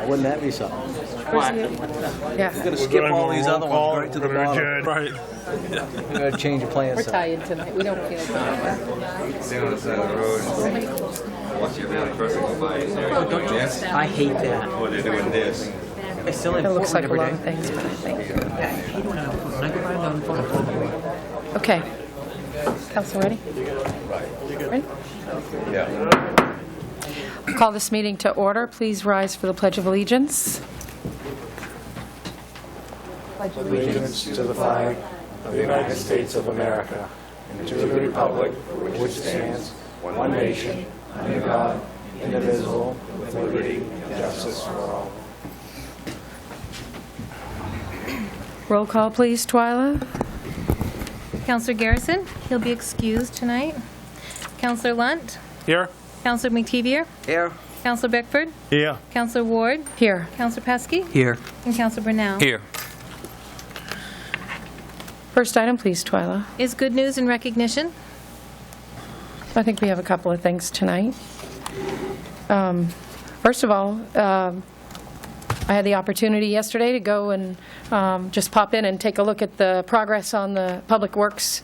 Wouldn't that be something? Yeah, We're gonna skip all these other ones right to the bottom. Right. We're gonna change the plans. we're tired tonight. We don't feel good. I hate that. Oh, they're doing this. I still in It looks like a every lot day. of things, but I think. Okay. Council ready? Ready? Yeah. Call this meeting to order. Please rise for the Pledge of Allegiance. Allegiance to the flag of the United States of America and to the republic for which it stands, one nation, under God, indivisible, with liberty and justice for all. Roll call, please, Twyla. Counselor Garrison, he'll be excused tonight. Counselor Lunt, Here? Counselor McTevier, Here. Counselor Beckford, Here. Counselor Ward, Here. Counselor Pesky, Here. and Counselor Brunel. Here. First item, please, Twyla. Is good news and recognition. I think we have a couple of things tonight. First of all, I had the opportunity yesterday to go and just pop in and take a look at the progress on the Public Works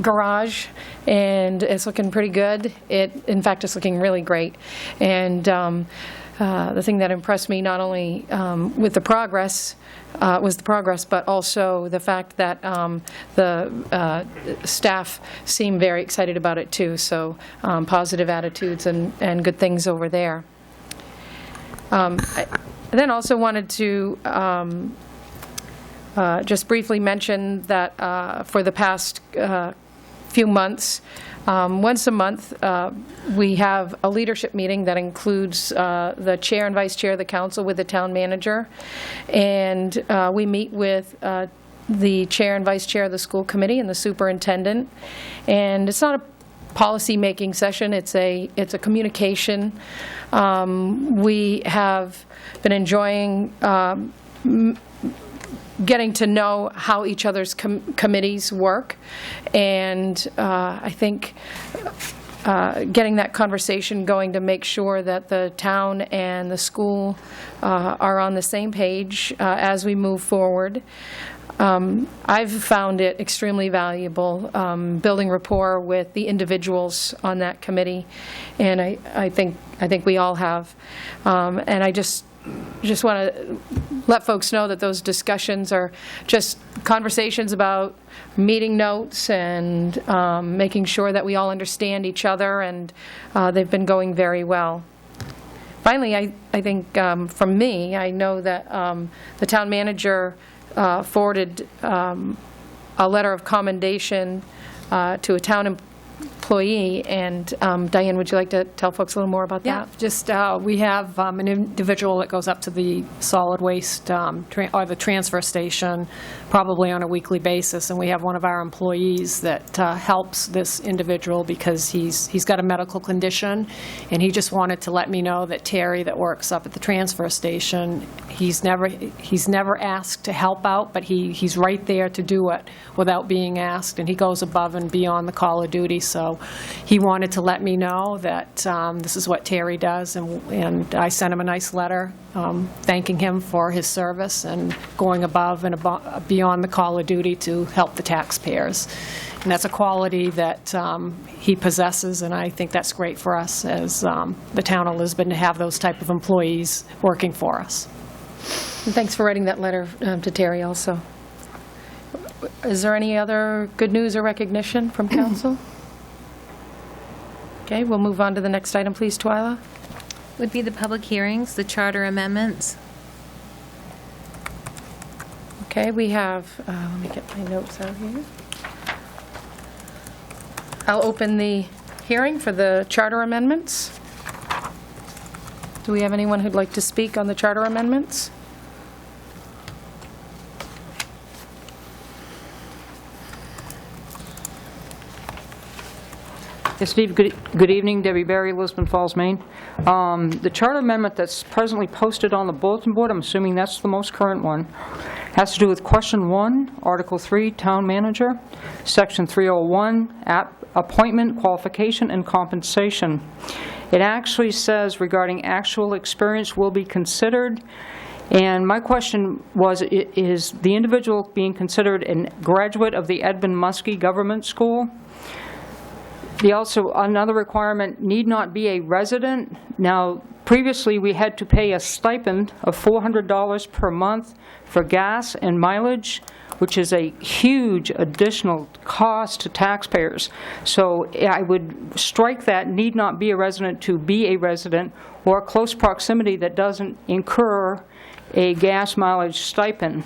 garage, and it's looking pretty good. In fact, it's looking really great. And the thing that impressed me not only with the progress was the progress, but also the fact that the staff seem very excited about it too. So positive attitudes and good things over there. I then also wanted to just briefly mention that for the past few months, once a month, we have a leadership meeting that includes the chair and vice chair of the council with the town manager, and we meet with the chair and vice chair of the school committee and the superintendent. And it's not a policy-making session, it's a communication. We have been enjoying getting to know how each other's committees work, and I think getting that conversation going to make sure that the town and the school are on the same page as we move forward. I've found it extremely valuable, building rapport with the individuals on that committee, and I think we all have. And I just want to let folks know that those discussions are just conversations about meeting notes and making sure that we all understand each other, and they've been going very well. Finally, I think from me, I know that the town manager forwarded a letter of commendation to a town employee, and Diane, would you like to tell folks a little more about that? Yeah, just we have an individual that goes up to the solid waste or the transfer station probably on a weekly basis, and we have one of our employees that helps this individual because he's got a medical condition, and he just wanted to let me know that Terry, that works up at the transfer station, he's never asked to help out, but he's right there to do it without being asked, and he goes above and beyond the call of duty. So he wanted to let me know that this is what Terry does, and I sent him a nice letter thanking him for his service and going above and beyond the call of duty to help the taxpayers. And that's a quality that he possesses, and I think that's great for us as the town of Lisbon to have those type of employees working for us. And thanks for writing that letter to Terry also. Is there any other good news or recognition from council? Okay, we'll move on to the next item, please, Twyla. Would be the public hearings, the charter amendments. Okay, we have, let me get my notes out here. I'll open the hearing for the charter amendments. Do we have anyone who'd like to speak on the charter amendments? Yes, Steve, good evening. Debbie Berry, Lisbon Falls, Maine. The charter amendment that's presently posted on the bulletin board, I'm assuming that's the most current one, has to do with question 1, Article 3, Town Manager, Section 301, Appointment, Qualification, and Compensation. It actually says regarding actual experience will be considered. And my question was, is the individual being considered a graduate of the Edmund Muskie Government School? Another requirement, need not be a resident. Now, previously, we had to pay a stipend of $400 per month for gas and mileage, which is a huge additional cost to taxpayers. So I would strike that need not be a resident to be a resident, or close proximity that doesn't incur a gas mileage stipend.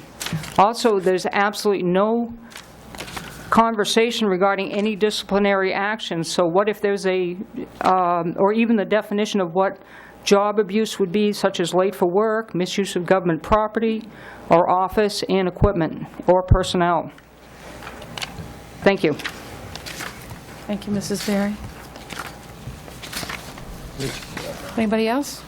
Also, there's absolutely no conversation regarding any disciplinary action. So what if there's or even the definition of what job abuse would be, such as late for work, misuse of government property, or office and equipment, or personnel. Thank you. Thank you, Mrs. Berry. Anybody else?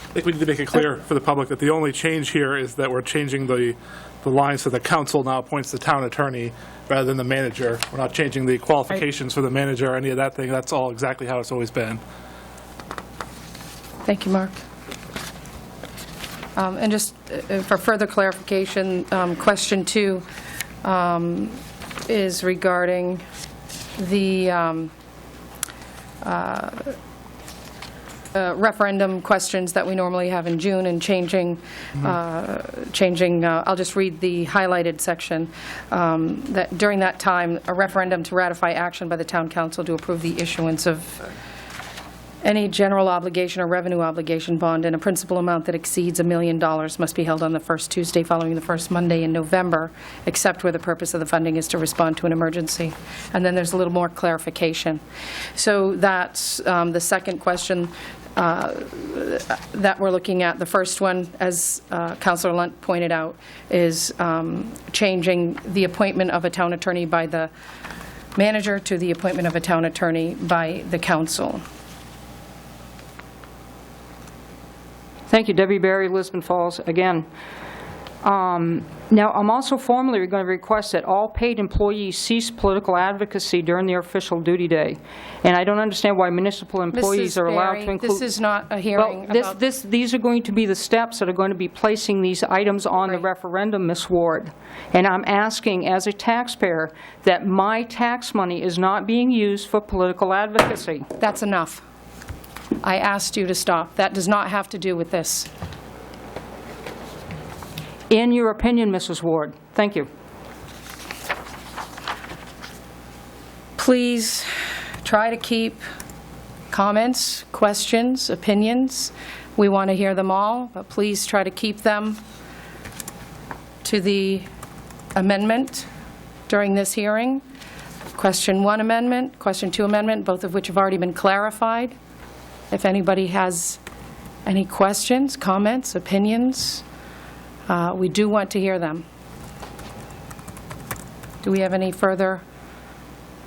I think we need to make it clear for the public that the only change here is that we're changing the lines so the council now appoints the town attorney rather than the manager. We're not changing the qualifications for the manager or any of that thing. That's all exactly how it's always been. Thank you, Mark. And just for further clarification, question 2 is regarding the referendum questions that we normally have in June and changing, I'll just read the highlighted section, that during that time, a referendum to ratify action by the town council to approve the issuance of any general obligation or revenue obligation bond in a principal amount that exceeds $1 million must be held on the first Tuesday following the first Monday in November, except where the purpose of the funding is to respond to an emergency. And then there's a little more clarification. So that's the second question that we're looking at. The first one, as Councillor Lunt pointed out, is changing the appointment of a town attorney by the manager to the appointment of a town attorney by the council. Thank you, Debbie Berry, Lisbon Falls, again. Now, I'm also formally going to request that all paid employees cease political advocacy during their official duty day. And I don't understand why municipal employees are allowed to include... This is not a hearing well, about... these are going to be the steps that are going to be placing these items on the referendum, Ms. Ward. And I'm asking, as a taxpayer, that my tax money is not being used for political advocacy. That's enough. I asked you to stop. That does not have to do with this. In your opinion, Mrs. Ward. Thank you. Please try to keep comments, questions, opinions. We want to hear them all, but please try to keep them to the amendment during this hearing. Question 1 amendment, question 2 amendment, both of which have already been clarified. If anybody has any questions, comments, opinions, we do want to hear them. Do we have any further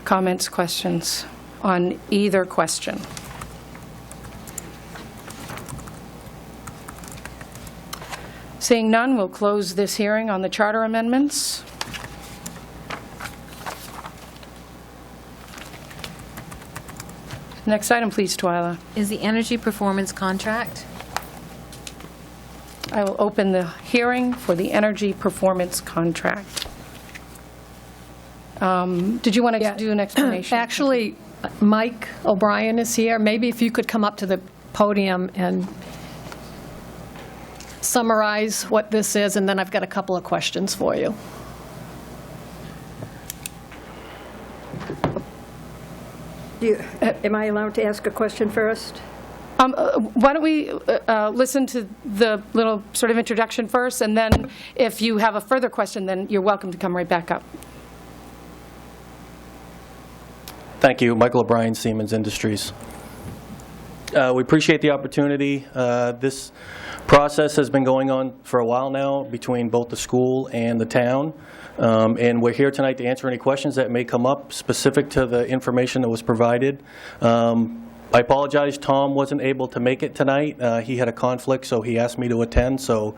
comments, questions on either question? Seeing none, we'll close this hearing on the charter amendments. Next item, please, Twyla. Is the energy performance contract? I will open the hearing for the energy performance contract. Did you want to do an explanation? Actually, Mike O'Brien is here. Maybe if you could come up to the podium and summarize what this is, and then I've got a couple of questions for you. Am I allowed to ask a question first? Why don't we listen to the little sort of introduction first, and then if you have a further question, then you're welcome to come right back up. Thank you. Michael O'Brien, Siemens Industries. We appreciate the opportunity. This process has been going on for a while now between both the school and the town. And we're here tonight to answer any questions that may come up specific to the information that was provided. I apologize, Tom wasn't able to make it tonight. He had a conflict, so he asked me to attend. So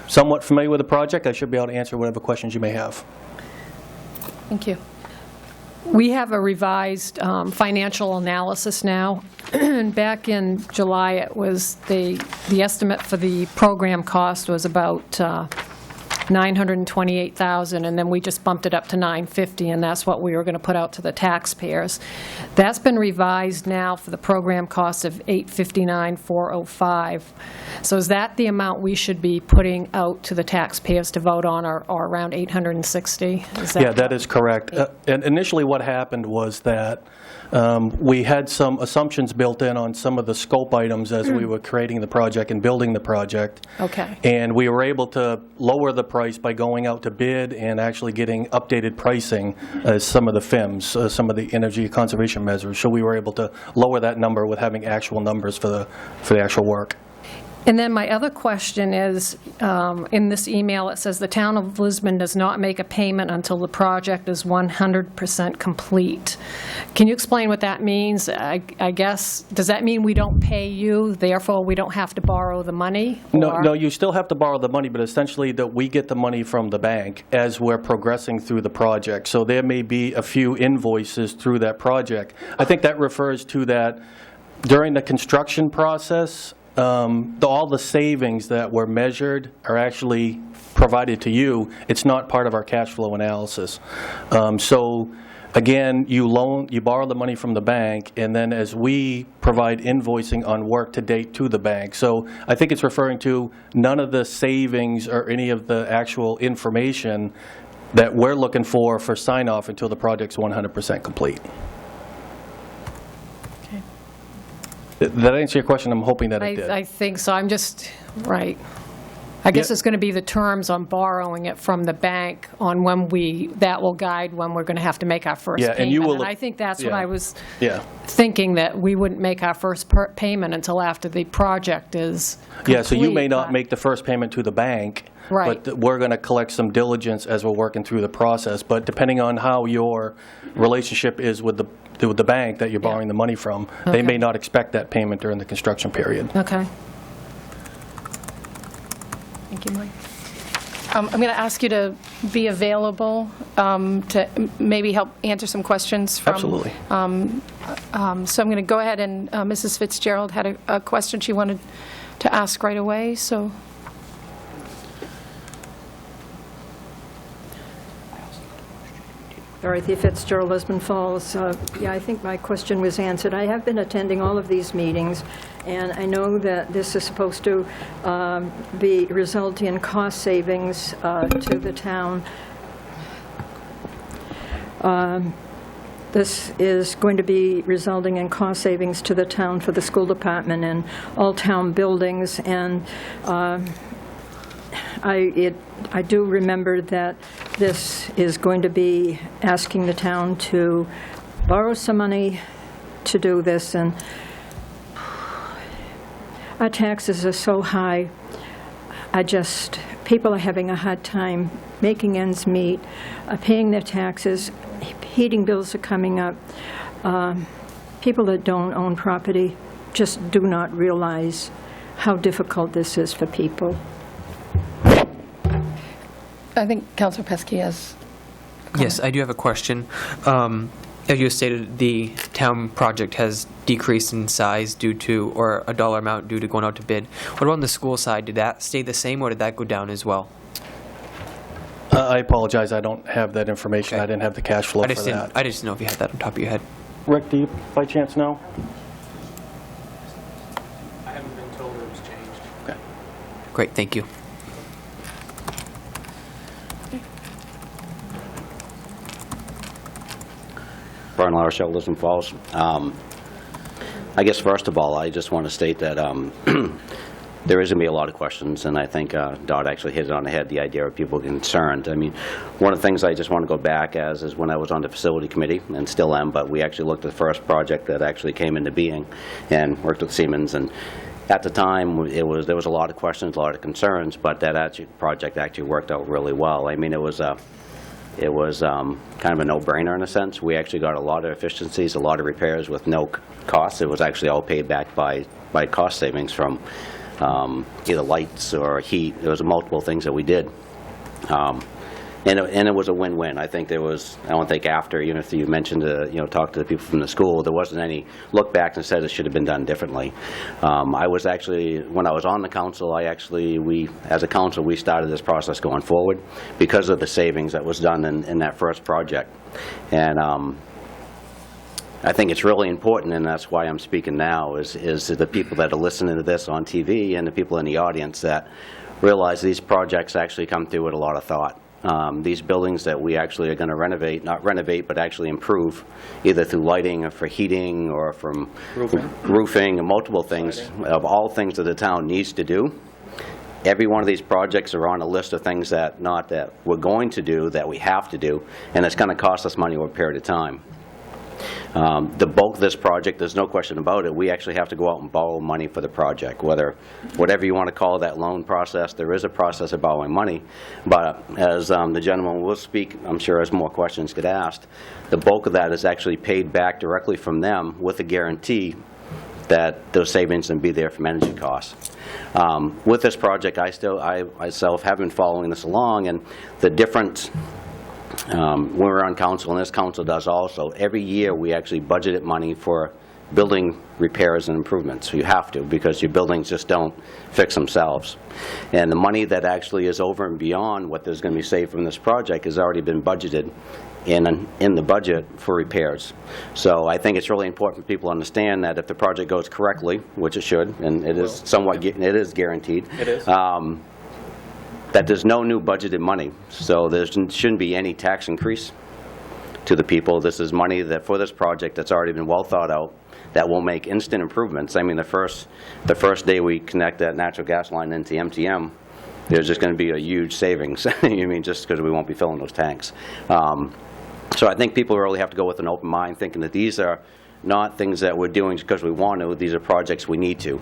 somewhat familiar with the project. I should be able to answer whatever questions you may have. Thank you. We have a revised financial analysis now. Back in July, it was the estimate for the program cost was about $928,000, and then we just bumped it up to $950,000, and that's what we were going to put out to the taxpayers. That's been revised now for the program cost of $859,405. So is that the amount we should be putting out to the taxpayers to vote on, or around $860,000? Is that Yeah, that is correct. And initially what happened was that we had some assumptions built in on some of the scope items as we were creating the project and building the project. Okay. And we were able to lower the price by going out to bid and actually getting updated pricing as some of the FIMs, some of the energy conservation measures. So we were able to lower that number with having actual numbers for the actual work. And then my other question is, in this email, it says the town of Lisbon does not make a payment until the project is 100% complete. Can you explain what that means? I guess, does that mean we don't pay you, therefore we don't have to borrow the money? No, you still have to borrow the money, but essentially that we get the money from the bank as we're progressing through the project. So there may be a few invoices through that project. I think that refers to that during the construction process, all the savings that were measured are actually provided to you. It's not part of our cash flow analysis. So again, you borrow the money from the bank, and then as we provide invoicing on work to date to the bank. So I think it's referring to none of the savings or any of the actual information that we're looking for sign-off until the project's 100% complete. Did that answer your question? I'm hoping that it did. I think so. I'm just, right. I guess it's going to be the terms on borrowing it from the bank on when that will guide when we're going to have to make our first payment. And you will. And I think that's what I was thinking, that we wouldn't make our first payment until after the project is complete. Yeah, so you may not make the first payment to the bank, right, but we're going to collect some diligence as we're working through the process. But depending on how your relationship is with the bank that you're borrowing the money from, they may not expect that payment during the construction period. Okay. Thank you, Mike. I'm going to ask you to be available to maybe help answer some questions from... Absolutely. So I'm going to go ahead, and Mrs. Fitzgerald had a question she wanted to ask right away, so... Dorothy Fitzgerald, Lisbon Falls. Yeah, I think my question was answered. I have been attending all of these meetings, and I know that this is supposed to result in cost savings to the town. This is going to be resulting in cost savings to the town for the school department and all town buildings, and I do remember that this is going to be asking the town to borrow some money to do this, and our taxes are so high. People are having a hard time making ends meet, paying their taxes, heating bills are coming up. People that don't own property just do not realize how difficult this is for people. I think Councilor Pesky has a comment. Yes, I do have a question. As you stated, the town project has decreased in size due to, or a dollar amount due to going out to bid. What about on the school side? Did that stay the same, or did that go down as well? I apologize, I don't have that information. Okay. I didn't have the cash flow for that. I just didn't know if you had that on top of your head. Rick, do you by chance know? I haven't been told it was changed. Okay. Great, thank you. Brian LaRochelle, Lisbon Falls. I guess first of all, I just want to state that there is going to be a lot of questions, and I think Dot actually hit it on the head, the idea of people concerned. I mean, one of the things I just want to go back as is when I was on the facility committee, and still am, but we actually looked at the first project that actually came into being and worked with Siemens, and at the time, there was a lot of questions, a lot of concerns, but that project actually worked out really well. I mean, it was kind of a no-brainer in a sense. We actually got a lot of efficiencies, a lot of repairs with no cost. It was actually all paid back by cost savings from either lights or heat. There was multiple things that we did. And it was a win-win. I think there was, I don't think after, even if you mentioned, talk to the people from the school, there wasn't any look back and said it should have been done differently. I was actually, when I was on the council, we, as a council, we started this process going forward because of the savings that was done in that first project. And I think it's really important, and that's why I'm speaking now, is the people that are listening to this on TV and the people in the audience that realize these projects actually come through with a lot of thought. These buildings that we actually are going to renovate, not renovate, but actually improve, either through lighting or for heating or from roofing and multiple things, of all things that the town needs to do. Every one of these projects are on a list of things that, not that we're going to do, that we have to do, and it's going to cost us money over a period of time. The bulk of this project, there's no question about it, we actually have to go out and borrow money for the project, whatever you want to call that loan process. There is a process of borrowing money, but as the gentleman will speak, I'm sure as more questions get asked, the bulk of that is actually paid back directly from them with a guarantee that those savings can be there from energy costs. With this project, I myself have been following this along, and the difference when we're on council, and this council does also, every year we actually budgeted money for building repairs and improvements. You have to, because your buildings just don't fix themselves. And the money that actually is over and beyond what there's going to be saved from this project has already been budgeted in the budget for repairs. So I think it's really important for people to understand that if the project goes correctly, which it should, and it is somewhat, it is guaranteed. It is. That there's no new budgeted money, so there shouldn't be any tax increase to the people. This is money that for this project that's already been well thought out, that will make instant improvements. I mean, the first day we connect that natural gas line into MTM, there's just going to be a huge savings. You mean, just because we won't be filling those tanks. So I think people really have to go with an open mind, thinking that these are not things that we're doing because we want to. These are projects we need to.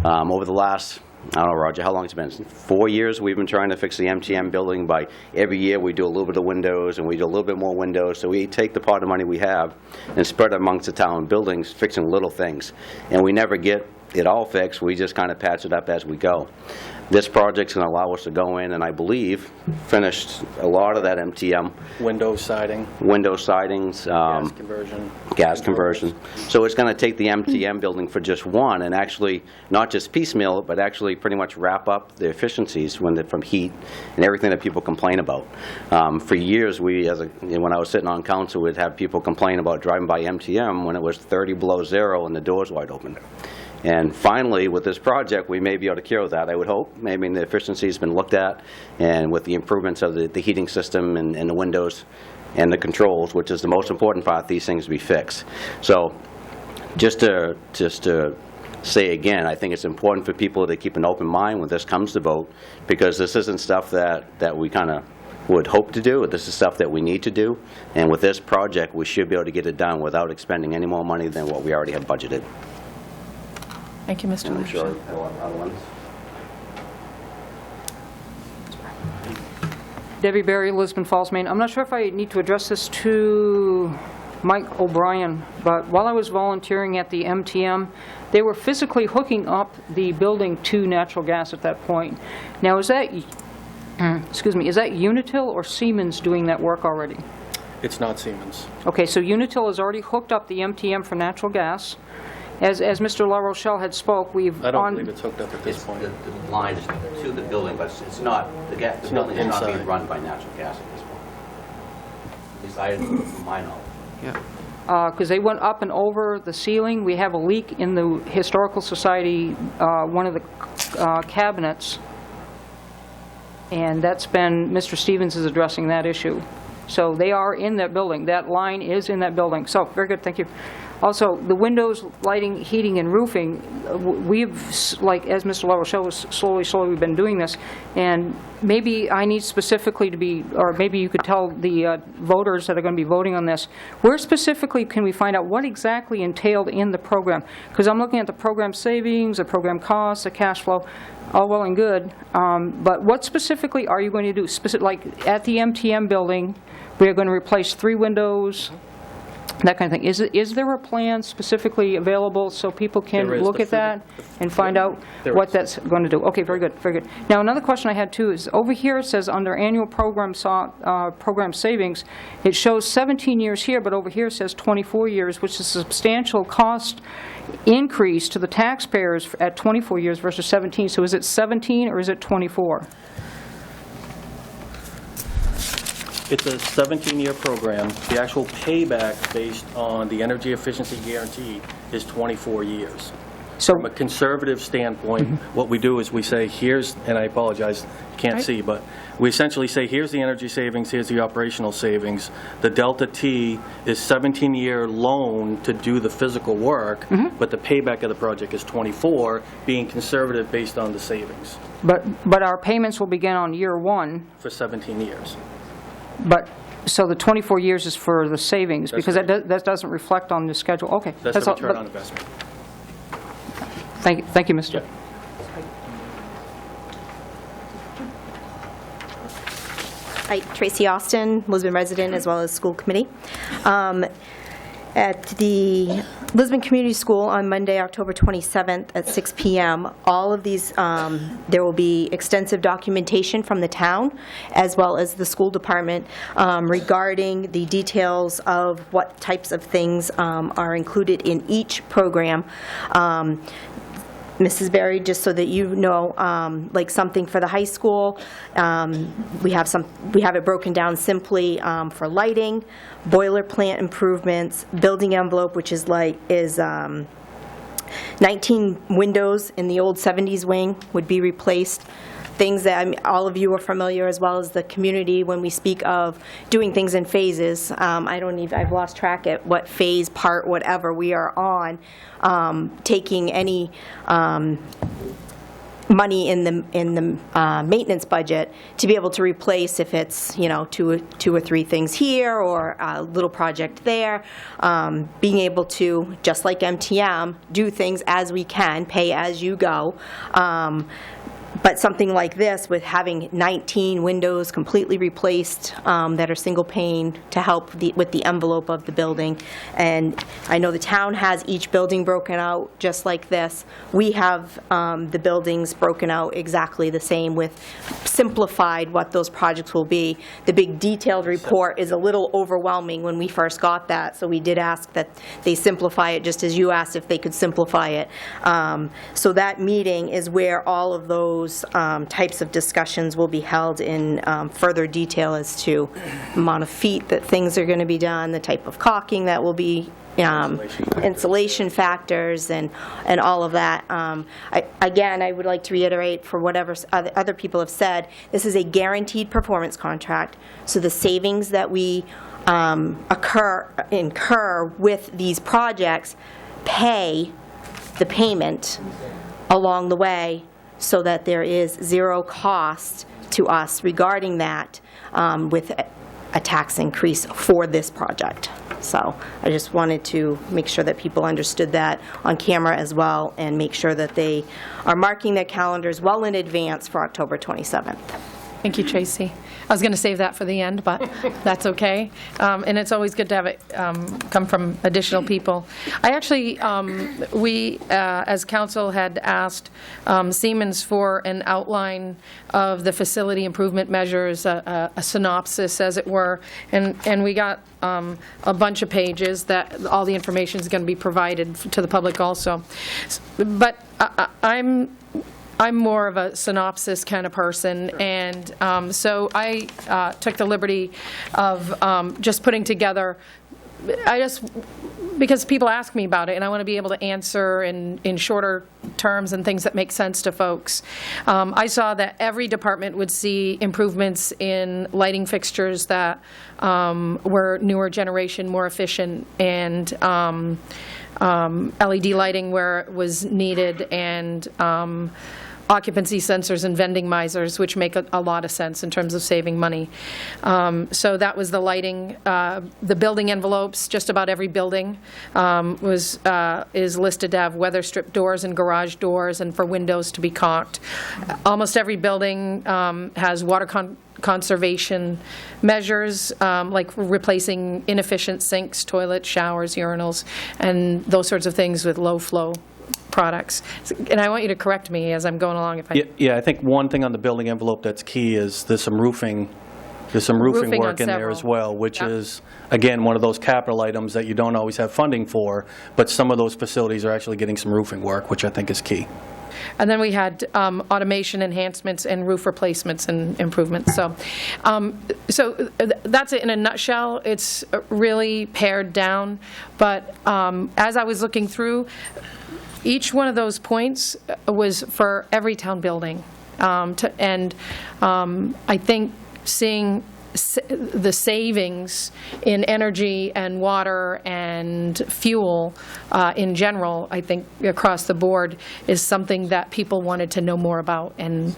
Over the last, I don't know, Roger, how long it's been? 4 years we've been trying to fix the MTM building. By every year we do a little bit of windows, and we do a little bit more windows. So we take the pot of money we have and spread it amongst the town buildings, fixing little things. And we never get it all fixed. We just kind of patch it up as we go. This project's going to allow us to go in and, I believe, finished a lot of that MTM. Window siding. Window sidings. Gas conversion. Gas conversion. So it's going to take the MTM building for just one and actually not just piecemeal, but actually pretty much wrap up the efficiencies from heat and everything that people complain about. For years, when I was sitting on council, we'd have people complain about driving by MTM when it was 30 below zero and the doors wide open. And finally, with this project, we may be able to cure that, I would hope. Maybe the efficiency has been looked at, and with the improvements of the heating system and the windows and the controls, which is the most important part, these things to be fixed. So just to say again, I think it's important for people to keep an open mind when this comes to vote, because this isn't stuff that we kind of would hope to do. This is stuff that we need to do. And with this project, we should be able to get it done without expending any more money than what we already have budgeted. Thank you, Mr. I'm Leadership. sure I want other ones. Debbie Berry, Lisbon Falls, Maine. I'm not sure if I need to address this to Mike O'Brien, but while I was volunteering at the MTM, they were physically hooking up the building to natural gas at that point. Now, is that, excuse me, is that Unitil or Siemens doing that work already? It's not Siemens. Okay, so Unitil has already hooked up the MTM for natural gas. As Mr. La Rochelle had spoke, I don't believe it's hooked up at this point. The line is to the building, but it's not, the building is not being run by natural gas at this point. At least I didn't, from my knowledge. Yeah. Because they went up and over the ceiling. We have a leak in the Historical Society, one of the cabinets, and that's been, Mr. Stevens is addressing that issue. So they are in that building. That line is in that building. So, very good, thank you. Also, the windows, lighting, heating, and roofing, we've, like, as Mr. La Rochelle was slowly we've been doing this, and maybe I need specifically to be, or maybe you could tell the voters that are going to be voting on this, where specifically can we find out what exactly entailed in the program? Because I'm looking at the program savings, the program costs, the cash flow, all well and good, but what specifically are you going to do? Like, at the MTM building, we are going to replace 3 windows, that kind of thing. Is there a plan specifically available so people can There is. look at that and find out There what is. that's going to do? Okay, very good, very good. Now, another question I had, too, is over here it says under annual program savings, it shows 17 years here, but over here it says 24 years, which is a substantial cost increase to the taxpayers at 24 years versus 17. So is it 17 or is it 24? It's a 17-year program. The actual payback based on the energy efficiency guarantee is 24 years. So From a conservative standpoint, what we do is we say, here's, and I apologize, you can't Right. see, but we essentially say, here's the energy savings, here's the operational savings. The delta T is 17-year loan to do the physical work, but the payback of the project is 24, being conservative based on the savings But our payments will begin on year one, for 17 years. but, so the 24 years is for the savings, That's because right. that doesn't reflect on the schedule. Okay. That's the all. return on investment. Thank you, Mr. Hi, Tracy Austin, Lisbon resident as well as school committee. At the Lisbon Community School on Monday, October 27th at 6 p.m., all of these, there will be extensive documentation from the town as well as the school department regarding the details of what types of things are included in each program. Mrs. Berry, just so that you know, like something for the high school, we have it broken down simply for lighting, boiler plant improvements, building envelope, which is 19 windows in the old 70s wing would be replaced. Things that all of you are familiar, as well as the community, when we speak of doing things in phases. I've lost track at what phase, part, whatever we are on, taking any money in the maintenance budget to be able to replace if it's, two or three things here or a little project there. Being able to, just like MTM, do things as we can, pay as you go. But something like this, with having 19 windows completely replaced that are single pane to help with the envelope of the building. And I know the town has each building broken out just like this. We have the buildings broken out exactly the same, with simplified what those projects will be. The big detailed report is a little overwhelming when we first got that, so we did ask that they simplify it, just as you asked if they could simplify it. So that meeting is where all of those types of discussions will be held in further detail as to amount of feet that things are going to be done, the type of caulking that will be, insulation factors, and all of that. Again, I would like to reiterate, for whatever other people have said, this is a guaranteed performance contract, so the savings that we incur with these projects pay the payment along the way, so that there is zero cost to us regarding that with a tax increase for this project. So I just wanted to make sure that people understood that on camera as well, and make sure that they are marking their calendars well in advance for October 27th. Thank you, Tracy. I was going to save that for the end, but that's okay. And it's always good to have it come from additional people. I actually, we, as council, had asked Siemens for an outline of the facility improvement measures, a synopsis, as it were, and we got a bunch of pages that all the information is going to be provided to the public also. But I'm more of a synopsis kind of person, and so I took the liberty of just putting together, because people ask me about it, and I want to be able to answer in shorter terms and things that make sense to folks. I saw that every department would see improvements in lighting fixtures that were newer generation, more efficient, and LED lighting where it was needed, and occupancy sensors and vending misers, which make a lot of sense in terms of saving money. So that was the lighting. The building envelopes, just about every building is listed to have weather strip doors and garage doors, and for windows to be caulked. Almost every building has water conservation measures, like replacing inefficient sinks, toilets, showers, urinals, and those sorts of things with low-flow products. And I want you to correct me as I'm going along if I... Yeah, I think one thing on the building envelope that's key is there's some roofing Roofing work on in there as several. well, which Yep. is, again, one of those capital items that you don't always have funding for, but some of those facilities are actually getting some roofing work, which I think is key. And then we had automation enhancements and roof replacements and improvements. So that's it in a nutshell. It's really pared down. But as I was looking through, each one of those points was for every town building. I think seeing the savings in energy and water and fuel in general, I think across the board, is something that people wanted to know more about. And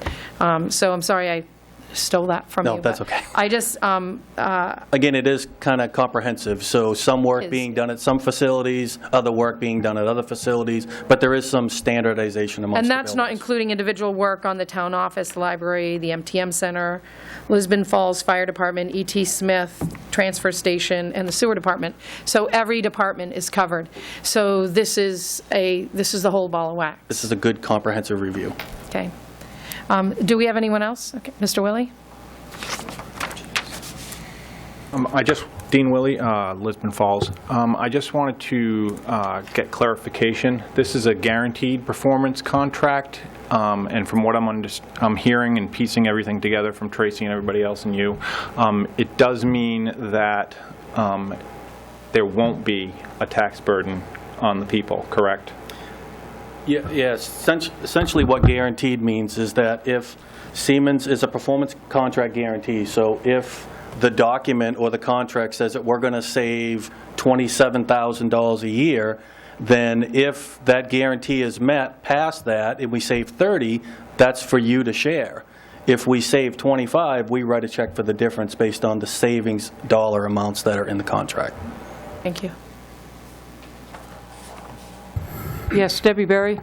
so I'm sorry I stole that from you. No, that's but okay. I just... Again, it is kind of comprehensive, so some work Is. being done at some facilities, other work being done at other facilities, but there is some standardization amongst And the that's not buildings. including individual work on the town office, the library, the MTM Center, Lisbon Falls Fire Department, E.T. Smith, Transfer Station, and the Sewer Department. So every department is covered. So this is the whole ball of wax. This is a good comprehensive review. Okay. Do we have anyone else? Okay, Mr. Willie? Dean Willie, Lisbon Falls. I just wanted to get clarification. This is a guaranteed performance contract, and from what I'm hearing and piecing everything together from Tracy and everybody else and you, it does mean that there won't be a tax burden on the people, correct? Yes, essentially what guaranteed means is that if Siemens is a performance contract guarantee, so if the document or the contract says that we're going to save $27,000 a year, then if that guarantee is met past that and we save 30, that's for you to share. If we save 25, we write a check for the difference based on the savings dollar amounts that are in the contract. Thank you. Yes, Debbie Berry.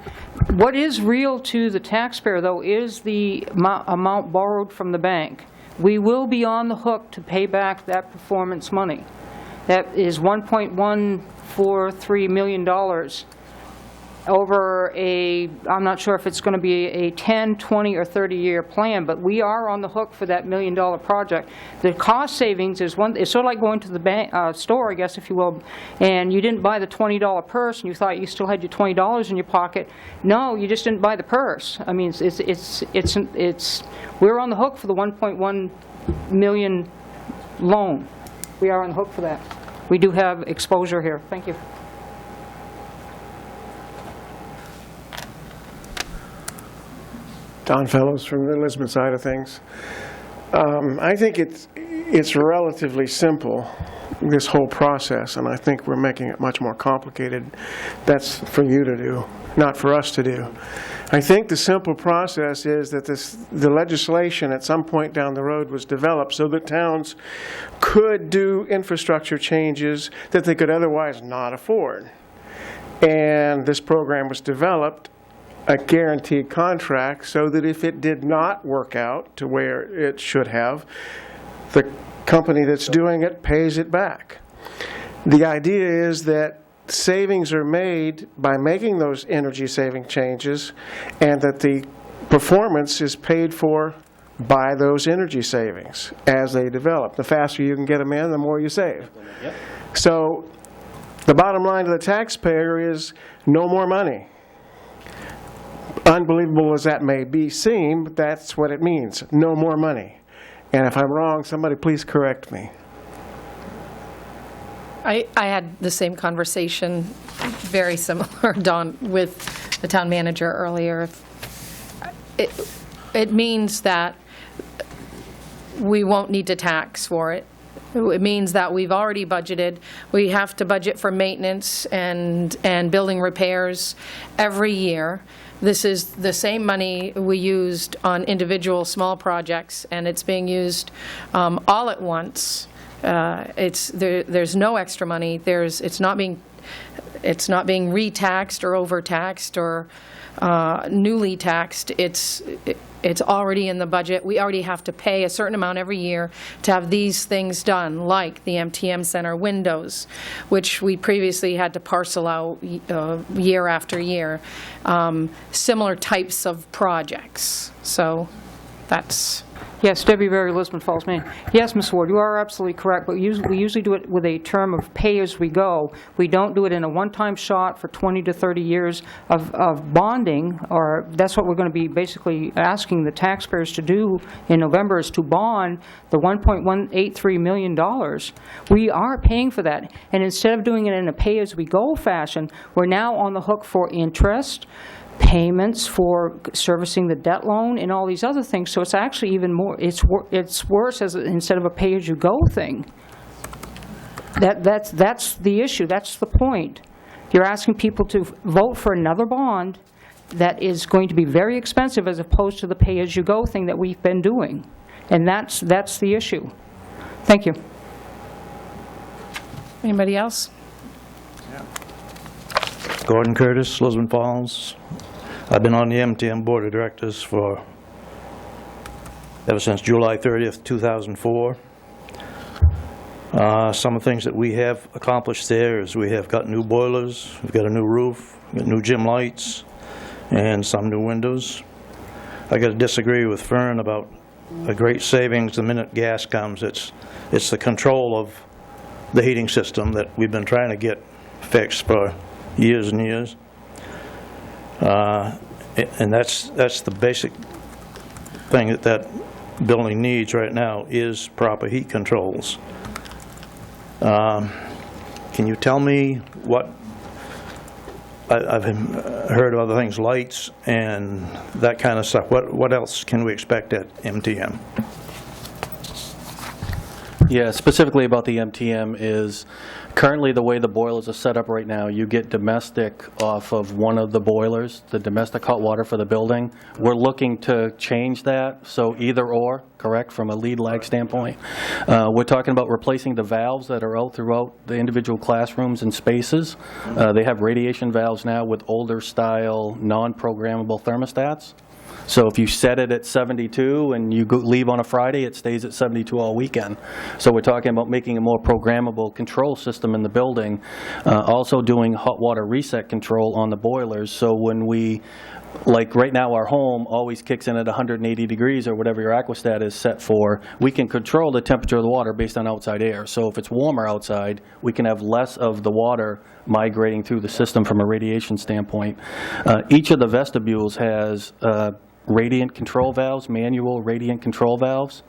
What is real to the taxpayer, though, is the amount borrowed from the bank. We will be on the hook to pay back that performance money. That is $1.143 million over I'm not sure if it's going to be a 10, 20, or 30-year plan, but we are on the hook for that $1 million project. The cost savings is it's sort of like going to the store, I guess, if you will, and you didn't buy the $20 purse and you thought you still had your $20 in your pocket. No, you just didn't buy the purse. I mean, we're on the hook for the $1.1 million loan. We are on the hook for that. We do have exposure here. Thank you. Don Fellows from the Lisbon side of things. I think it's relatively simple, this whole process, and I think we're making it much more complicated. That's for you to do, not for us to do. I think the simple process is that the legislation at some point down the road was developed so that towns could do infrastructure changes that they could otherwise not afford. And this program was developed, a guaranteed contract, so that if it did not work out to where it should have, the company that's doing it pays it back. The idea is that savings are made by making those energy-saving changes, and that the performance is paid for by those energy savings as they develop. The faster you can get them in, the more you save. Yep. So the bottom line to the taxpayer is no more money. Unbelievable as that may seem, but that's what it means, no more money. And if I'm wrong, somebody please correct me. I had the same conversation, very similar, Don, with the town manager earlier. It means that we won't need to tax for it. It means that we've already budgeted. We have to budget for maintenance and building repairs every year. This is the same money we used on individual small projects, and it's being used all at once. There's no extra money. It's not being retaxed or overtaxed or newly taxed. it's already in the budget. We already have to pay a certain amount every year to have these things done, like the MTM Center windows, which we previously had to parcel out year after year. Similar types of projects. So that's... Yes, Debbie Berry, Lisbon Falls, Maine. Yes, Ms. Ward, you are absolutely correct, but we usually do it with a term of pay-as-we-go. We don't do it in a one-time shot for 20 to 30 years of bonding, or that's what we're going to be basically asking the taxpayers to do in November, is to bond the $1.183 million. We are paying for that, and instead of doing it in a pay-as-we-go fashion, we're now on the hook for interest, payments for servicing the debt loan, and all these other things. So it's actually even more, it's worse as instead of a pay-as-you-go thing. That's the issue. That's the point. You're asking people to vote for another bond that is going to be very expensive as opposed to the pay-as-you-go thing that we've been doing. And that's the issue. Thank you. Anybody else? Gordon Curtis, Lisbon Falls. I've been on the MTM Board of Directors ever since July 30th, 2004. Some of the things that we have accomplished there is we have got new boilers, we've got a new roof, we've got new gym lights, and some new windows. I got to disagree with Fern about a great savings the minute gas comes. It's the control of the heating system that we've been trying to get fixed for years and years. And that's the basic thing that building needs right now is proper heat controls. Can you tell me what, I've heard of other things, lights and that kind of stuff. What else can we expect at MTM? Yeah, specifically about the MTM is currently the way the boilers are set up right now, you get domestic off of one of the boilers, the domestic hot water for the building. We're looking to change that, so either or, correct, from a lead lag standpoint. We're talking about replacing the valves that are out throughout the individual classrooms and spaces. They have radiation valves now with older style, non-programmable thermostats. So if you set it at 72 and you leave on a Friday, it stays at 72 all weekend. So we're talking about making a more programmable control system in the building. Also doing hot water reset control on the boilers. So when we, like right now our home always kicks in at 180 degrees or whatever your aquastat is set for, we can control the temperature of the water based on outside air. So if it's warmer outside, we can have less of the water migrating through the system from a radiation standpoint. Each of the vestibules has radiant control valves, manual radiant control valves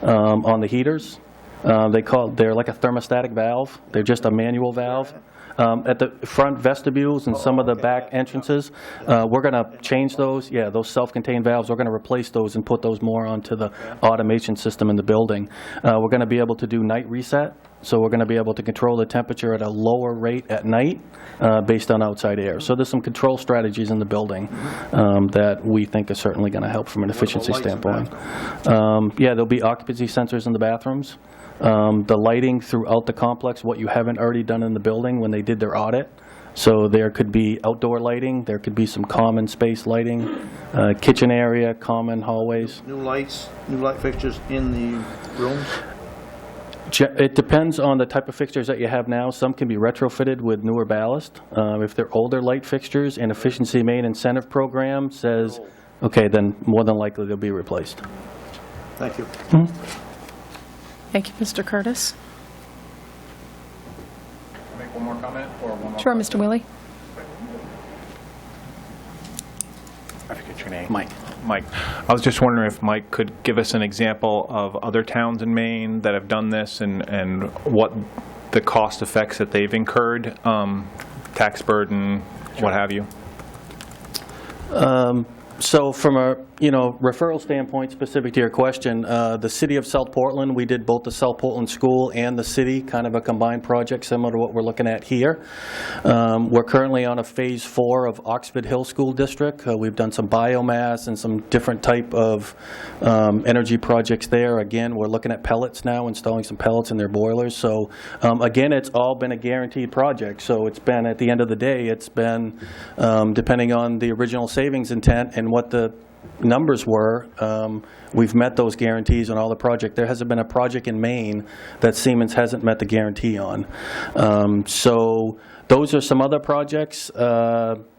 on the heaters. They're like a thermostatic valve. They're just a manual valve. At the front vestibules and some of the back entrances, we're going to change those. Yeah, those self-contained valves, we're going to replace those and put those more onto the automation system in the building. We're going to be able to do night reset. So we're going to be able to control the temperature at a lower rate at night based on outside air. So there's some control strategies in the building that we think are certainly going to help from an efficiency standpoint. Yeah, there'll be occupancy sensors in the bathrooms. The lighting throughout the complex, what you haven't already done in the building when they did their audit. So there could be outdoor lighting, there could be some common space lighting, kitchen area, common hallways. New lights, new light fixtures in the rooms? It depends on the type of fixtures that you have now. Some can be retrofitted with newer ballast. If they're older light fixtures, an efficiency main incentive program says, okay, then more than likely they'll be replaced. Thank you. Thank you, Mr. Curtis. Make one more comment or one more? Sure, Mr. Willie. I forget your name. Mike. I was just wondering if Mike could give us an example of other towns in Maine that have done this and what the cost effects that they've incurred, tax burden, what have you. So from a referral standpoint, specific to your question, the city of South Portland, we did both the South Portland School and the city, kind of a combined project similar to what we're looking at here. We're currently on a phase 4 of Oxford Hill School District. We've done some biomass and some different type of energy projects there. Again, we're looking at pellets now, installing some pellets in their boilers. So again, it's all been a guaranteed project. So it's been, at the end of the day, it's been, depending on the original savings intent and what the numbers were, we've met those guarantees on all the project. There hasn't been a project in Maine that Siemens hasn't met the guarantee on. So those are some other projects.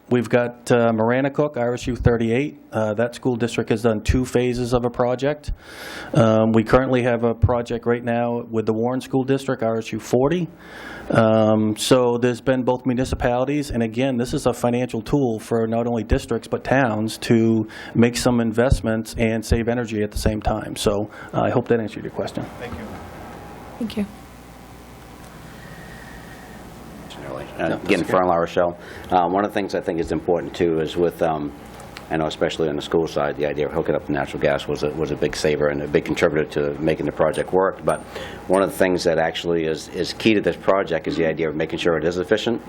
We've got Maranacook, RSU 38. That school district has done 2 phases of a project. We currently have a project right now with the Warren School District, RSU 40. So there's been both municipalities, and again, this is a financial tool for not only districts but towns to make some investments and save energy at the same time. So I hope that answered your question. Thank you. Thank you. Again, Fern La Rochelle, one of the things I think is important too is with, I know especially on the school side, the idea of hooking up to natural gas was a big saver and a big contributor to making the project work. But one of the things that actually is key to this project is the idea of making sure it is efficient.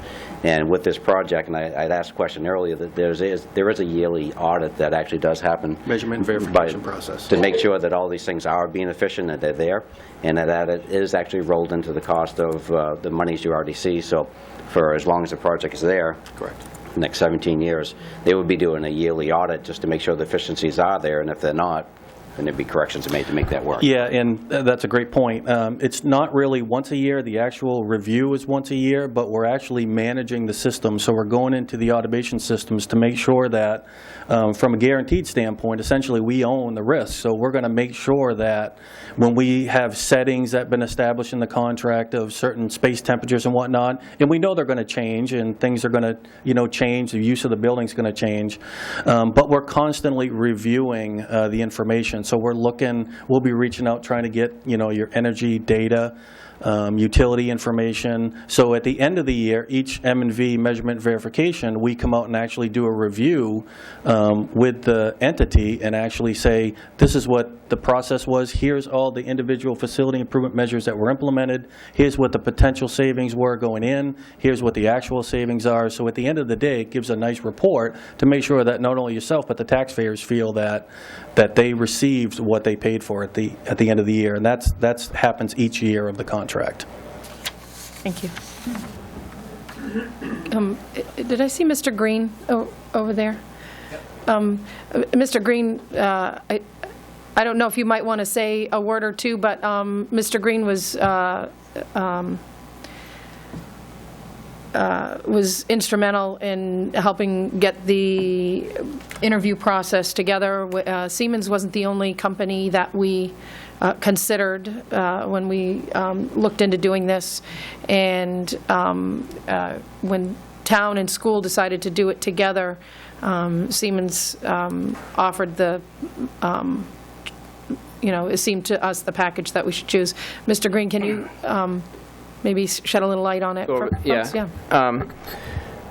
And with this project, and I'd asked a question earlier, that there is a yearly audit that actually does happen. Measurement and verification process. To make sure that all these things are being efficient, that they're there, and that it is actually rolled into the cost of the monies you already see. So for as long as the project is there, correct, the next 17 years, they would be doing a yearly audit just to make sure the efficiencies are there, and if they're not, then there'd be corrections made to make that work. Yeah, and that's a great point. It's not really once a year. The actual review is once a year, but we're actually managing the system. So we're going into the automation systems to make sure that, from a guaranteed standpoint, essentially we own the risk. So we're going to make sure that when we have settings that have been established in the contract of certain space temperatures and whatnot, and we know they're going to change and things are going to, change, the use of the building's going to change, but we're constantly reviewing the information. So we'll be reaching out trying to get, your energy data, utility information. So at the end of the year, each M&V measurement verification, we come out and actually do a review with the entity and actually say, this is what the process was, here's all the individual facility improvement measures that were implemented, here's what the potential savings were going in, here's what the actual savings are. So at the end of the day, it gives a nice report to make sure that not only yourself, but the taxpayers feel that they received what they paid for at the end of the year. And that happens each year of the contract. Thank you. Did I see Mr. Green over there? Mr. Green, I don't know if you might want to say a word or two, but Mr. Green was instrumental in helping get the interview process together. Siemens wasn't the only company that we considered when we looked into doing this, and when town and school decided to do it together, Siemens offered it seemed to us the package that we should choose. Mr. Green, can you maybe shed a little light on it for folks? Yeah.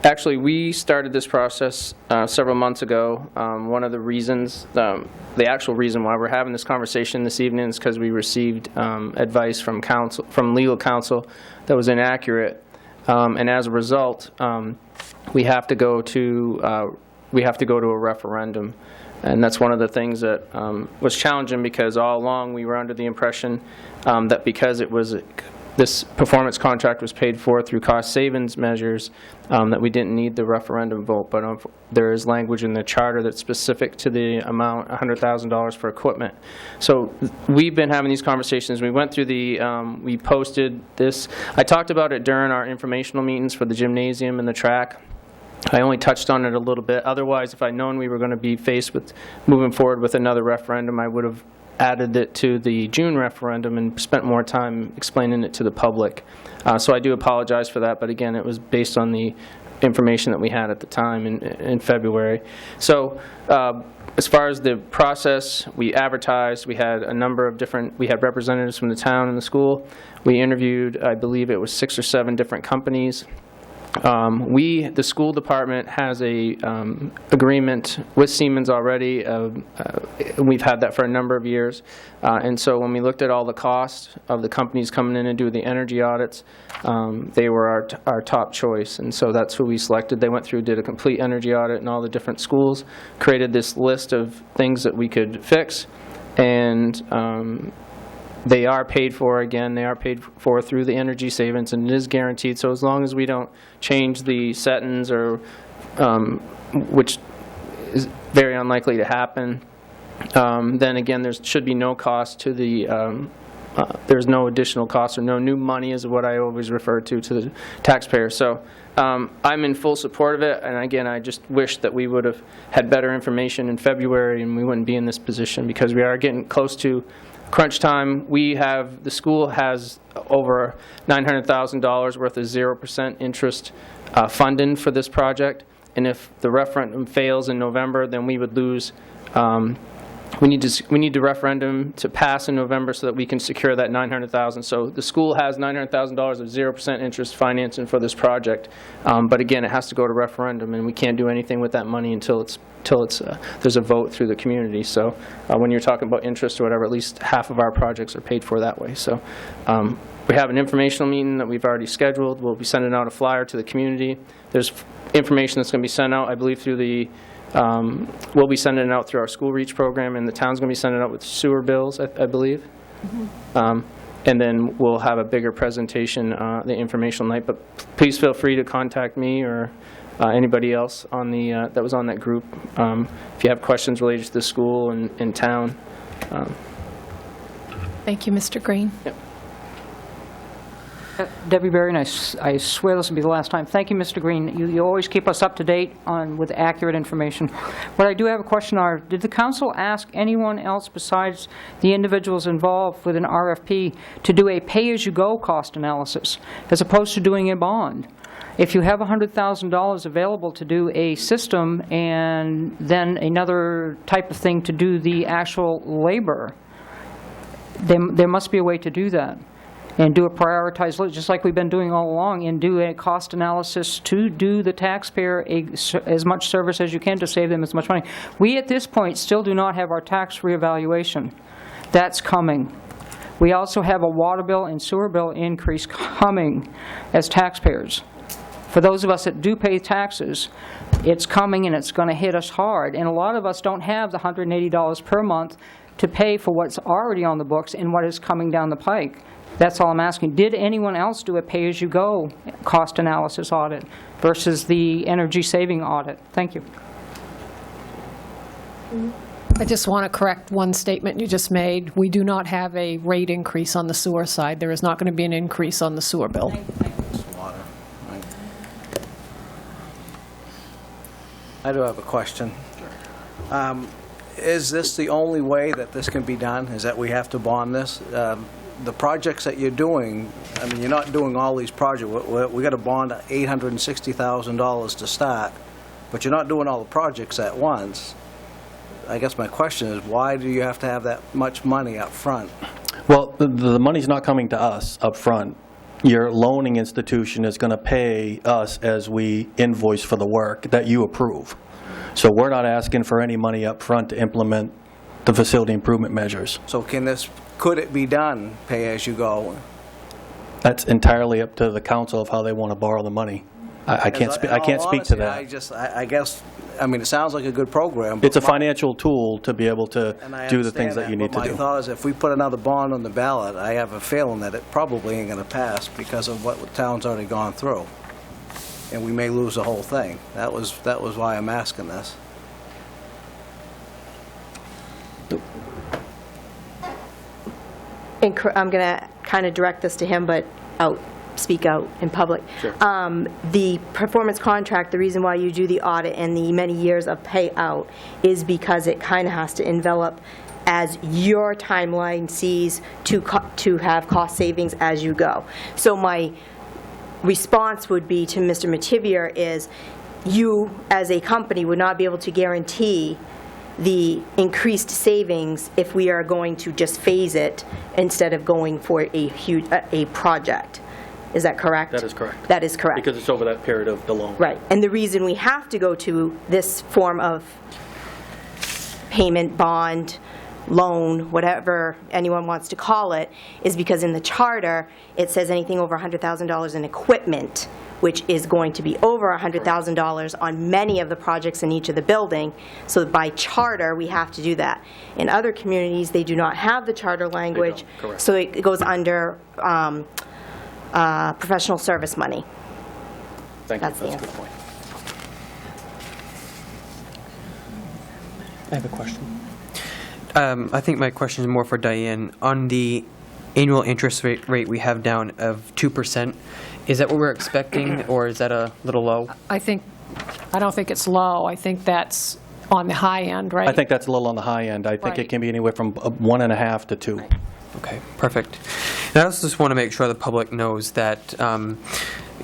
Actually, we started this process several months ago. One of the reasons, the actual reason why we're having this conversation this evening is because we received advice from legal counsel that was inaccurate, and as a result, we have to go to a referendum. And that's one of the things that was challenging, because all along we were under the impression that because this performance contract was paid for through cost savings measures, that we didn't need the referendum vote. But there is language in the charter that's specific to the amount, $100,000 for equipment. So we've been having these conversations. We went through we posted this. I talked about it during our informational meetings for the gymnasium and the track. I only touched on it a little bit. Otherwise, if I'd known we were going to be faced with moving forward with another referendum, I would have added it to the June referendum and spent more time explaining it to the public. So I do apologize for that, but again, it was based on the information that we had at the time in February. So as far as the process, we advertised, we had we had representatives from the town and the school. We interviewed, I believe it was 6 or 7 different companies. The school department has a agreement with Siemens already. We've had that for a number of years. And so when we looked at all the costs of the companies coming in and do the energy audits, they were our top choice. And so that's who we selected. They went through, did a complete energy audit in all the different schools, created this list of things that we could fix, and they are paid for, again, they are paid for through the energy savings, and it is guaranteed. So as long as we don't change the settings, or which is very unlikely to happen. Then again, there should be no cost to the, there's no additional cost or no new money is what I always refer to the taxpayer. So I'm in full support of it, and again, I just wish that we would have had better information in February and we wouldn't be in this position, because we are getting close to crunch time. The school has over $900,000 worth of 0% interest funding for this project, and if the referendum fails in November, then we would lose. We need the referendum to pass in November so that we can secure that $900,000. So the school has $900,000 of 0% interest financing for this project, but again, it has to go to referendum, and we can't do anything with that money until there's a vote through the community. So when you're talking about interest or whatever, at least half of our projects are paid for that way. So we have an informational meeting that we've already scheduled. We'll be sending out a flyer to the community. There's information that's going to be sent out, I believe, through the we'll be sending it out through our School Reach program, and the town's going to be sending it out with sewer bills, I believe. And then we'll have a bigger presentation, the informational night. But please feel free to contact me or anybody else on the that was on that group if you have questions related to the school and town. Thank you, Mr. Green. Yep. Debbie Berry, and I swear this will be the last time. Thank you, Mr. Green. You always keep us up to date with accurate information. What I do have a question are, did the council ask anyone else besides the individuals involved with an RFP to do a pay-as-you-go cost analysis as opposed to doing a bond? If you have $100,000 available to do a system and then another type of thing to do the actual labor, there must be a way to do that. And do a prioritized list, just like we've been doing all along, and do a cost analysis to do the taxpayer as much service as you can to save them as much money. We, at this point, still do not have our tax reevaluation. That's coming. We also have a water bill and sewer bill increase coming as taxpayers. For those of us that do pay taxes, it's coming and it's going to hit us hard. And a lot of us don't have the $180 per month to pay for what's already on the books and what is coming down the pike. That's all I'm asking. Did anyone else do a pay-as-you-go cost analysis audit versus the energy saving audit? Thank you. I just want to correct one statement you just made. We do not have a rate increase on the sewer side. There is not going to be an increase on the sewer bill. I do have a question. Is this the only way that this can be done, is that we have to bond this? The projects that you're doing, I mean, you're not doing all these projects. We got to bond $860,000 to start, but you're not doing all the projects at once. I guess my question is, why do you have to have that much money up front? Well, the money's not coming to us up front. Your loaning institution is going to pay us as we invoice for the work that you approve. So we're not asking for any money up front to implement the facility improvement measures. So could it be done, pay as you go? That's entirely up to the council of how they want to borrow the money. I can't speak to that. I guess, I mean, it sounds like a good program. It's a financial tool to be able to do the things that you need to do. do. My thought is, if we put another bond on the ballot, I have a feeling that it probably ain't going to pass because of what the town's already gone through, and we may lose the whole thing. That was why I'm asking this. I'm going to kind of direct this to him, but speak out in public. Sure. The performance contract, the reason why you do the audit and the many years of payout is because it kind of has to envelop as your timeline sees to have cost savings as you go. So my response would be to Mr. Mativier is, you as a company would not be able to guarantee the increased savings if we are going to just phase it instead of going for a project. Is that correct? That is correct. That is correct. Because it's over that period of the loan. Right. And the reason we have to go to this form of payment, bond, loan, whatever anyone wants to call it, is because in the charter, it says anything over $100,000 in equipment, which is going to be over $100,000 on many of the projects in each of the building. So by charter, we have to do that. In other communities, they do not have the charter language, so it goes under professional service money. Thank you. That's the answer. A good point. I have a question. I think my question is more for Diane. On the annual interest rate we have down of 2%, is that what we're expecting, or is that a little low? I don't think it's low. I think that's on the high end, right? I think that's a little on the high end. I think Right. it can be anywhere from 1.5 to 2. Okay, perfect. And I also just want to make sure the public knows that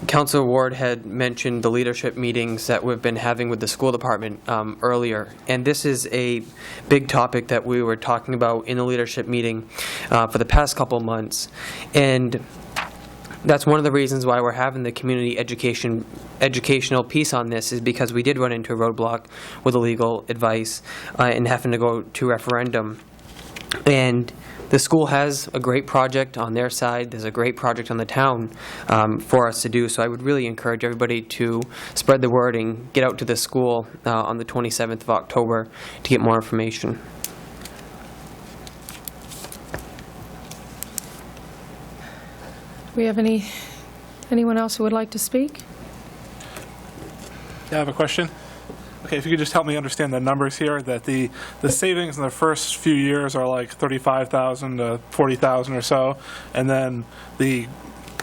Councilor Ward had mentioned the leadership meetings that we've been having with the school department earlier, and this is a big topic that we were talking about in the leadership meeting for the past couple months, and that's one of the reasons why we're having the community educational piece on this, is because we did run into a roadblock with the legal advice and having to go to referendum. And the school has a great project on their side. There's a great project on the town for us to do. So I would really encourage everybody to spread the word and get out to the school on the 27th of October to get more information. Do we have anyone else who would like to speak? Yeah, I have a question. Okay, if you could just help me understand the numbers here, that the savings in the first few years are like $35,000 to $40,000 or so, and then the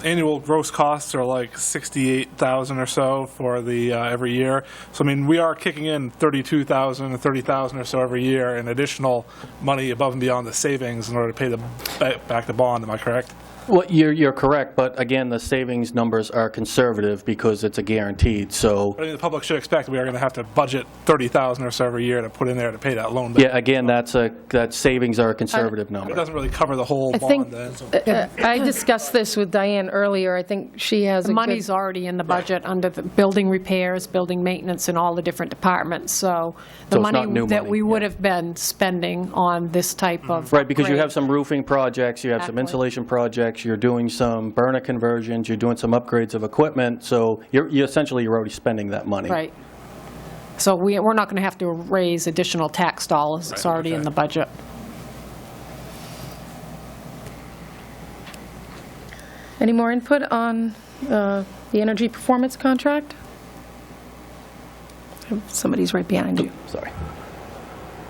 annual gross costs are like $68,000 or so for the every year. So I mean, we are kicking in $32,000 to $30,000 or so every year in additional money above and beyond the savings in order to pay back the bond. Am I correct? Well, you're correct, but again, the savings numbers are conservative because it's a guaranteed, so... I mean, the public should expect we are going to have to budget $30,000 or so every year to put in there to pay that loan back. Yeah, again, that savings are a conservative It number. doesn't really cover the whole I think, bond then. I discussed this with Diane earlier. I think she has The money's already in the budget under the building repairs, building maintenance, and all the different departments. So the So it's not money new that money, we would yeah. have been spending on this type of Right, because you have upgrade. some roofing projects, you have some Exactly. insulation projects, you're doing some burner conversions, you're doing some upgrades of equipment, so you're essentially already spending that money. Right. So we're not going to have to raise additional tax dollars. It's already in the budget. Any more input on the energy performance contract? Somebody's right behind you. Sorry.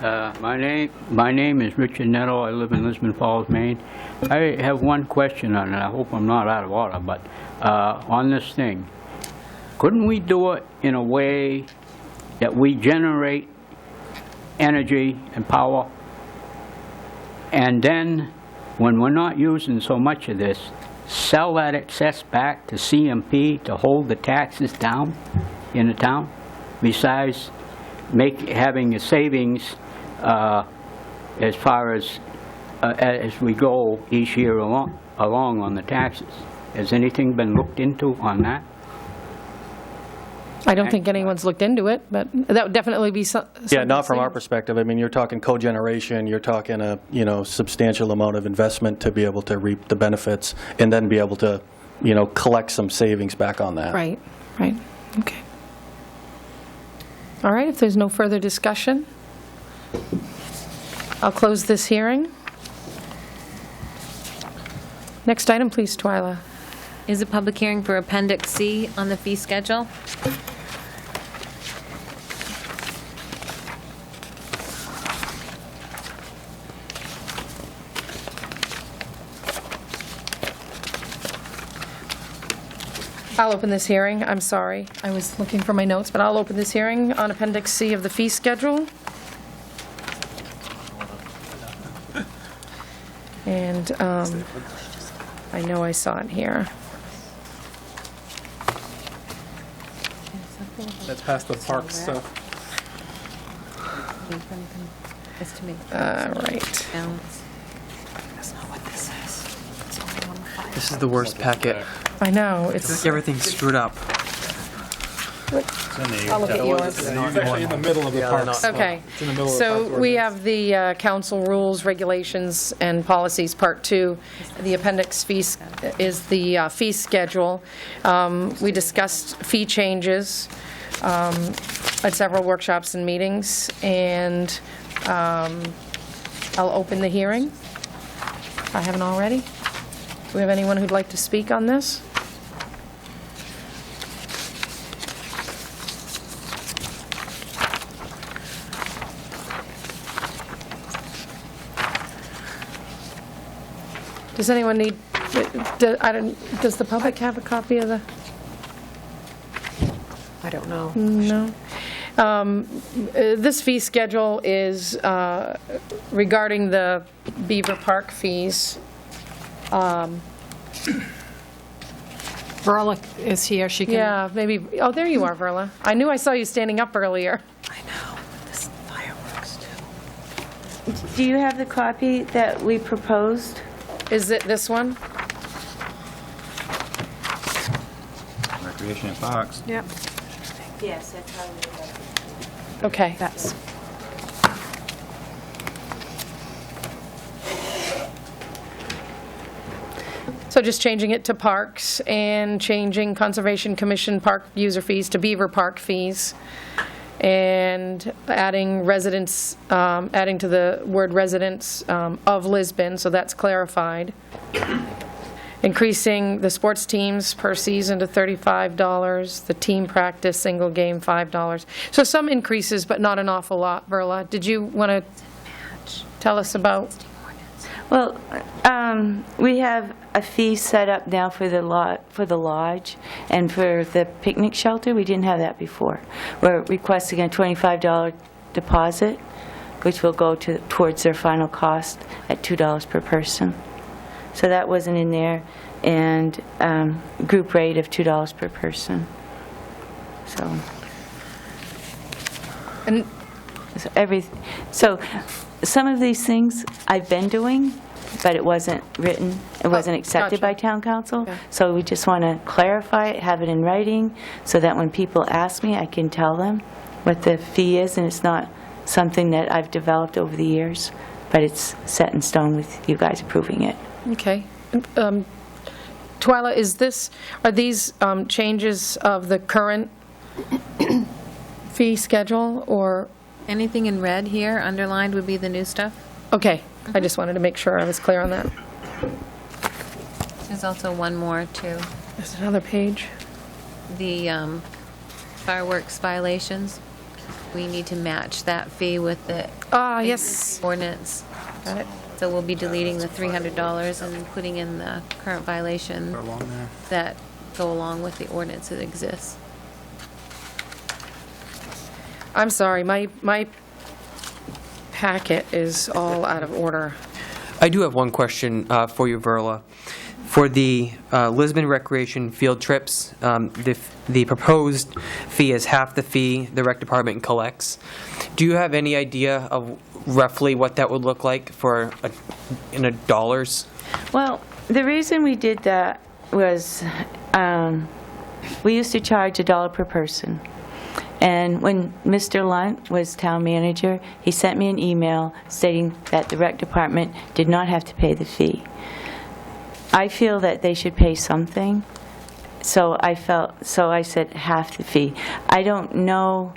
My name is Richard Nettle. I live in Lisbon Falls, Maine. I have one question on it. I hope I'm not out of order, but on this thing, couldn't we do it in a way that we generate energy and power, and then when we're not using so much of this, sell that excess back to CMP to hold the taxes down in the town, besides having a savings as far as we go each year along on the taxes? Has anything been looked into on that? I don't think anyone's looked into it, but that would definitely be something. Yeah, not from our perspective. I mean, you're talking cogeneration, you're talking a, substantial amount of investment to be able to reap the benefits and then be able to, collect some savings back on that. Right, okay. All right, if there's no further discussion, I'll close this hearing. Next item, please, Twyla. Is a public hearing for Appendix C on the fee schedule. I'll open this hearing. I'm sorry. I was looking for my notes, but I'll open this hearing on Appendix C of the fee schedule. And I know I saw it here. That's past the park stuff. All right. This is the worst packet. I know, it's... Everything's screwed up. I'll look at yours. It's actually in the middle of the parks. Okay, It's in the middle of the so park we ordinance. have the council rules, regulations, and policies, Part 2. The appendix fees is the fee schedule. We discussed fee changes at several workshops and meetings, and I'll open the hearing, if I haven't already. Do we have anyone who'd like to speak on this? Does anyone need, does the public have a copy of the? I don't know. No. This fee schedule is regarding the Beaver Park fees. Verla is here, she can... Yeah, maybe, oh, there you are, Verla. I knew I saw you standing up earlier. Do you have the copy that we proposed? Is it this one? Recreation and Parks. Yep. Yes, that's how we did it. Okay. That's... So just changing it to parks and changing Conservation Commission park user fees to Beaver Park fees, and adding residents, adding to the word residents of Lisbon, so that's clarified. Increasing the sports teams per season to $35, the team practice single game $5. So some increases, but not an awful lot. Verla, did you want to tell us about? Well, we have a fee set up now for the lodge and for the picnic shelter. We didn't have that before. We're requesting a $25 deposit, which will go towards their final cost at $2 per person. So that wasn't in there, and group rate of $2 per person. So, and so some of these things I've been doing, but it wasn't written, it wasn't accepted by town council. Okay. So we just want to clarify it, have it in writing, so that when people ask me, I can tell them what the fee is, and it's not something that I've developed over the years, but it's set in stone with you guys approving it. Okay. Twyla, are these changes of the current fee schedule, or? Anything in red here, underlined, would be the new stuff. Okay, I just wanted to make sure I was clear on that. There's also one more, too. There's another page. The fireworks violations. We need to match that fee with the yes. ordinance. Got it. So we'll be deleting the $300 and putting in the current violation that go along with the ordinance that exists. I'm sorry, my packet is all out of order. I do have one question for you, Verla. For the Lisbon recreation field trips, the proposed fee is half the fee the rec department collects. Do you have any idea of roughly what that would look like for in dollars? Well, the reason we did that was we used to charge $1 per person. And when Mr. Lunt was town manager, he sent me an email stating that the rec department did not have to pay the fee. I feel that they should pay something, so I said half the fee. I don't know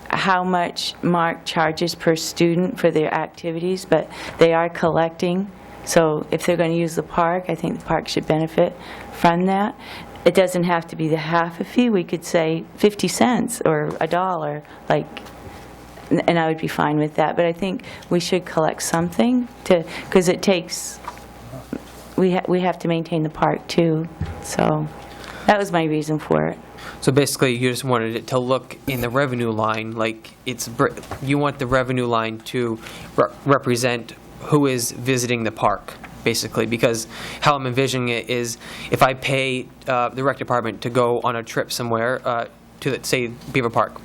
how much Mark charges per student for their activities, but they are collecting. So if they're going to use the park, I think the park should benefit from that. It doesn't have to be the half a fee. We could say 50 cents or $1, and I would be fine with that. But I think we should collect something because it takes. We have to maintain the park too. So that was my reason for it. So basically, you just wanted it to look in the revenue line like you want the revenue line to represent who is visiting the park, basically, because how I'm envisioning it is if I pay the rec department to go on a trip somewhere to, say, Beaver Park,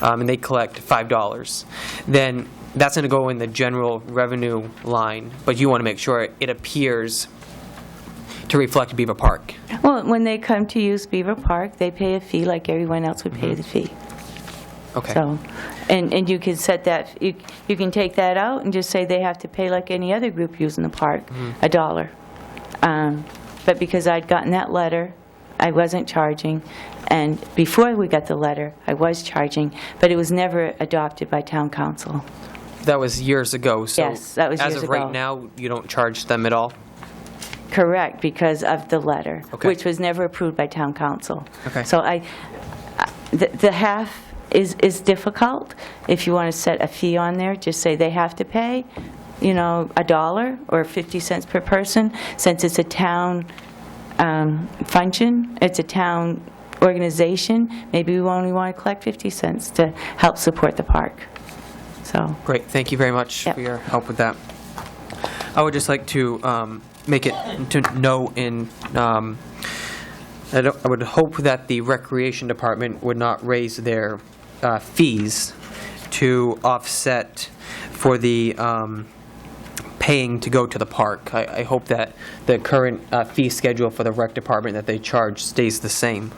and they collect $5, then that's going to go in the general revenue line, but you want to make sure it appears to reflect Beaver Park. Well, when they come to use Beaver Park, they pay a fee like everyone else would pay the fee. Okay. So, and you can set that, you can take that out and just say they have to pay like any other group using the park, $1. But because I'd gotten that letter, I wasn't charging, and before we got the letter, I was charging, but it was never adopted by town council. That was years ago, so Yes, that was years as of ago. right now, you don't charge them at all? Correct, because of the letter, Okay. which was never approved by town council. Okay. So the half is difficult. If you want to set a fee on there, just say they have to pay, $1 or 50 cents per person, since it's a town function, it's a town organization, maybe we only want to collect 50 cents to help support the park. So. Great, thank you very much for your help with that. I would just like to make it to know in, I would hope that the Recreation Department would not raise their fees to offset for the paying to go to the park. I hope that the current fee schedule for the Rec Department that they charge stays the same.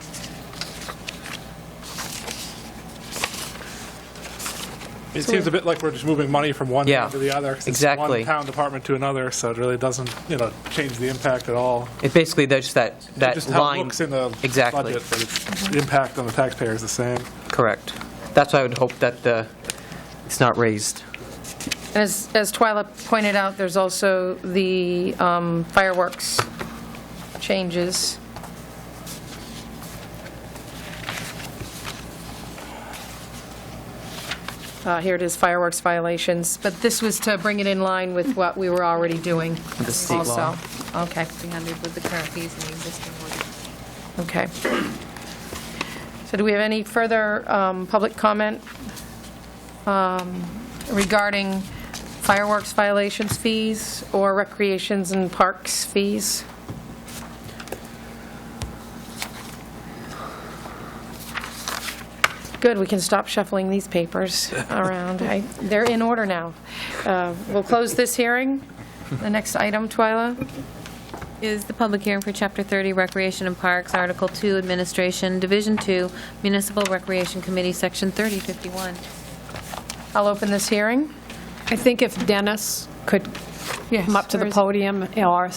It seems a bit like we're just moving money from one Yeah, hand to the other. 'Cause exactly. It's one town department to another, so it really doesn't, change the impact at all. It's basically just that Just how it line. looks in the Exactly. budget, but the impact on the taxpayer is the same. Correct. That's why I would hope that it's not raised. As Twyla pointed out, there's also the fireworks changes. Here it is, fireworks violations, but this was to bring it in line with what we were already doing. The state law. Also. Okay. 300 with the current fees and the existing ordinance. Okay. So do we have any further public comment regarding fireworks violations fees or recreations and parks fees? Good, we can stop shuffling these papers around. They're in order now. We'll close this hearing. The next item, Twyla? Is the public hearing for Chapter 30 Recreation and Parks, Article 2 Administration, Division 2 Municipal Recreation Committee, Section 3051. I'll open this hearing. I think if Dennis could come up to the podium or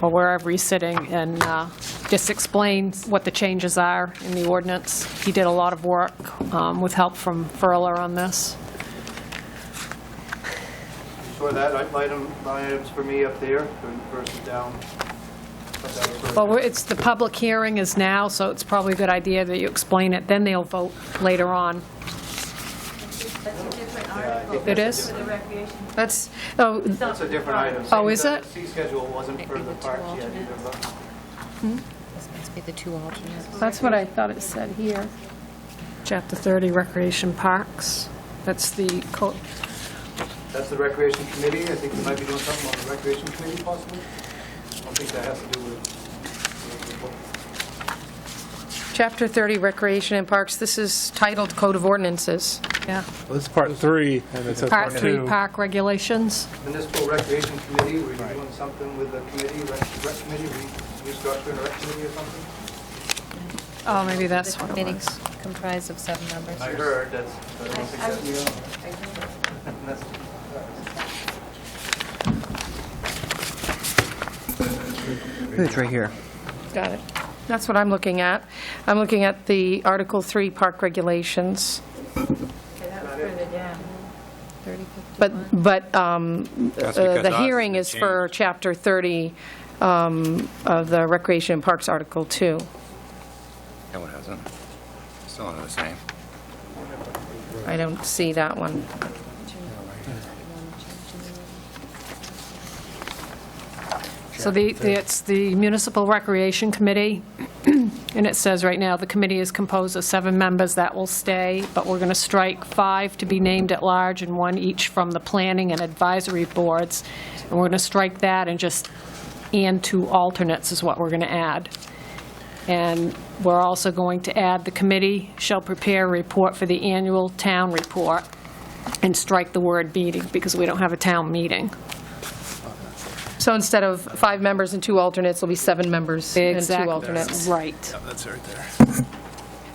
wherever he's sitting and just explain what the changes are in the ordinance. He did a lot of work with help from Furler on this. Sure that items for me up there versus down. Well, it's the public hearing is now, so it's probably a good idea that you explain it, then they'll vote later on. It is? That's a different item. Oh, is it? The fee schedule wasn't for the parks yet either, but. This must be the two alternates. That's what I thought it said here. Chapter 30, Recreation Parks. That's the code. That's the Recreation Committee. I think we might be doing something on the Recreation Committee possibly. I don't think that has to do with. Chapter 30, Recreation and Parks. This is titled Code of Ordinances. Yeah. Well, this is Part 3, and it says Part Part 3, 2. Park Regulations. Municipal Recreation Committee, were you doing something with the committee, rec committee, restructuring a rec committee or something? Oh, maybe that's what it Committee was. comprised of 7 members. I heard, but I don't think that's. It's right here. Got it. That's what I'm looking at. I'm looking at the Article 3 Park Regulations. But the hearing is for Chapter 30 of the Recreation and Parks Article 2. No, it hasn't. Still not the same. I don't see that one. So it's the Municipal Recreation Committee, and it says right now, the committee is composed of 7 members that will stay, but we're going to strike 5 to be named at large and 1 each from the planning and advisory boards. And we're going to strike that and 2 alternates is what we're going to add. And we're also going to add the committee shall prepare a report for the annual town report and strike the word meeting because we don't have a town meeting. So instead of 5 members and 2 alternates, it'll be 7 members and 2 Exactly. alternates. Right. Yeah, that's right there.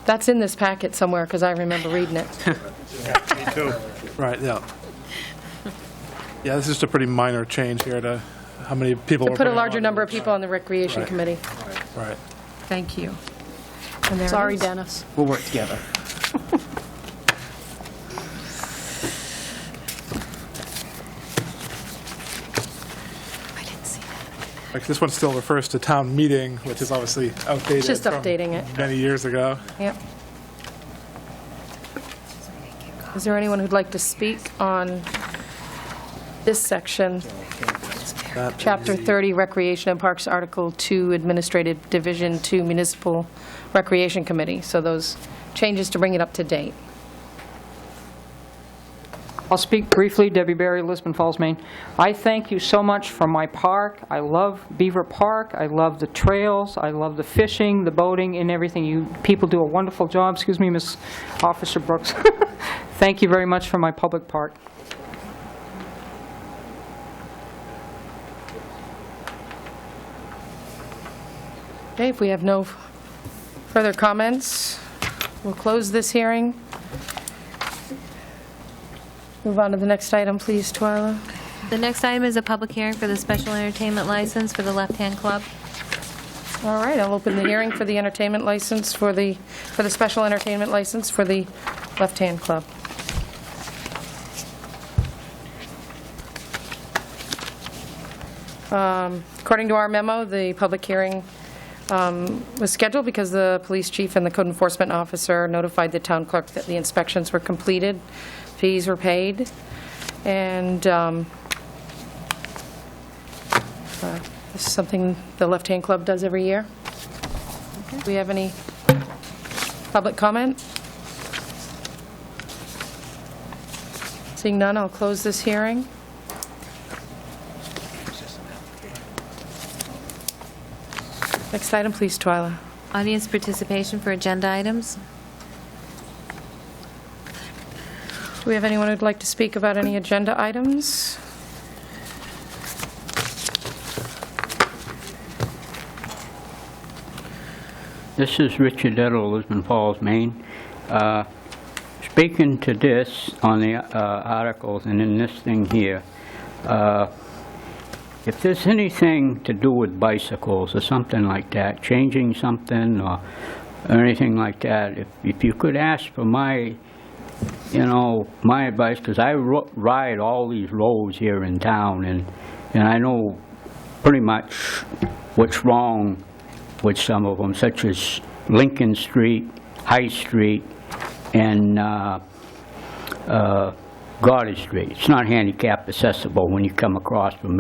That's in this packet somewhere, because I remember reading it. Me too. Right, yeah. Yeah, this is just a pretty minor change here to how many people To we're put a putting larger on. number of people on the Recreation Right. Committee. Right. Thank you. And there it Sorry, is. Dennis. We'll work together. Like, this one still refers to town meeting, which is obviously outdated. It's just from updating it. Many years ago. Yep. Is there anyone who'd like to speak on this section, Chapter 30, Recreation and Parks, Article 2, Administrative Division 2, Municipal Recreation Committee. So those changes to bring it up to date. I'll speak briefly. Debbie Berry, Lisbon Falls, Maine. I thank you so much for my park. I love Beaver Park. I love the trails. I love the fishing, the boating, and everything. You people do a wonderful job. Excuse me, Miss Officer Brooks. Thank you very much for my public park. Okay, if we have no further comments, we'll close this hearing. Move on to the next item, please, Twyla. The next item is a public hearing for the special entertainment license for the Left Hand Club. All right, I'll open the hearing for the entertainment license for the special entertainment license for the Left Hand Club. According to our memo, the public hearing was scheduled because the police chief and the code enforcement officer notified the town clerk that the inspections were completed, fees were paid, and this is something the Left Hand Club does every year. Do we have any public comment? Seeing none, I'll close this hearing. Next item, please, Twyla. Audience participation for agenda items. Do we have anyone who'd like to speak about any agenda items? This is Richard Edel, Lisbon Falls, Maine. Speaking to this on the articles and in this thing here, if there's anything to do with bicycles or something like that, changing something or anything like that, if you could ask for my advice, because I ride all these roads here in town, and I know pretty much what's wrong with some of them, such as Lincoln Street, High Street, and Goddard Street. It's not handicap accessible when you come across from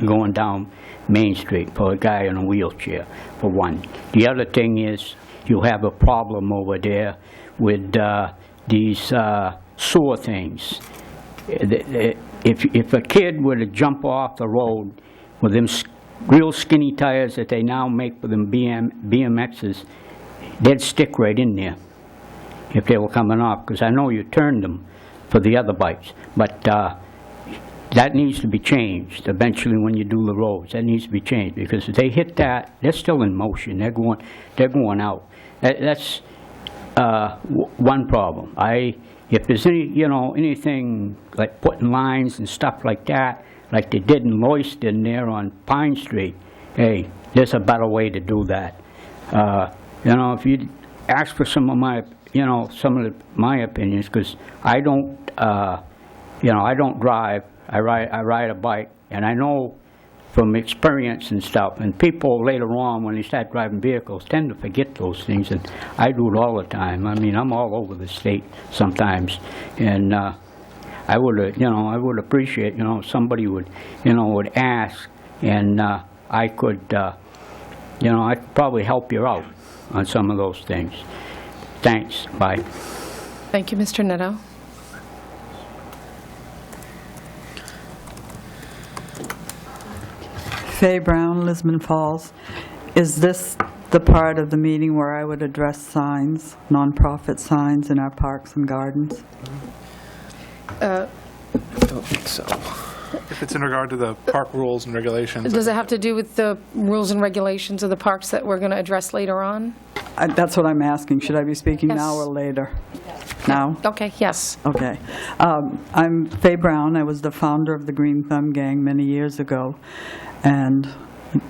going down Main Street for a guy in a wheelchair, for one. The other thing is you have a problem over there with these sewer things. If a kid were to jump off the road with them real skinny tires that they now make for them BMXs, they'd stick right in there if they were coming off, because I know you turned them for the other bikes, but that needs to be changed eventually when you do the roads. That needs to be changed, because if they hit that, they're still in motion. They're going out. That's one problem. If there's anything like putting lines and stuff like that, like they did in Lewiston there on Pine Street, hey, there's a better way to do that. If you ask for some of my, my opinions, because I don't, I don't drive. I ride a bike, and I know from experience and stuff, and people later on when they start driving vehicles tend to forget those things, and I do it all the time. I mean, I'm all over the state sometimes, and I would appreciate, somebody would ask, and I could, I could probably help you out on some of those things. Thanks. Bye. Thank you, Mr. Netto. Faye Brown, Lisbon Falls. Is this the part of the meeting where I would address signs, nonprofit signs in our parks and gardens? I don't think so. If it's in regard to the park rules and regulations. Does it have to do with the rules and regulations of the parks that we're going to address later on? That's what I'm asking. Should I be speaking Yes. now or later? Now? Okay, yes. Okay. I'm Faye Brown. I was the founder of the Green Thumb Gang many years ago. And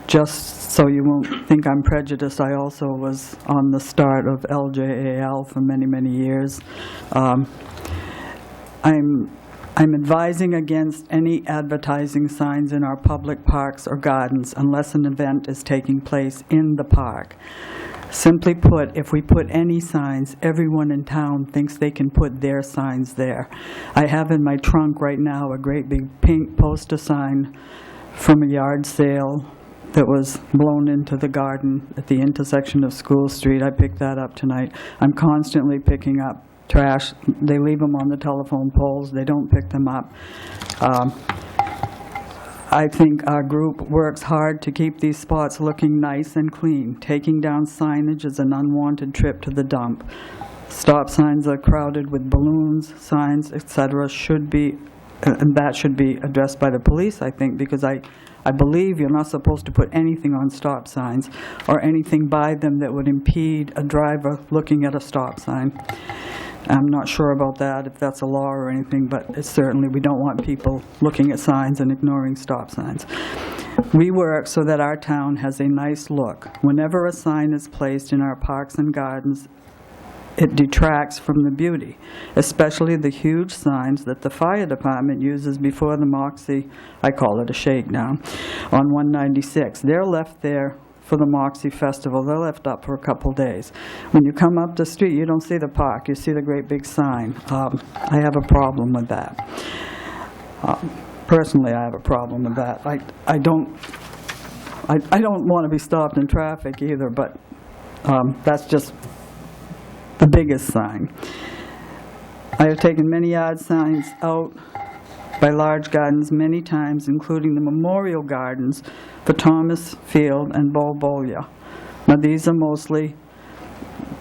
just so you won't think I'm prejudiced, I also was on the start of LJAL for many, many years. I'm advising against any advertising signs in our public parks or gardens unless an event is taking place in the park. Simply put, if we put any signs, everyone in town thinks they can put their signs there. I have in my trunk right now a great big pink poster sign from a yard sale that was blown into the garden at the intersection of School Street. I picked that up tonight. I'm constantly picking up trash. They leave them on the telephone poles. They don't pick them up. I think our group works hard to keep these spots looking nice and clean. Taking down signage is an unwanted trip to the dump. Stop signs are crowded with balloons, signs, etc. And that should be addressed by the police, I think, because I believe you're not supposed to put anything on stop signs or anything by them that would impede a driver looking at a stop sign. I'm not sure about that, if that's a law or anything, but it's certainly, we don't want people looking at signs and ignoring stop signs. We work so that our town has a nice look. Whenever a sign is placed in our parks and gardens, it detracts from the beauty, especially the huge signs that the fire department uses before the Moxie, I call it a shakedown, on 196. They're left there for the Moxie Festival. They're left up for a couple days. When you come up the street, you don't see the park. You see the great big sign. I have a problem with that. Personally, I have a problem with that. I don't want to be stopped in traffic either, but that's just the biggest sign. I have taken many yard signs out by large gardens many times, including the memorial gardens for Thomas Field and Bolbolia. Now, these are mostly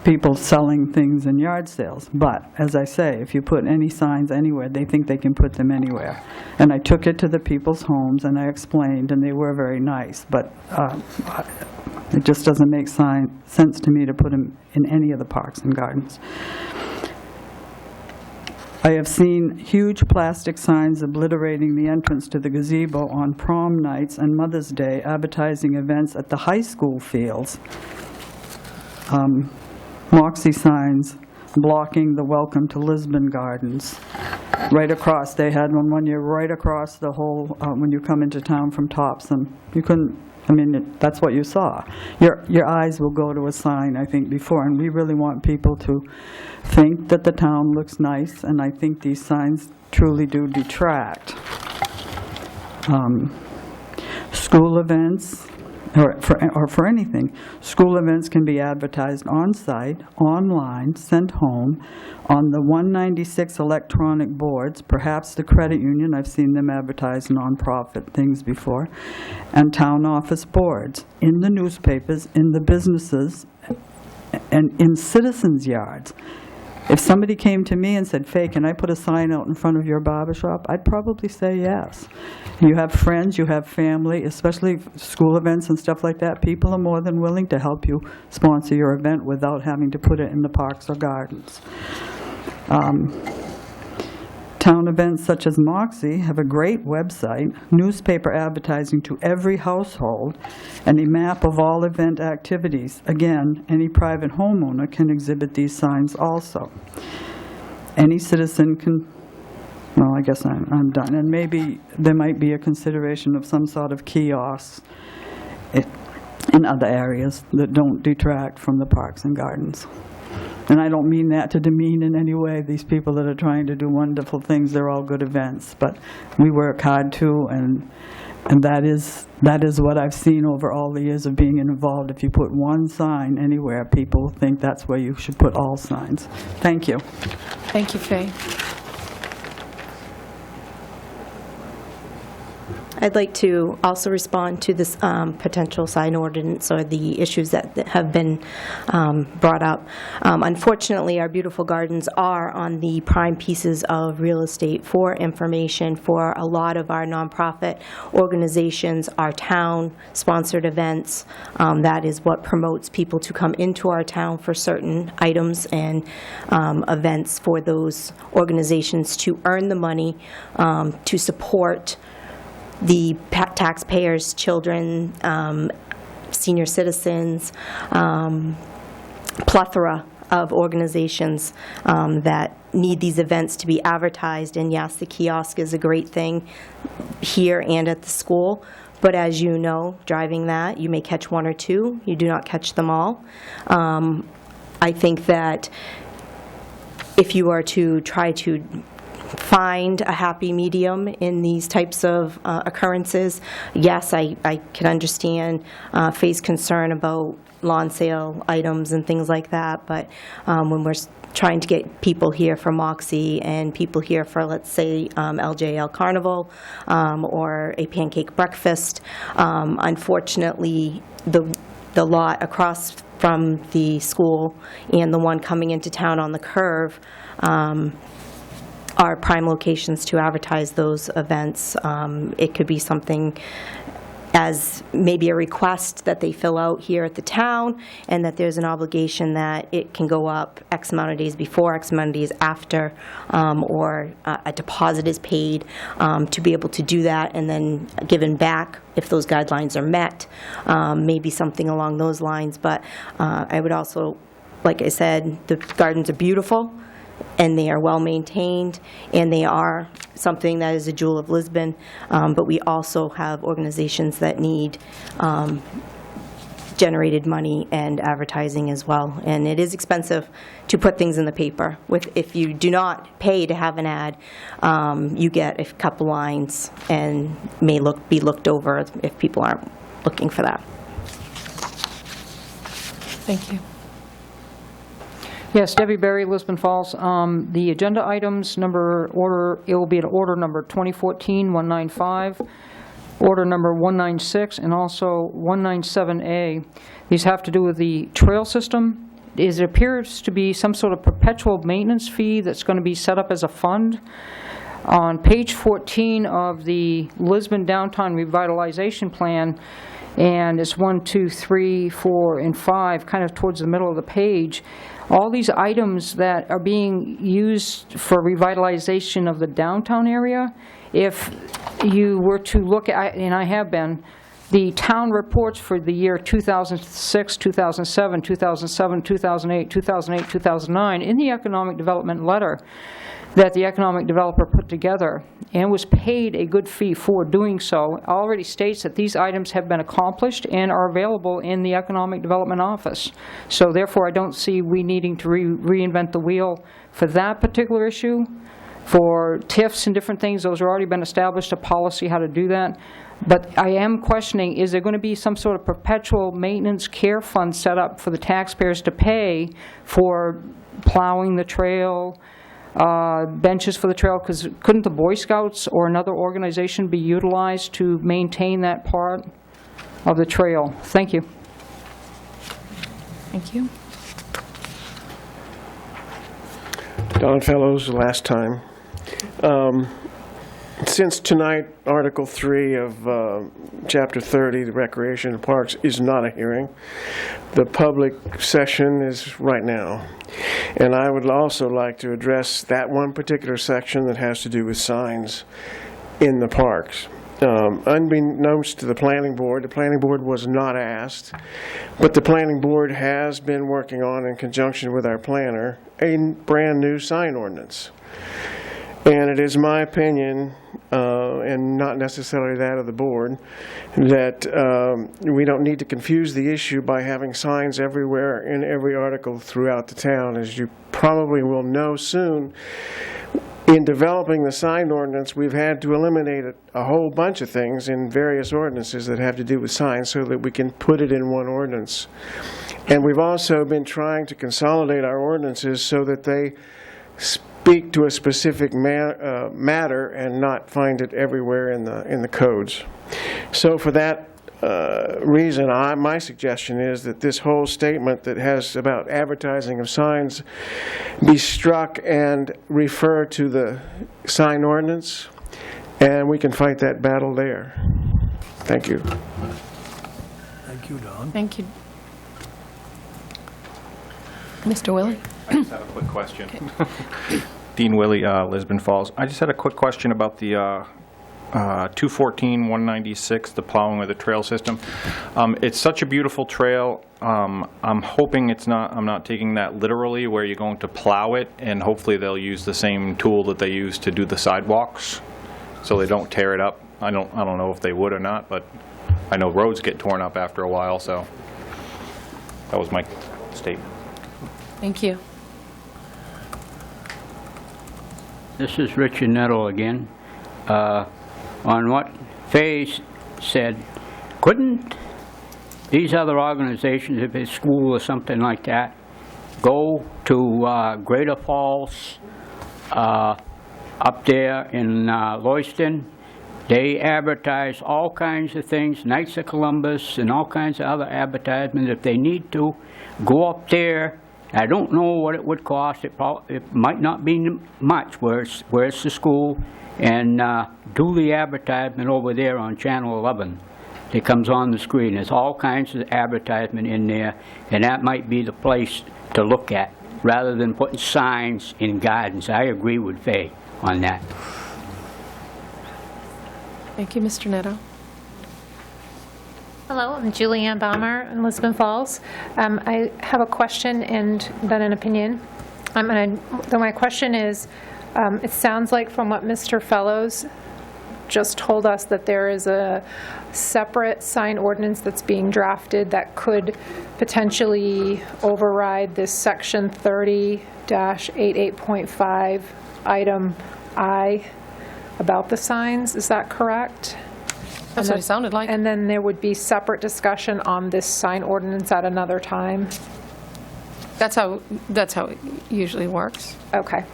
people selling things in yard sales, but as I say, if you put any signs anywhere, they think they can put them anywhere. And I took it to the people's homes and I explained, and they were very nice, but it just doesn't make sense to me to put them in any of the parks and gardens. I have seen huge plastic signs obliterating the entrance to the gazebo on prom nights and Mother's Day, advertising events at the high school fields. Moxie signs blocking the Welcome to Lisbon gardens. Right across, they had one year right across the whole, when you come into town from Topsom. You couldn't, I mean, that's what you saw. Your eyes will go to a sign, I think, before, and we really want people to think that the town looks nice, and I think these signs truly do detract. School events, or for anything, school events can be advertised on-site, online, sent home, on the 196 electronic boards, perhaps the credit union, I've seen them advertise nonprofit things before, and town office boards, in the newspapers, in the businesses, and in citizens' yards. If somebody came to me and said, "Faye, can I put a sign out in front of your barber shop?" I'd probably say yes. You have friends, you have family, especially school events and stuff like that. People are more than willing to help you sponsor your event without having to put it in the parks or gardens. Town events such as Moxie have a great website, newspaper advertising to every household, and a map of all event activities. Again, any private homeowner can exhibit these signs also. Any citizen can, well, I guess I'm done. And maybe there might be a consideration of some sort of kiosks in other areas that don't detract from the parks and gardens. And I don't mean that to demean in any way these people that are trying to do wonderful things. They're all good events, but we work hard too, and that is what I've seen over all the years of being involved. If you put one sign anywhere, people think that's where you should put all signs. Thank you. Thank you, Faye. I'd like to also respond to this potential sign ordinance or the issues that have been brought up. Unfortunately, our beautiful gardens are on the prime pieces of real estate for information for a lot of our nonprofit organizations, our town-sponsored events. That is what promotes people to come into our town for certain items and events for those organizations to earn the money to support the taxpayers, children, senior citizens, plethora of organizations that need these events to be advertised. And yes, the kiosk is a great thing here and at the school, But as you know, driving that, you may catch one or two. You do not catch them all. I think that if you are to try to find a happy medium in these types of occurrences, yes, I can understand Faye's concern about lawn sale items and things like that, but when we're trying to get people here for Moxie and people here for, let's say, LJL Carnival or a pancake breakfast, unfortunately, the lot across from the school and the one coming into town on the curve are prime locations to advertise those events. It could be something as maybe a request that they fill out here at the town, and that there's an obligation that it can go up X amount of days before, X amount of days after, or a deposit is paid to be able to do that, and then given back if those guidelines are met, maybe something along those lines. But I would also, like I said, the gardens are beautiful, and they are well-maintained, and they are something that is a jewel of Lisbon, but we also have organizations that need generated money and advertising as well, and it is expensive to put things in the paper. If you do not pay to have an ad, you get a couple lines and may be looked over if people aren't looking for that. Thank you. Yes, Debbie Berry, Lisbon Falls. The agenda items it will be in order number 2014-195, order number 196, and also 197A. These have to do with the trail system. It appears to be some sort of perpetual maintenance fee that's going to be set up as a fund. On page 14 of the Lisbon Downtown Revitalization Plan, and it's 1, 2, 3, 4, and 5, kind of towards the middle of the page, all these items that are being used for revitalization of the downtown area, if you were to look at, and I have been, the town reports for the year 2006, 2007, 2007, 2008, 2008, 2009, in the economic development letter that the economic developer put together and was paid a good fee for doing so, already states that these items have been accomplished and are available in the Economic Development Office. So therefore, I don't see we needing to reinvent the wheel for that particular issue. For TIFs and different things, those have already been established, a policy how to do that. But I am questioning, is there going to be some sort of perpetual maintenance care fund set up for the taxpayers to pay for plowing the trail, benches for the trail? Because couldn't the Boy Scouts or another organization be utilized to maintain that part of the trail? Thank you. Thank you. Don Fellows, last time. Since tonight, Article 3 of Chapter 30, the Recreation and Parks, is not a hearing, the public session is right now. And I would also like to address that one particular section that has to do with signs in the parks. Unbeknownst to the planning board was not asked, but the planning board has been working on, in conjunction with our planner, a brand new sign ordinance. And it is my opinion, and not necessarily that of the board, that we don't need to confuse the issue by having signs everywhere in every article throughout the town. As you probably will know soon, in developing the sign ordinance, we've had to eliminate a whole bunch of things in various ordinances that have to do with signs so that we can put it in one ordinance. And we've also been trying to consolidate our ordinances so that they speak to a specific matter and not find it everywhere in the codes. So for that reason, my suggestion is that this whole statement that has about advertising of signs be struck and refer to the sign ordinance, and we can fight that battle there. Thank you. Thank you, Don. Thank you. Mr. Willie? I just have a quick question. Dean Willie, Lisbon Falls. I just had a quick question about the 214-196, the plowing of the trail system. It's such a beautiful trail. I'm hoping I'm not taking that literally, where you're going to plow it, and hopefully they'll use the same tool that they use to do the sidewalks, so they don't tear it up. I don't know if they would or not, but I know roads get torn up after a while, so that was my statement. Thank you. This is Richard Nettle again. On what Fay said, couldn't these other organizations, if it's school or something like that, go to Greater Falls, up there in Lewiston? They advertise all kinds of things, Knights of Columbus and all kinds of other advertisements. If they need to, go up there. I don't know what it would cost. It might not be much where it's the school, and do the advertisement over there on Channel 11. It comes on the screen. There's all kinds of advertisement in there, and that might be the place to look at, rather than putting signs in gardens. I agree with Fay on that. Thank you, Mr. Netto. Hello, I'm Julianne Baumer in Lisbon Falls. I have a question and then an opinion. My question is, it sounds like from what Mr. Fellows just told us that there is a separate sign ordinance that's being drafted that could potentially override this section 30-88.5 item I about the signs. Is that correct? That's what it sounded like. And then there would be separate discussion on this sign ordinance at another time? That's how it usually works. Okay.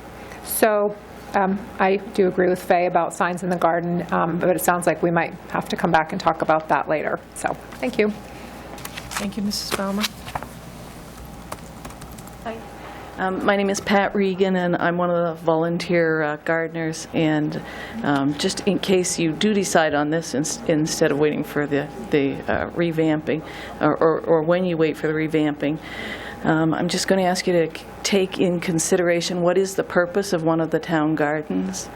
So I do agree with Fay about signs in the garden, but it sounds like we might have to come back and talk about that later. So, thank you. Thank you, Mrs. Baumer. My name is Pat Regan, and I'm one of the volunteer gardeners. And just in case you do decide on this, instead of waiting for the revamping, or when you wait for the revamping, I'm just going to ask you to take in consideration what is the purpose of one of the town gardens.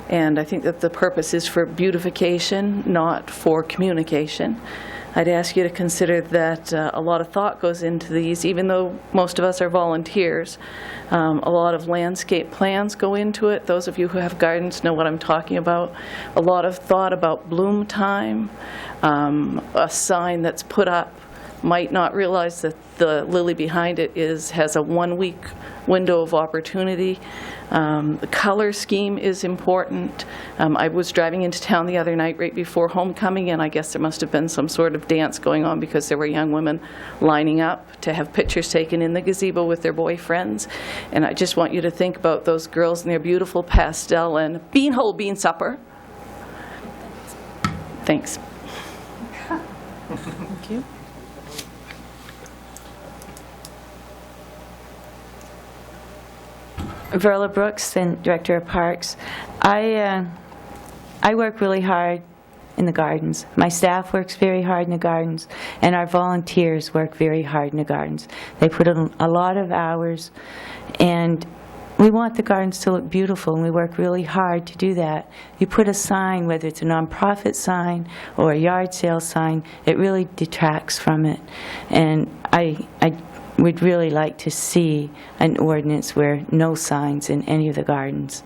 And I think that the purpose is for beautification, not for communication. I'd ask you to consider that a lot of thought goes into these, even though most of us are volunteers. A lot of landscape plans go into it. Those of you who have gardens know what I'm talking about. A lot of thought about bloom time. A sign that's put up might not realize that the lily behind it has a 1-week window of opportunity. The color scheme is important. I was driving into town the other night right before homecoming, and I guess there must have been some sort of dance going on because there were young women lining up to have pictures taken in the gazebo with their boyfriends. And I just want you to think about those girls and their beautiful pastel and whole bean supper. Thanks. Thank you. Verla Brooks, and Director of Parks. I work really hard in the gardens. My staff works very hard in the gardens, and our volunteers work very hard in the gardens. They put in a lot of hours, and we want the gardens to look beautiful, and we work really hard to do that. You put a sign, whether it's a nonprofit sign or a yard sale sign, it really detracts from it. And I would really like to see an ordinance where no signs in any of the gardens.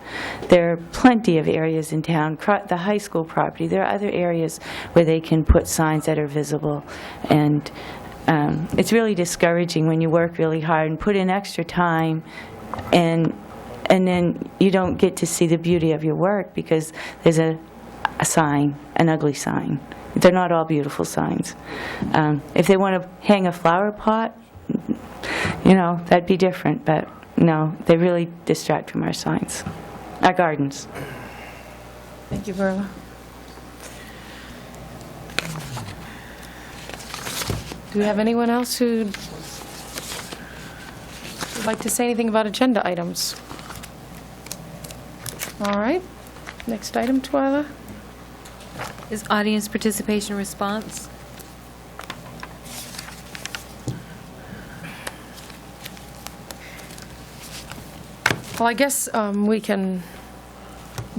There are plenty of areas in town, the high school property, there are other areas where they can put signs that are visible. And it's really discouraging when you work really hard and put in extra time and then you don't get to see the beauty of your work because there's a sign, an ugly sign. They're not all beautiful signs. If they want to hang a flower pot, that'd be different, but no, they really distract from our signs, our gardens. Thank you, Verla. Do we have anyone else who'd like to say anything about agenda items? All right. Next item, Twyla. Is audience participation response? Well, I guess we can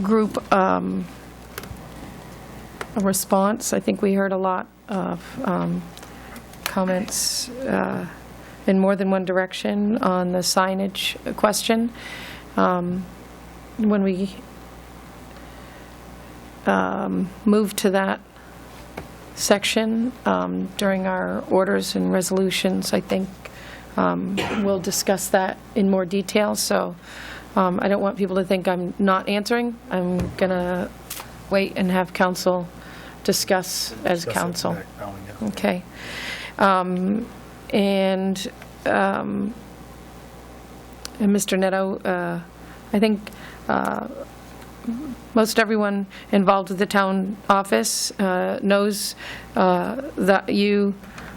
group a response. I think we heard a lot of comments in more than one direction on the signage question. When we move to that section during our orders and resolutions. I think we'll discuss that in more detail, so I don't want people to think I'm not answering. I'm going to wait and have council discuss as council. Okay. And Mr. Neto, I think most everyone involved with the town office knows that you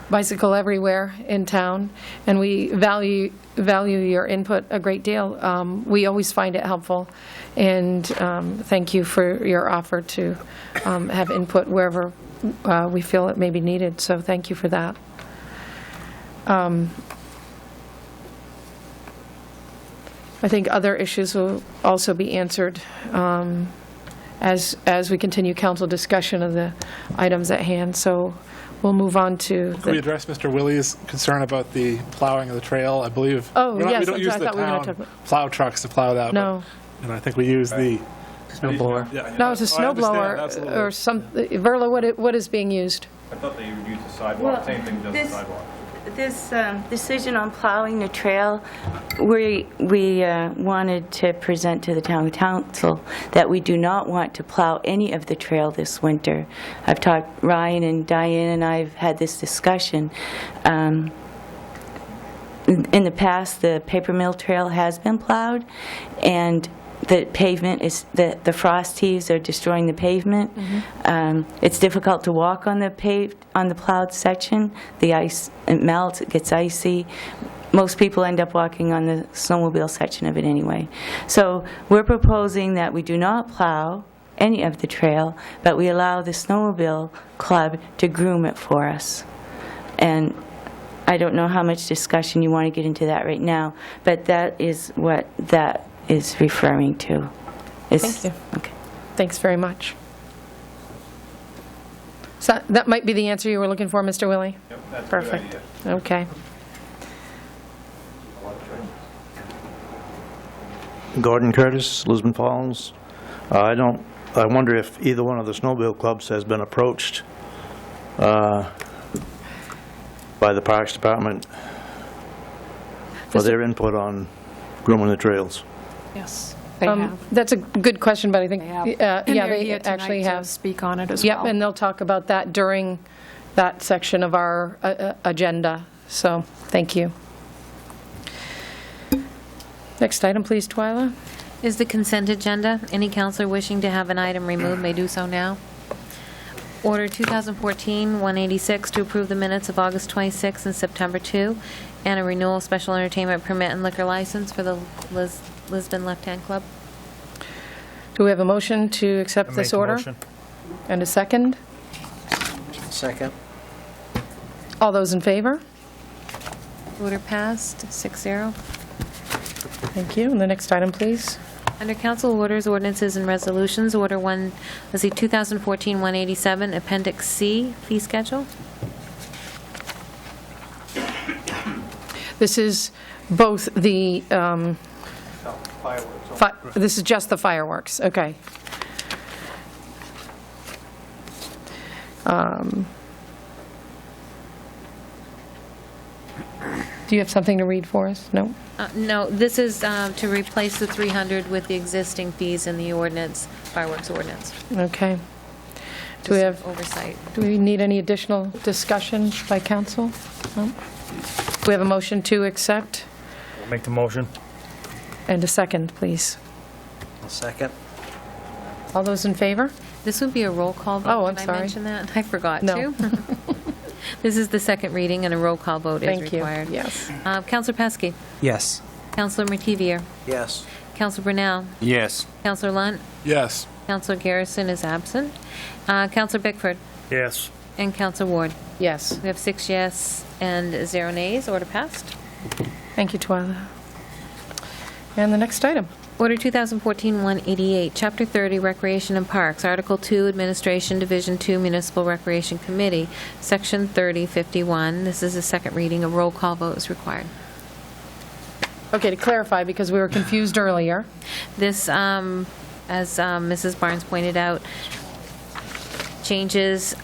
bicycle everywhere in town, and we value your input a great deal. We always find it helpful, and thank you for your offer to have input wherever we feel it may be needed, so thank you for that. I think other issues will also be answered as we continue council discussion of the items at hand. So we'll move on to. Can we address Mr. Willie's concern about the plowing of the trail? I believe. Oh, we yes, don't use I the thought we were gonna town talk about- plow trucks to plow that. No. But, and I think we use the snow blower. No, it's a snow blower or some. Verla, what is being used? I thought they would use the sidewalk, same thing does the sidewalk. This decision on plowing the trail, we wanted to present to the town council that we do not want to plow any of the trail this winter. I've talked, Ryan and Diane and I have had this discussion. In the past, the paper mill trail has been plowed, and the pavement is, the frost heaves are destroying the pavement. It's difficult to walk on the plowed section. The ice, it melts, it gets icy. Most people end up walking on the snowmobile section of it anyway. So we're proposing that we do not plow any of the trail, but we allow the snowmobile club to groom it for us. And I don't know how much discussion you want to get into that right now, but that is what that is referring to. Thank you. Okay. Thanks very much. So that might be the answer you were looking for, Mr. Willie? Yep, that's Perfect. a good idea. Okay. Gordon Curtis, Lisbon Falls. I wonder if either one of the snowmobile clubs has been approached by the Parks Department for their input on grooming the trails. Yes, they have. That's a good question, but I think, And yeah, they're they here actually tonight to have. speak on it as well. Yep, and they'll talk about that during that section of our agenda. So, thank you. Next item, please, Twyla. Is the consent agenda. Any counselor wishing to have an item removed may do so now. Order 2014-186 to approve the minutes of August 26 and September 2, and a renewal special entertainment permit and liquor license for the Lisbon Left Hand Club. Do we have a motion to accept this order? And a second? Second. All those in favor? Order passed, 6-0. Thank you. And the next item, please. Under council orders, ordinances, and resolutions, Order 2014-187, Appendix C, fee schedule. This is both the, this is just the fireworks, okay. Do you have something to read for us? No? No, this is to replace the 300 with the existing fees in the ordinance, fireworks ordinance. Okay. Do we have oversight? Do we need any additional discussion by council? No? Do we have a motion to accept? Make the motion. And a second, please. A second. All those in favor? This would be a roll call vote. Oh, I'm Did sorry. I mention that? I forgot No. to. This is the second reading, and a roll call vote is Thank you. required. Yes. Counselor Pesky? Yes. Counselor Mativier? Yes. Counselor Brunel? Yes. Counselor Lunt? Yes. Counselor Garrison is absent. Counselor Bickford? Yes. And Counselor Ward? Yes. We have 6 yes and 0 nays. Order passed. Thank you, Twyla. And the next item. Order 2014-188, Chapter 30, Recreation and Parks, Article 2, Administration, Division 2, Municipal Recreation Committee, Section 3051. This is a second reading. A roll call vote is required. Okay, to clarify, because we were confused earlier. This, as Mrs. Barnes pointed out, changes,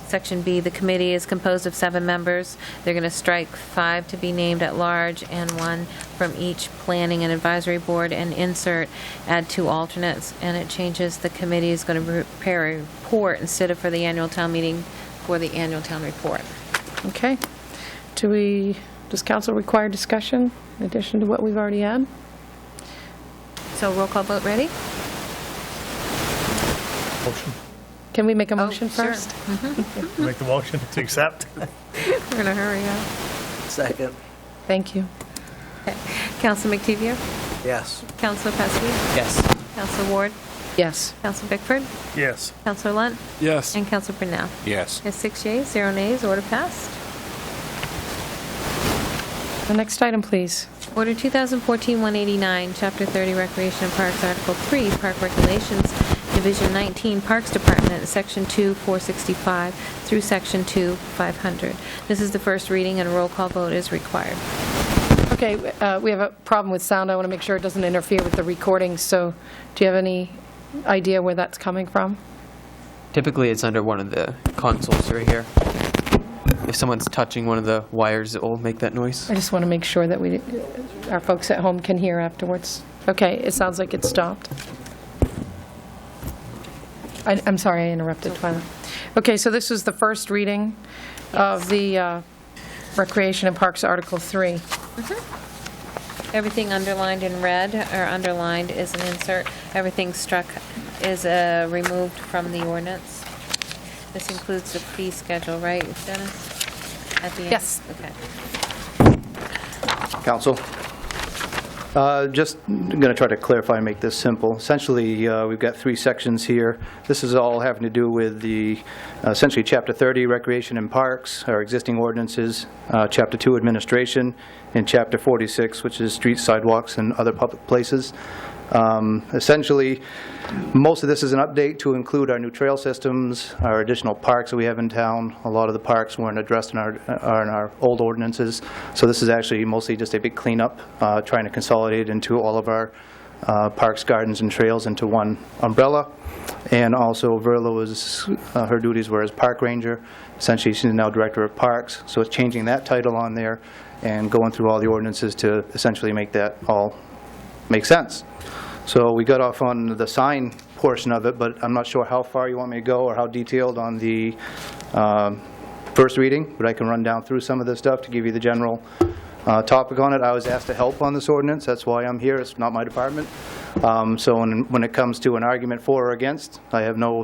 Section B, the committee is composed of 7 members. They're going to strike 5 to be named at large and 1 from each planning and advisory board, and insert, add 2 alternates, and it changes the committee is going to prepare a report instead of for the annual town meeting for the annual town report. Okay. Does council require discussion in addition to what we've already had? So roll call vote ready? Motion. Can we make a motion sure. first? Make the motion to accept. We're going to hurry up. Second. Thank you. Okay. Councilor McTeviot? Yes. Councilor Pesky? Yes. Councilor Ward? Yes. Councilor Bickford? Yes. Councilor Lunt? Yes. And Councilor Brunel? Yes. There's 6 yeas, 0 nays, order passed. The next item, please. Order 2014-189, Chapter 30, Recreation and Parks, Article 3, Park Regulations, Division 19, Parks Department, Section 2, 465 through Section 2, 500. This is the first reading, and a roll call vote is required. Okay, we have a problem with sound. I want to make sure it doesn't interfere with the recording, so do you have any idea where that's coming from? Typically, it's under one of the consoles right here. If someone's touching one of the wires, it will make that noise. I just want to make sure that our folks at home can hear afterwards. Okay, it sounds like it stopped. I'm sorry I interrupted, Twyla. Okay, so this is the first reading of the Recreation and Parks Article 3. Everything underlined in red or underlined is an insert. Everything struck is removed from the ordinance. This includes the fee schedule, right, Dennis? At the end? Yes. Okay. Council. Just going to try to clarify and make this simple. Essentially, we've got 3 sections here. This is all having to do with the, essentially, Chapter 30, Recreation and Parks, our existing ordinances, Chapter 2, Administration, and Chapter 46, which is Streets, Sidewalks, and Other Public Places. Essentially, most of this is an update to include our new trail systems, our additional parks that we have in town. A lot of the parks weren't addressed in our old ordinances, so this is actually mostly just a big cleanup, trying to consolidate into all of our parks, gardens, and trails into one umbrella. And also, Verla her duties were as park ranger. Essentially, she's now director of parks, so it's changing that title on there and going through all the ordinances to essentially make that all make sense. So we got off on the sign portion of it, but I'm not sure how far you want me to go or how detailed on the first reading, but I can run down through some of this stuff to give you the general topic on it. I was asked to help on this ordinance. That's why I'm here. It's not my department. So when it comes to an argument for or against, I have no,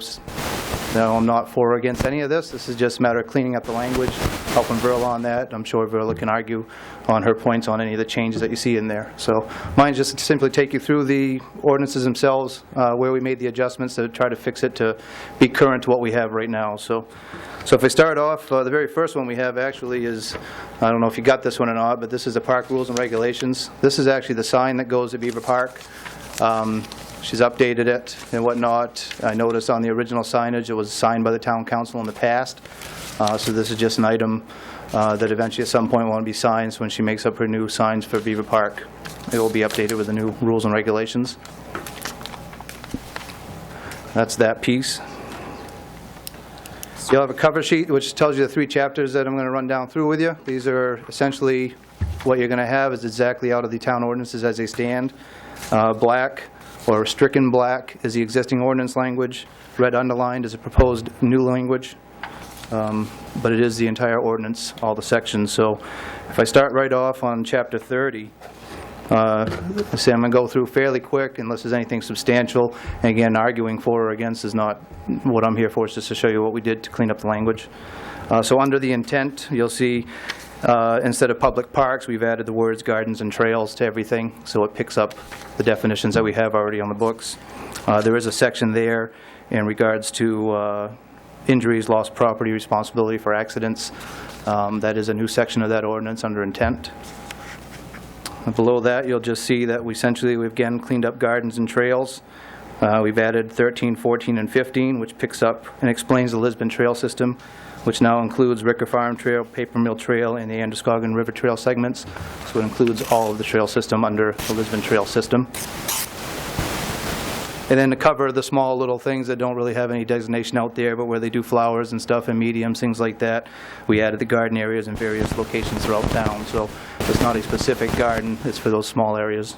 I'm not for or against any of this. This is just a matter of cleaning up the language, helping Verla on that. I'm sure Verla can argue on her points on any of the changes that you see in there. So mine's just to simply take you through the ordinances themselves, where we made the adjustments to try to fix it to be current to what we have right now. So if we start off, the very first one we have actually is, I don't know if you got this one or not, but this is the park rules and regulations. This is actually the sign that goes to Beaver Park. She's updated it and whatnot. I noticed on the original signage it was signed by the town council in the past. So this is just an item that eventually at some point will be signed. So when she makes up her new signs for Beaver Park, it will be updated with the new rules and regulations. That's that piece. You'll have a cover sheet which tells you the 3 chapters that I'm going to run down through with you. These are essentially what you're going to have is exactly out of the town ordinances as they stand. Black or stricken black is the existing ordinance language. Red underlined is a proposed new language. But it is the entire ordinance, all the sections. So if I start right off on Chapter 30, say I'm going to go through fairly quick unless there's anything substantial. And again, arguing for or against is not what I'm here for. It's just to show you what we did to clean up the language. So under the intent, you'll see instead of public parks, we've added the words gardens and trails to everything. So it picks up the definitions that we have already on the books. There is a section there in regards to injuries, lost property, responsibility for accidents. That is a new section of that ordinance under intent. And below that, you'll just see that we've again cleaned up gardens and trails. We've added 13, 14, and 15, which picks up and explains the Lisbon Trail System, which now includes Ricker Farm Trail, Paper Mill Trail, and the Androscoggin River Trail segments. So it includes all of the trail system under the Lisbon Trail System. And then to cover the small little things that don't really have any designation out there, but where they do flowers and stuff and mediums, things like that, we added the garden areas in various locations throughout town. So it's not a specific garden, it's for those small areas.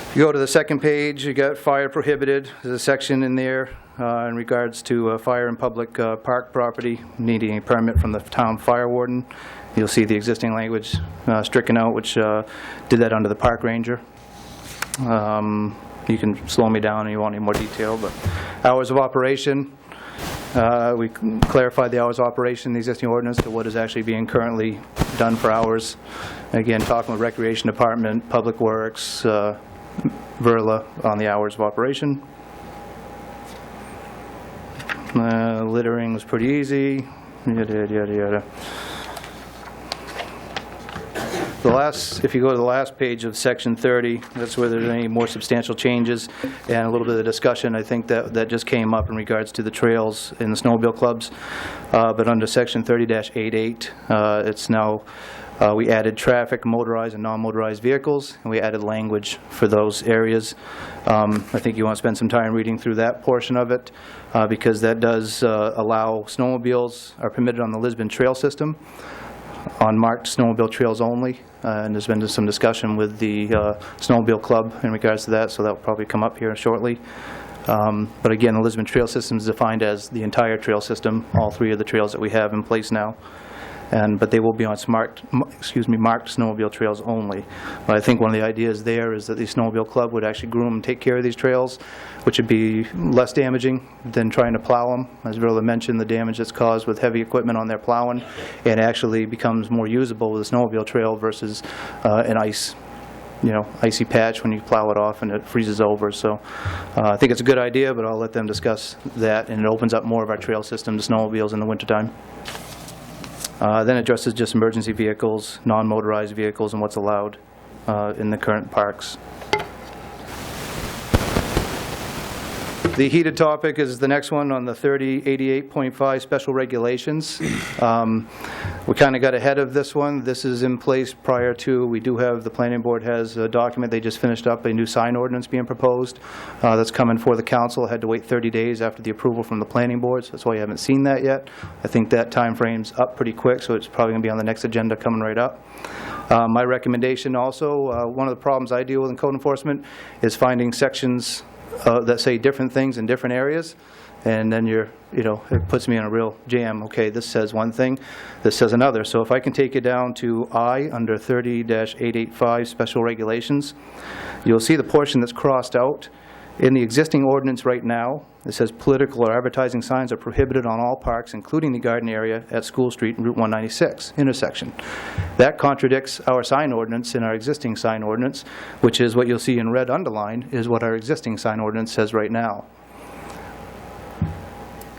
If you go to the second page, you got fire prohibited. There's a section in there in regards to fire in public park property, needing a permit from the town fire warden. You'll see the existing language stricken out, which did that under the park ranger. You can slow me down if you want any more detail, but hours of operation, we clarified the hours of operation in the existing ordinance to what is actually being currently done for hours. Again, talking with Recreation Department, Public Works, Verla on the hours of operation. Littering was pretty easy, yada, yada, yada, yada. If you go to the last page of section 30, that's where there's any more substantial changes and a little bit of discussion. I think that just came up in regards to the trails in the snowmobile clubs. But under section 30-88, it's now, we added traffic, motorized and non-motorized vehicles, and we added language for those areas. I think you want to spend some time reading through that portion of it, because that does allow snowmobiles are permitted on the Lisbon Trail System on marked snowmobile trails only, and there's been some discussion with the snowmobile club in regards to that, so that will probably come up here shortly. But again, the Lisbon Trail System is defined as the entire trail system, all 3 of the trails that we have in place now. But they will be on marked snowmobile trails only. But I think one of the ideas there is that the snowmobile club would actually groom and take care of these trails, which would be less damaging than trying to plow them. As Verla mentioned, the damage that's caused with heavy equipment on their plowing, and actually becomes more usable with a snowmobile trail versus an icy patch when you plow it off and it freezes over. So I think it's a good idea, but I'll let them discuss that, and it opens up more of our trail system to snowmobiles in the wintertime. Then addresses just emergency vehicles, non-motorized vehicles, and what's allowed in the current parks. The heated topic is the next one on the 3088.5 special regulations. We kind of got ahead of this one. This is in place prior to, we do have, the planning board has a document, they just finished up a new sign ordinance being proposed that's coming for the council. Had to wait 30 days after the approval from the planning board, so that's why you haven't seen that yet. I think that time frame's up pretty quick, so it's probably going to be on the next agenda coming right up. My recommendation also, one of the problems I deal with in code enforcement is finding sections that say different things in different areas, and then it puts me in a real jam. Okay, this says one thing, this says another. So if I can take you down to I under 30-885 special regulations, you'll see the portion that's crossed out. In the existing ordinance right now, it says political or advertising signs are prohibited on all parks, including the garden area at School Street and Route 196 intersection. That contradicts our sign ordinance in our existing sign ordinance, which is what you'll see in red underlined, is what our existing sign ordinance says right now.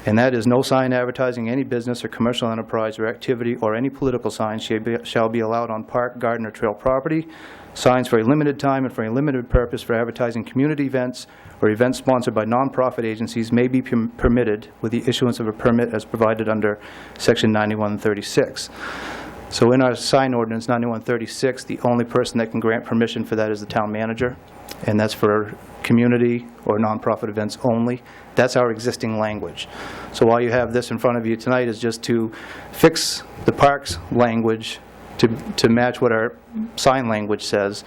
And that is, no sign advertising any business or commercial enterprise or activity or any political signs shall be allowed on park, garden, or trail property. Signs for a limited time and for a limited purpose for advertising community events or events sponsored by nonprofit agencies may be permitted with the issuance of a permit as provided under Section 9136. So in our sign ordinance 9136, the only person that can grant permission for that is the town manager, and that's for community or nonprofit events only. That's our existing language. So while you have this in front of you tonight is just to fix the parks language to match what our sign language says.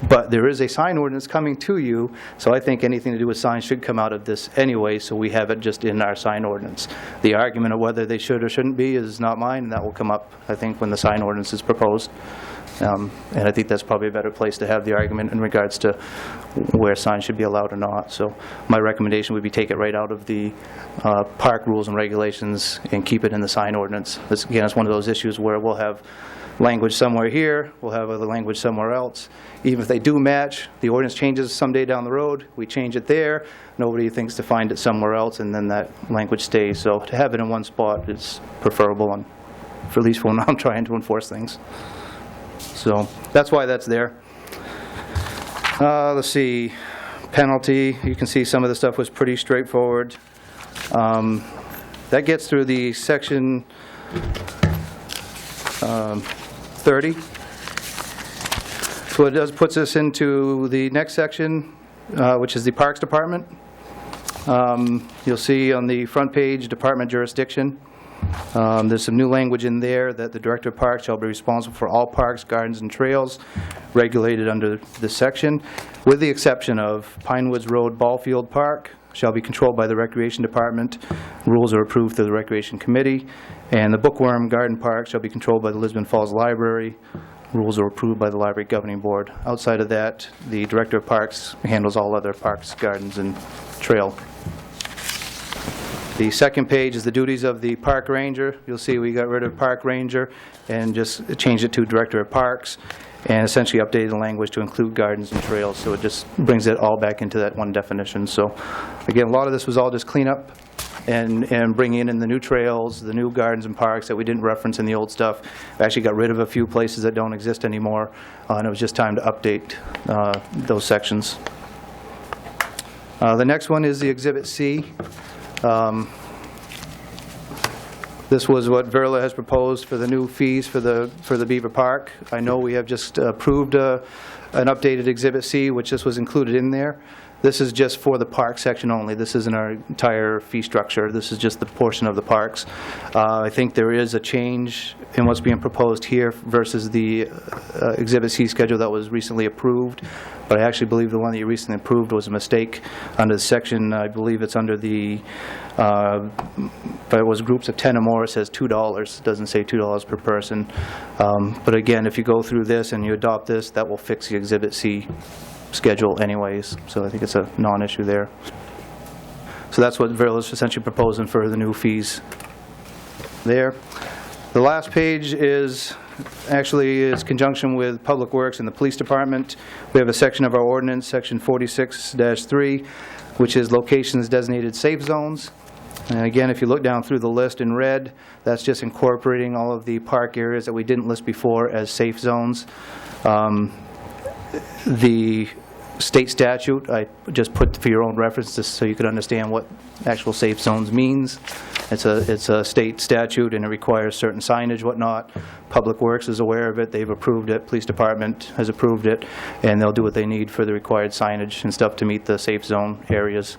But there is a sign ordinance coming to you, so I think anything to do with signs should come out of this anyway, so we have it just in our sign ordinance. The argument of whether they should or shouldn't be is not mine, and that will come up, I think, when the sign ordinance is proposed. And I think that's probably a better place to have the argument in regards to where signs should be allowed or not. So my recommendation would be take it right out of the park rules and regulations and keep it in the sign ordinance. This, again, is one of those issues where we'll have language somewhere here, we'll have other language somewhere else. Even if they do match, the ordinance changes someday down the road, we change it there, nobody thinks to find it somewhere else, and then that language stays. So to have it in one spot is preferable, and for at least when I'm trying to enforce things. So that's why that's there. Let's see, penalty, you can see some of the stuff was pretty straightforward. That gets through the section 30. So it puts us into the next section, which is the Parks Department. You'll see on the front page, Department Jurisdiction. There's some new language in there that the Director of Parks shall be responsible for all parks, gardens, and trails regulated under this section, with the exception of Pine Woods Road Ballfield Park shall be controlled by the Recreation Department. Rules are approved through the Recreation Committee. And the Bookworm Garden Park shall be controlled by the Lisbon Falls Library. Rules are approved by the Library Governing Board. Outside of that, the Director of Parks handles all other parks, gardens, and trail. The second page is the duties of the Park Ranger. You'll see we got rid of Park Ranger and just changed it to Director of Parks, and essentially updated the language to include gardens and trails, so it just brings it all back into that one definition. So again, a lot of this was all just cleanup and bringing in the new trails, the new gardens and parks that we didn't reference in the old stuff. We actually got rid of a few places that don't exist anymore, and it was just time to update those sections. The next one is the Exhibit C. This was what Verla has proposed for the new fees for the Beaver Park. I know we have just approved an updated Exhibit C, which this was included in there. This is just for the park section only. This isn't our entire fee structure. This is just the portion of the parks. I think there is a change in what's being proposed here versus the Exhibit C schedule that was recently approved, but I actually believe the one that you recently approved was a mistake under the section. I believe it's under the, if it was groups of 10 or more, it says $2. It doesn't say $2 per person. But again, if you go through this and you adopt this, that will fix the Exhibit C schedule anyways, so I think it's a non-issue there. So that's what Verla is essentially proposing for the new fees there. The last page is actually conjunction with Public Works and the Police Department. We have a section of our ordinance, section 46-3, which is locations designated safe zones. And again, if you look down through the list in red, that's just incorporating all of the park areas that we didn't list before as safe zones. The state statute, I just put for your own reference just so you could understand what actual safe zones means. It's a state statute and it requires certain signage, whatnot. Public Works is aware of it, they've approved it, Police Department has approved it, and they'll do what they need for the required signage and stuff to meet the safe zone areas.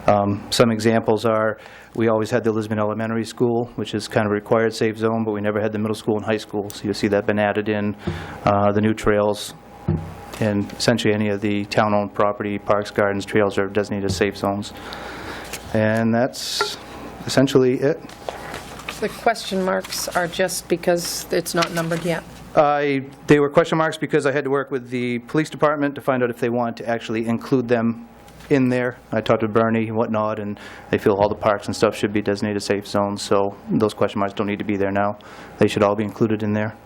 Some examples are, we always had the Lisbon Elementary School, which is kind of a required safe zone, but we never had the middle school and high school, so you'll see that been added in. The new trails, and essentially any of the town-owned property, parks, gardens, trails are designated as safe zones. And that's essentially it. The question marks are just because it's not numbered yet. They were question marks because I had to work with the police department to find out if they want to actually include them in there. I talked to Bernie and whatnot, and they feel all the parks and stuff should be designated safe zones, so those question marks don't need to be there now. They should all be included in there.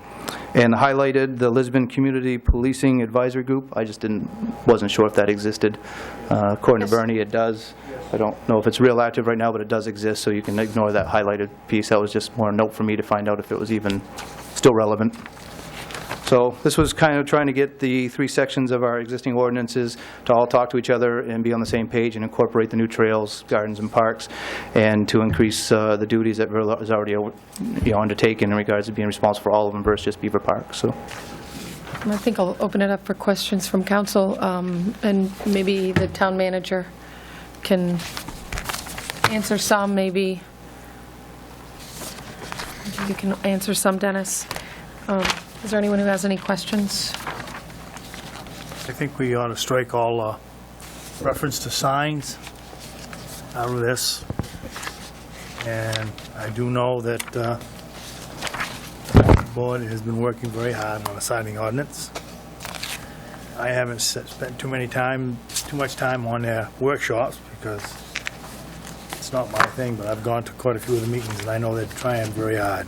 And highlighted the Lisbon Community Policing Advisory Group. I just wasn't sure if that existed. According to Bernie, it does. I don't know if it's real active right now, but it does exist, so you can ignore that highlighted piece. That was just more a note for me to find out if it was even still relevant. So this was kind of trying to get the three sections of our existing ordinances to all talk to each other and be on the same page and incorporate the new trails, gardens, and parks, and to increase the duties that Verla has already undertaken in regards to being responsible for all of them versus just Beaver Park. So I think I'll open it up for questions from council, and maybe the town manager can answer some, maybe you can answer some, Dennis. Is there anyone who has any questions? I think we ought to strike all reference to signs out of this. And I do know that the board has been working very hard on a signing ordinance. I haven't spent too much time on their workshops because it's not my thing, but I've gone to quite a few of the meetings and I know they're trying very hard.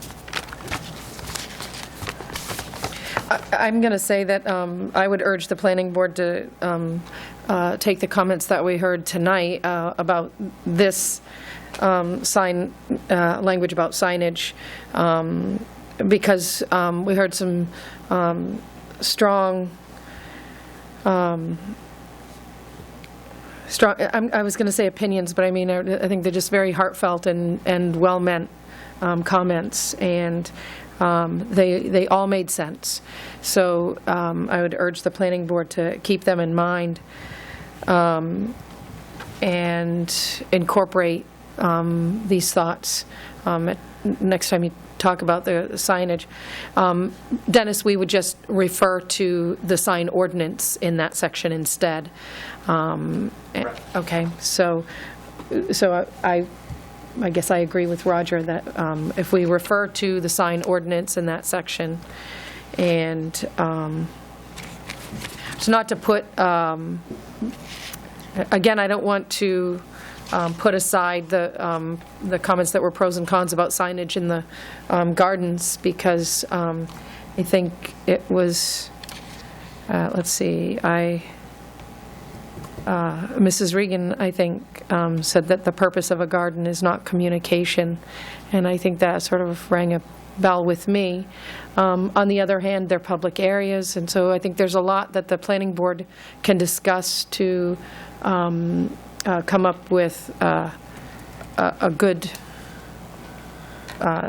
I'm going to say that I would urge the planning board to take the comments that we heard tonight about this sign language about signage, because we heard some strong, I was going to say opinions, but I mean, I think they're just very heartfelt and well-meant comments, and they all made sense. So I would urge the planning board to keep them in mind and incorporate these thoughts next time you talk about the signage. Dennis, we would just refer to the sign ordinance in that section instead. Okay, so I guess I agree with Roger that if we refer to the sign ordinance in that section, and so not to put, again, I don't want to put aside the comments that were pros and cons about signage in the gardens, because I think it was, let's see, Mrs. Regan, I think, said that the purpose of a garden is not communication, and I think that sort of rang a bell with me. On the other hand, they're public areas, and so I think there's a lot that the planning board can discuss to come up with a good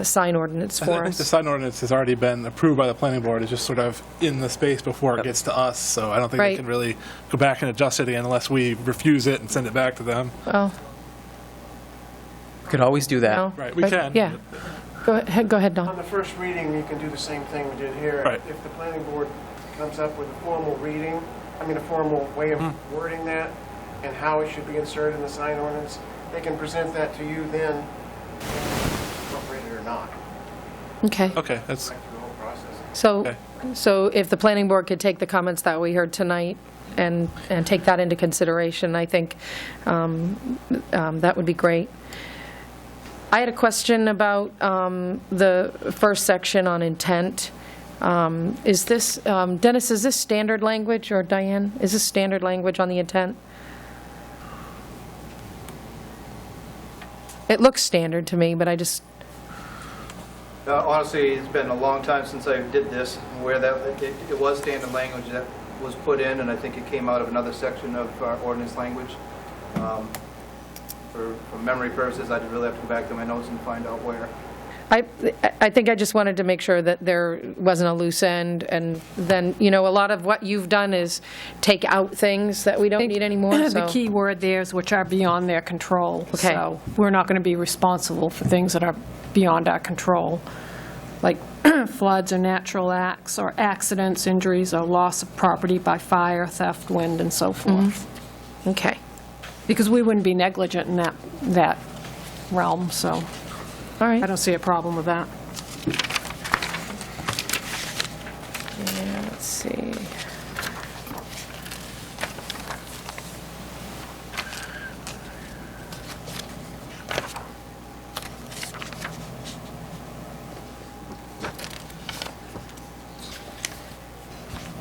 sign ordinance I for think us. the sign ordinance has already been approved by the planning board. It's just sort of in the space before it gets to us, so I don't think Right. they can really go back and adjust it again unless we refuse it and send it back to them. Well, Could always do that. no, Right, we but- can. Yeah. Go ahead, Don. On the first reading, you can do the same thing we did here. Right. If the planning board comes up with a formal reading, a formal way of wording that, and how it should be inserted in the sign ordinance, they can present that to you then, incorporate it or not. Okay. Okay, that's, Through the whole process. So, Okay. so if the planning board could take the comments that we heard tonight and take that into consideration, I think that would be great. I had a question about the first section on intent. Is this, Dennis, is this standard language, or Diane, is this standard language on the intent? It looks standard to me, but I just, Honestly, it's been a long time since I did this, where that, it was standard language that was put in, and I think it came out of another section of our ordinance language. For memory purposes, I'd really have to go back to my notes and find out where. I think I just wanted to make sure that there wasn't a loose end, and then, a lot of what you've done is take out things that we don't need anymore, The so. key word there is which are beyond their control. Okay. So we're not going to be responsible for things that are beyond our control, like floods or natural acts or accidents, injuries, or loss of property by fire, theft, wind, and so forth. Okay. Because we wouldn't be negligent in that realm, so All right. I don't see a problem with that. Yeah, let's see.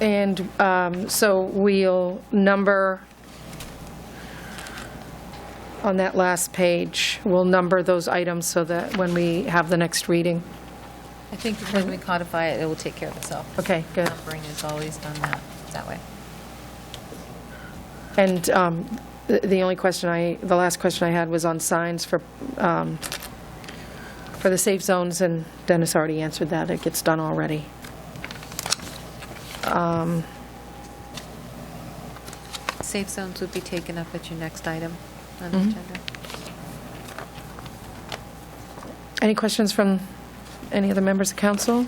And so we'll number, on that last page, we'll number those items so that when we have the next reading. I think when we codify it, it will take care of itself. Okay, good. Numbering has always done that way. And the only question the last question I had was on signs for the safe zones, and Dennis already answered that. It gets done already. Safe zones would be taken up at your next item on the Mhm. agenda. Any questions from any other members of council?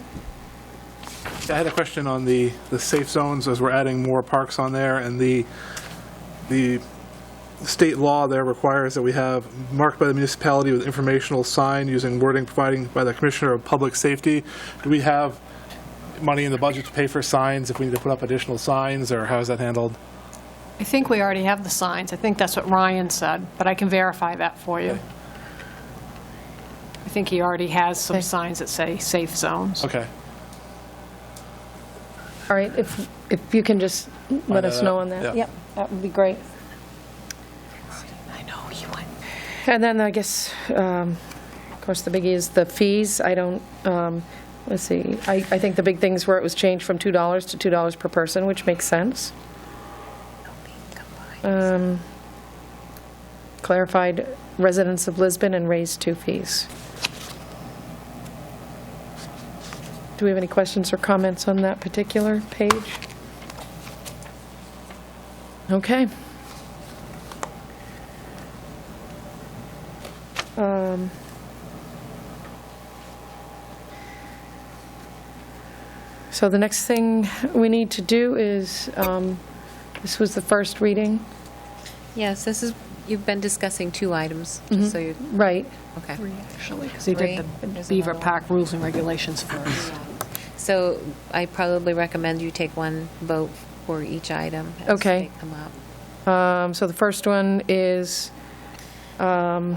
I had a question on the safe zones, as we're adding more parks on there, and the state law there requires that we have marked by the municipality with informational sign using wording providing by the Commissioner of Public Safety. Do we have money in the budget to pay for signs if we need to put up additional signs, or how is that handled? I think we already have the signs. I think that's what Ryan said, but I can verify that for you. I think he already has some signs that say safe zones. Okay. All right, if you can just let us know on that. Yeah. Yep, that would be great. I know, you went. And then I guess, of course, the biggie is the fees. I don't, let's see, I think the big things where it was changed from $2 to $2 per person, which makes sense. Clarified residents of Lisbon and raised 2 fees. Do we have any questions or comments on that particular page? Okay. So the next thing we need to do is, this was the first reading. Yes, this is, you've been discussing 2 items, just so you... Right. Okay. Actually, because he did the There's Beaver another Park rules and regulations first. So I probably recommend you take one vote for each item as Okay. they come up. So the first one is, can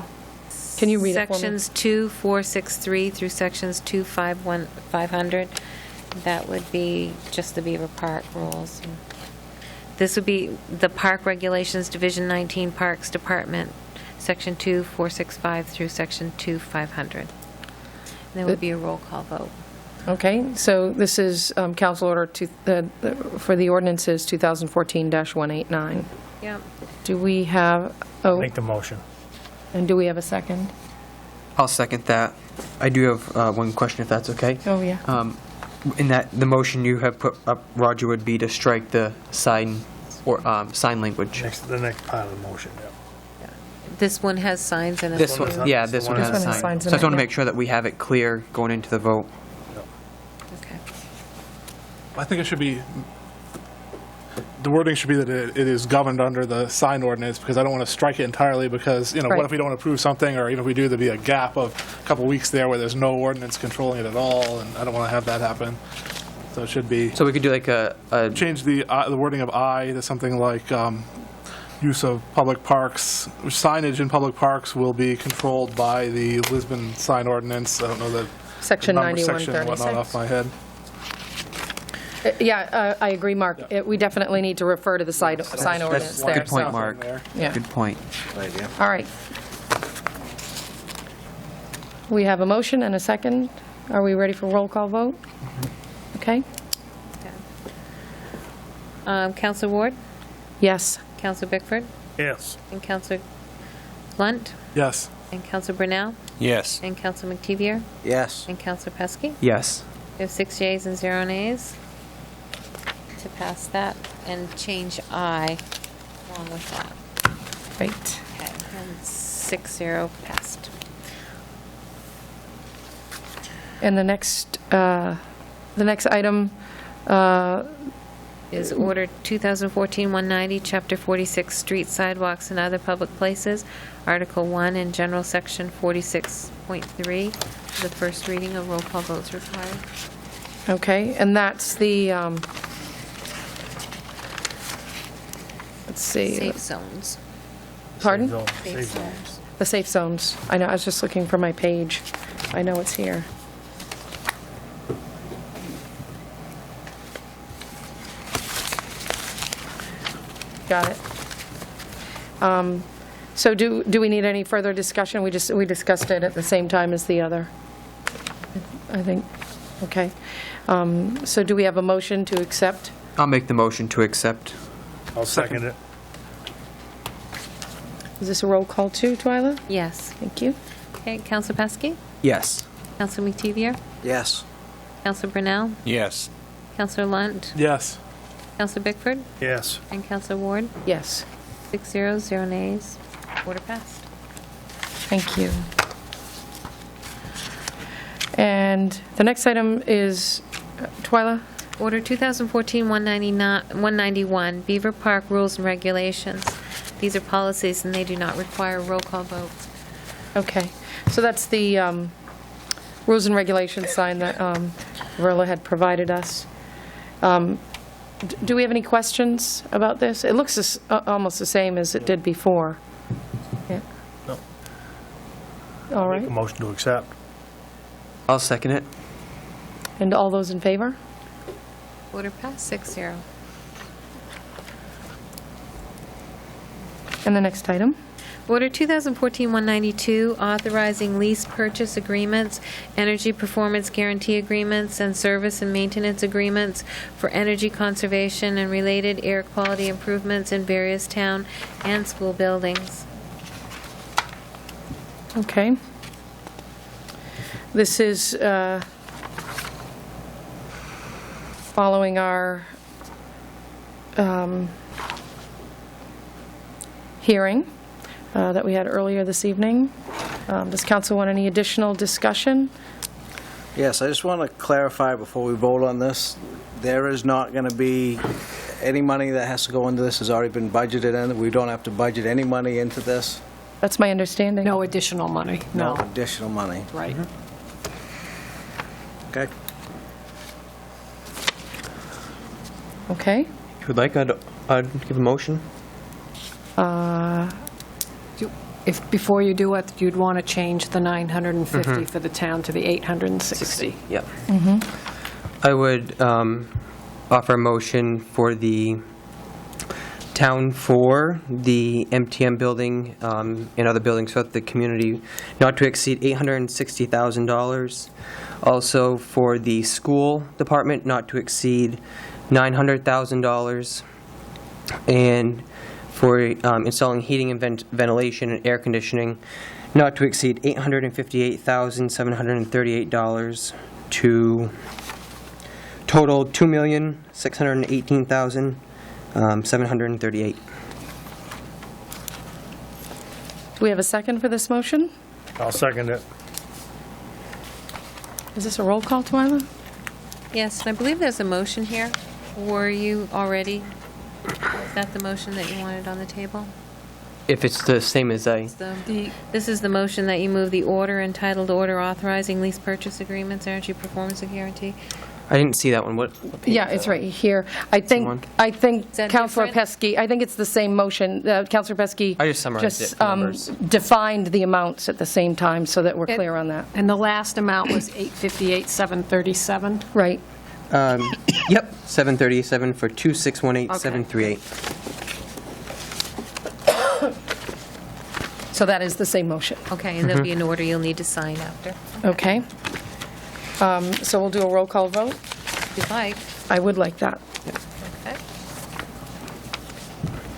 you read it for me? Sections 2463 through sections 500. That would be just the Beaver Park rules. This would be the Park Regulations, Division 19, Parks Department, Section 2465 through Section 2500. There would be a roll call vote. Okay, so this is council order for the ordinances 2014-189. Yep. Do we have, Make the motion. and do we have a second? I'll second that. I do have one question, if that's okay. Oh, yeah. In that, the motion you have put up, Roger, would be to strike the sign or sign language. The next part of the motion, This one has signs in it. This one, yeah, this one has a This one has sign. signs So in I just it, want to yeah. make sure that we have it clear going into the vote. Okay. I think it should be, the wording should be that it is governed under the sign ordinance, because I don't want to strike it entirely, because, you know, Right. what if we don't approve something, or even if we do, there'd be a gap of a couple weeks there where there's no ordinance controlling it at all, and I don't want to have that happen. So it should be, So we could do like a change the wording of I to something like, use of public parks, signage in public parks will be controlled by the Lisbon sign ordinance. I don't know the Section number, section, and whatnot 9136. off my head. Yeah, I agree, Mark. We definitely need to refer to the sign ordinance there. good point, so- Mark. Yeah. Good point. All right. We have a motion and a second. Are we ready for roll call vote? Okay? Counselor Ward, Yes. Counselor Bickford, Yes. and Counselor Blunt, Yes. and Counselor Brunel, Yes. and Counselor McTevier, Yes. and Counselor Pesky. Yes. We have 6 yeas and 0 nays to pass that and change I along with that. Great. Okay, and 6-0 passed. And the next item, Is Order 2014-190, Chapter 46, Street Sidewalks and Other Public Places, Article 1 in General Section 46.3. The first reading of roll call votes required. okay, and that's the, let's see. Safe zones. Pardon? Safe zones. The safe zones. I know, I was just looking for my page. I know it's here. Got it. So do we need any further discussion? We discussed it at the same time as the other, I think. Okay. So do we have a motion to accept? I'll make the motion to accept. I'll second it. Is this a roll call too, Twyla? Yes. Thank you. Okay, Counselor Pesky? Yes. Counselor McTevier? Yes. Counselor Brunel? Yes. Counselor Lunt? Yes. Counselor Bickford? Yes. And Counselor Ward? Yes. 6-0, 0 nays. Order passed. Thank you. And the next item is, Twyla? Order 2014-191, Beaver Park Rules and Regulations. These are policies, and they do not require a roll call vote. Okay. So that's the rules and regulations sign that Verla had provided us. Do we have any questions about this? It looks almost the same as it did before. Yeah. No. All Make a right. motion to accept. I'll second it. And all those in favor? Order passed, 6-0. And the next item? Order 2014-192, authorizing lease purchase agreements, energy performance guarantee agreements, and service and maintenance agreements for energy conservation and related air quality improvements in various town and school buildings. Okay. This is following our hearing that we had earlier this evening. Does council want any additional discussion? Yes, I just want to clarify before we vote on this, there is not going to be any money that has to go into this has already been budgeted in. We don't have to budget any money into this. That's my understanding. No additional money, No no. additional money. Right. Okay. Okay. If you would like, I'd give a motion. If, before you do it, you'd want to change the 950 for the town to the 860. Yep. Mm-hmm. I would offer a motion for the town for the MTM building and other buildings throughout the community not to exceed $860,000. Also for the school department not to exceed $900,000. And for installing heating and ventilation and air conditioning not to exceed $858,738 to total $2,618,738. Do we have a second for this motion? I'll second it. Is this a roll call, Twyla? Yes, and I believe there's a motion here. Were you already, is that the motion that you wanted on the table? If it's the same as This is the motion that you move the order entitled Order Authorizing Lease Purchase Agreements, Energy Performance Guarantee. I didn't see that one. What page Yeah, is it's that? right here. I think that Councillor different? Pesky, I think it's the same motion. Councillor Pesky I just summarized it for numbers. defined the amounts at the same time so that we're clear on that. And the last amount was 858,737. Right. Yep, 737 for 2618738. So that is the same motion. Okay, and there'll be an order you'll need to sign after, Okay. So we'll do a roll call vote. if you'd like. I would like that. Okay.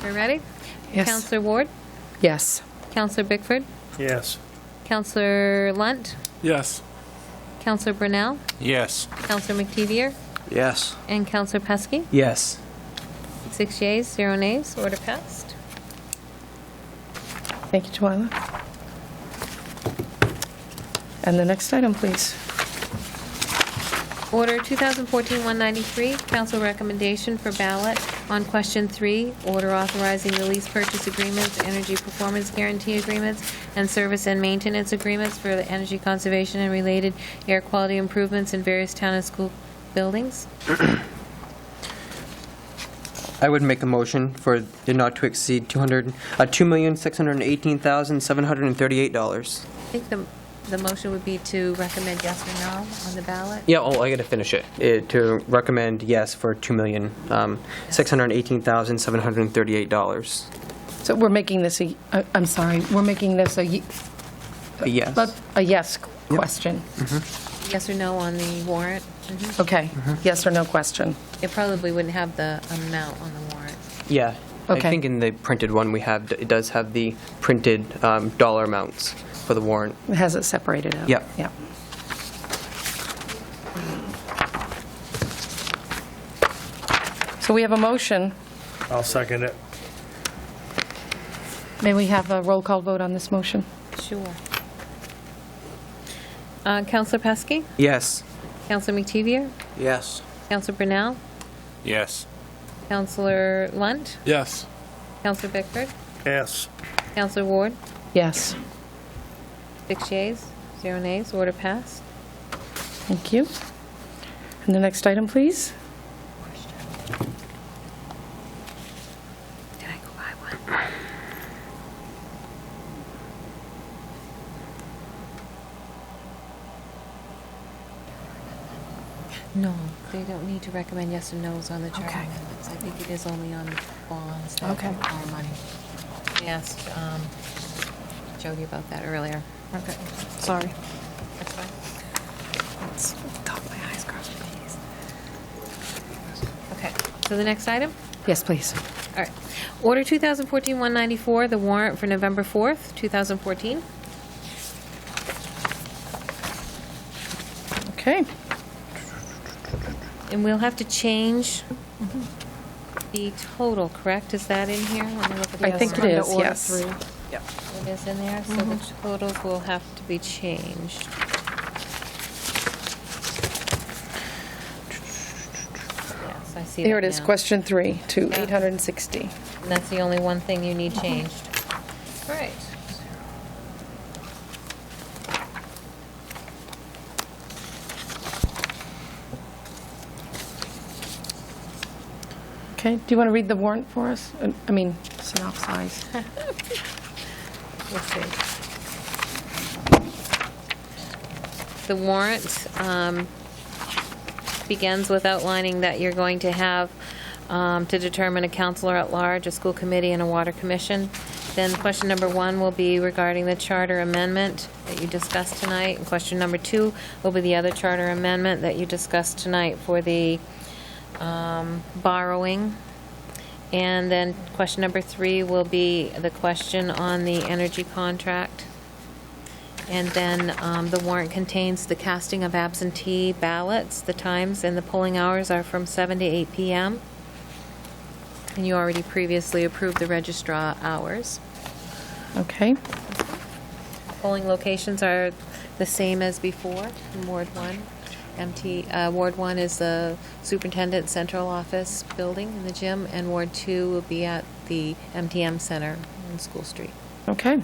We ready? Yes. Councillor Ward? Yes. Councillor Bickford? Yes. Councillor Lunt? Yes. Councillor Brunel? Yes. Councillor McTevier? Yes. And Councillor Pesky? Yes. 6 yeas, 0 nays, order passed. Thank you, Twyla. And the next item, please. Order 2014-193, council recommendation for ballot on question 3, order authorizing the lease purchase agreements, energy performance guarantee agreements, and service and maintenance agreements for the energy conservation and related air quality improvements in various town and school buildings. I would make a motion for it not to exceed $2,618,738. I think the motion would be to recommend yes or no on the ballot. Yeah, I got to finish it. To recommend yes for $2,618,738. So we're making this I'm sorry, we're making this a Yes. yes question. Yes or no on the warrant. Okay, yes or no question. It probably wouldn't have the amount on the warrant. Yeah. Okay. I think in the printed one we have, it does have the printed dollar amounts for the warrant. It has it separated out. Yep. Yeah. So we have a motion. I'll second it. May we have a roll call vote on this motion? Sure. Councillor Pesky? Yes. Councillor McTevier? Yes. Councillor Brunel? Yes. Councillor Lunt? Yes. Councillor Bickford? Yes. Councillor Ward? Yes. 6 yeas, 0 nays, order passed. Thank you. And the next item, please. Did I go by one? No, they don't need to recommend yes or no's on the charter amendments. I think it is only on bonds that Okay. require money. I asked Jody about that earlier. Okay, sorry. That's fine. Let's dot my i's, cross my t's. Okay, so the next item? Yes, please. All right. Order 2014-194, the warrant for November 4th, 2014. Okay. And we'll have to change the total, correct? Is that in here? Let me look at I the think it order. is, yes. It is in there, so the totals will have to be changed. Yes, I see Here that it is, now. question 3, to 860. And that's the only one thing you need changed. All right. Okay, do you want to read the warrant for us? I mean, synopsize. Let's see. The warrant begins with outlining that you're going to have to determine a counselor at large, a school committee, and a water commission. Then question number 1 will be regarding the charter amendment that you discussed tonight. And question number 2 will be the other charter amendment that you discussed tonight for the borrowing. And then question number 3 will be the question on the energy contract. And then the warrant contains the casting of absentee ballots. The times and the polling hours are from 7 to 8 p.m. And you already previously approved the registrar hours. Okay. Polling locations are the same as before in Ward 1. Ward 1 is the superintendent central office building in the gym, and Ward 2 will be at the MTM Center on School Street. Okay.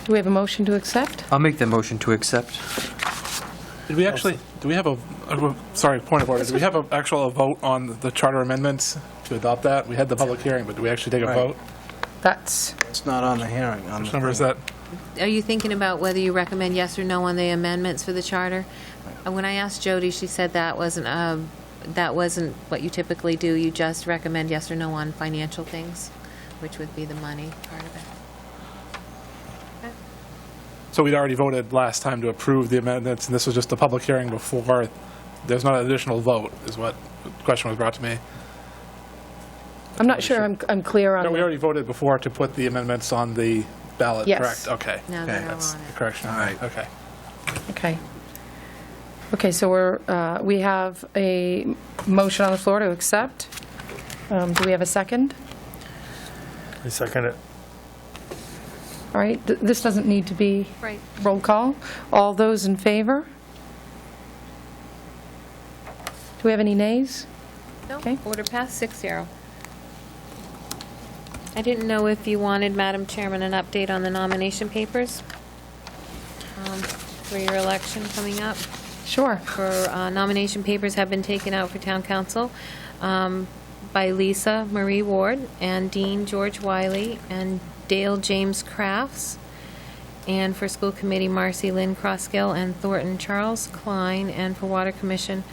Do we have a motion to accept? I'll make the motion to accept. Did we actually, do we have sorry, point of order, do we have an actual vote on the charter amendments to adopt that? We had the public hearing, but do we actually take a Right. vote? It's not on the hearing. On Which the number is thing. that? Are you thinking about whether you recommend yes or no on the amendments for the charter? When I asked Jody, she said that wasn't what you typically do. You just recommend yes or no on financial things, which would be the money part of it. So we'd already voted last time to approve the amendments, and this was just a public hearing before. There's not an additional vote, is what the question was brought to me. I'm not sure I'm clear on. No, we already voted before to put the amendments on the ballot, Yes. correct? Okay. Now Okay, they're all that's on the it. correction. All right. Okay. Okay. Okay, so we have a motion on the floor to accept. Do we have a second? I second it. All right, this doesn't need to be Right. roll call. All those in favor? Do we have any nays? No, Okay. order passed 6-0. I didn't know if you wanted, Madam Chairman, an update on the nomination papers for your election coming up. Sure. Nomination papers have been taken out for town council by Lisa Marie Ward and Dean George Wiley and Dale James Crafts, and for school committee, Marcy Lynn Crossgill and Thornton Charles Klein, and for water commission,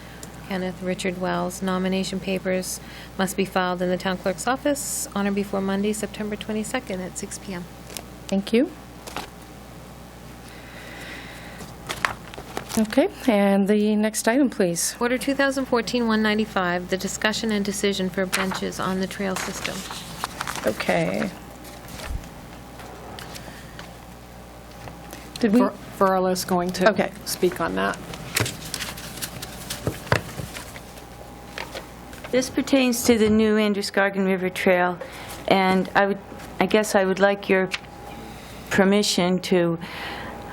Kenneth Richard Wells. Nomination papers must be filed in the town clerk's office on or before Monday, September 22nd at 6 p.m. Thank you. Okay, and the next item, please. Order 2014-195, the discussion and decision for benches on the trail system. Okay. Did we? Verla's going to Okay. speak on that. This pertains to the new Androscoggin River Trail, and I guess I would like your permission to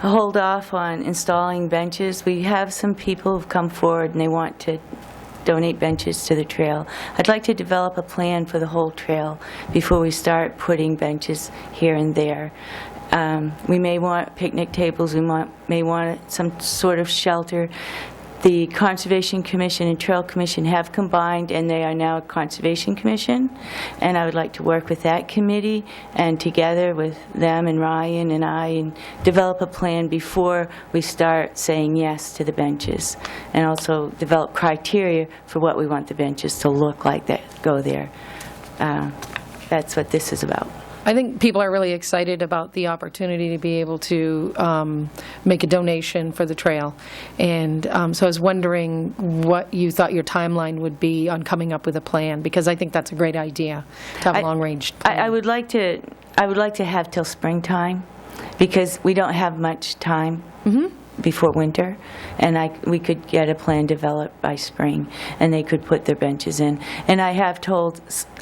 hold off on installing benches. We have some people who've come forward and they want to donate benches to the trail. I'd like to develop a plan for the whole trail before we start putting benches here and there. We may want picnic tables, may want some sort of shelter. The Conservation Commission and Trail Commission have combined, and they are now a Conservation Commission, and I would like to work with that committee and together with them and Ryan and I and develop a plan before we start saying yes to the benches, and also develop criteria for what we want the benches to look like that go there. That's what this is about. I think people are really excited about the opportunity to be able to make a donation for the trail. And so I was wondering what you thought your timeline would be on coming up with a plan, because I think that's a great idea, to have a long-range plan. I would like to have till springtime, because we don't have much time. before winter, and we could get a plan developed by spring, and they could put their benches in. And I have told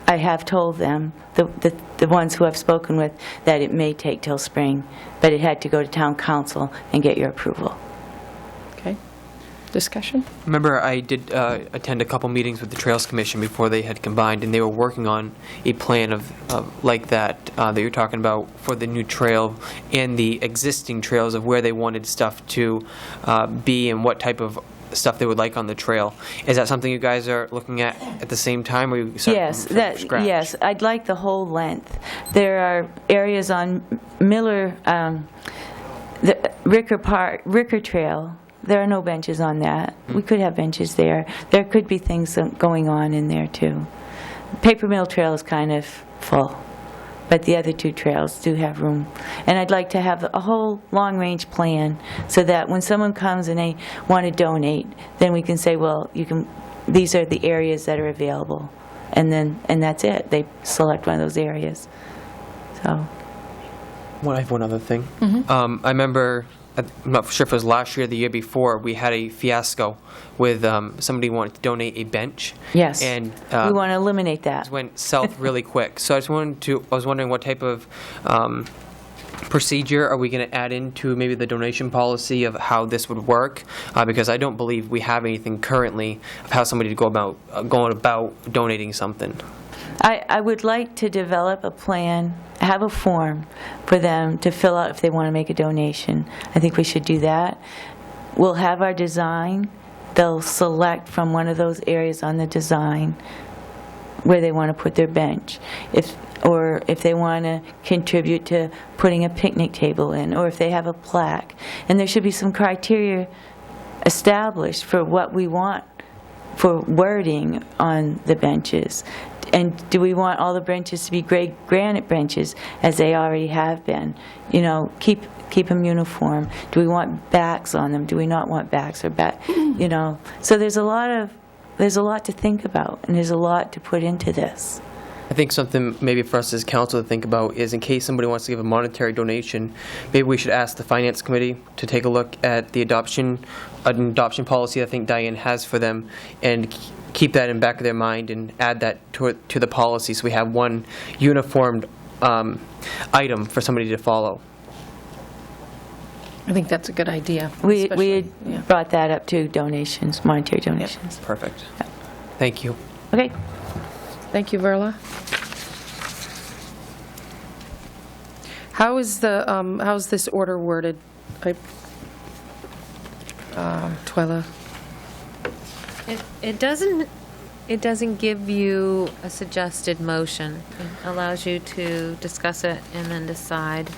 them, the ones who I've spoken with, that it may take till spring, but it had to go to town council and get your approval. Okay. Discussion? Remember, I did attend a couple meetings with the Trails Commission before they had combined, and they were working on a plan of like that you're talking about for the new trail and the existing trails of where they wanted stuff to be and what type of stuff they would like on the trail. Is that something you guys are looking at the same time, or you start from scratch? Yes, I'd like the whole length. There are areas on Miller, the Ricker Trail. There are no benches on that. We could have benches there. There could be things going on in there, too. Paper Mill Trail is kind of full, but the other two trails do have room. And I'd like to have a whole long-range plan so that when someone comes and they want to donate, then we can say, well, these are the areas that are available. And that's it. They select one of those areas. So. Well, I have one other thing. I remember, I'm not sure if it was last year or the year before, we had a fiasco with somebody wanted to donate a bench. Yes. And we want to eliminate that. It went south really quick. So I was wondering what type of procedure are we going to add into maybe the donation policy of how this would work? Because I don't believe we have anything currently of how somebody to going about donating something. I would like to develop a plan, have a form for them to fill out if they want to make a donation. I think we should do that. We'll have our design. They'll select from one of those areas on the design where they want to put their bench. Or if they want to contribute to putting a picnic table in, or if they have a plaque. And there should be some criteria established for what we want for wording on the benches. And do we want all the benches to be granite benches, as they already have been? You know, keep them uniform. Do we want backs on them? Do we not want backs or back? You know, so there's a lot to think about, and there's a lot to put into this. I think something maybe for us as council to think about is in case somebody wants to give a monetary donation, maybe we should ask the Finance Committee to take a look at the adoption policy I think Diane has for them, and keep that in back of their mind and add that to the policy so we have one uniformed item for somebody to follow. I think that's a good idea. We had brought that up to donations, monetary donations. Yep. Perfect. Yep. Thank you. Okay. Thank you, Verla. How's this order worded? Twyla? It doesn't give you a suggested motion. It allows you to discuss it and then decide.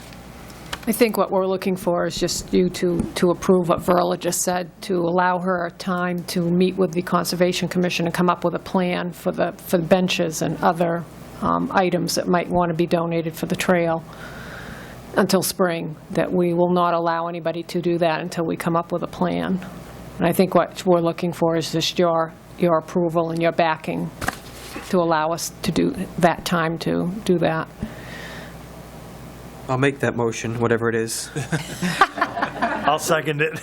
I think what we're looking for is just you to approve what Verla just said, to allow her time to meet with the Conservation Commission and come up with a plan for the benches and other items that might want to be donated for the trail until spring, that we will not allow anybody to do that until we come up with a plan. And I think what we're looking for is just your approval and your backing to allow us to do that time to do that. I'll make that motion, whatever it is. I'll second it.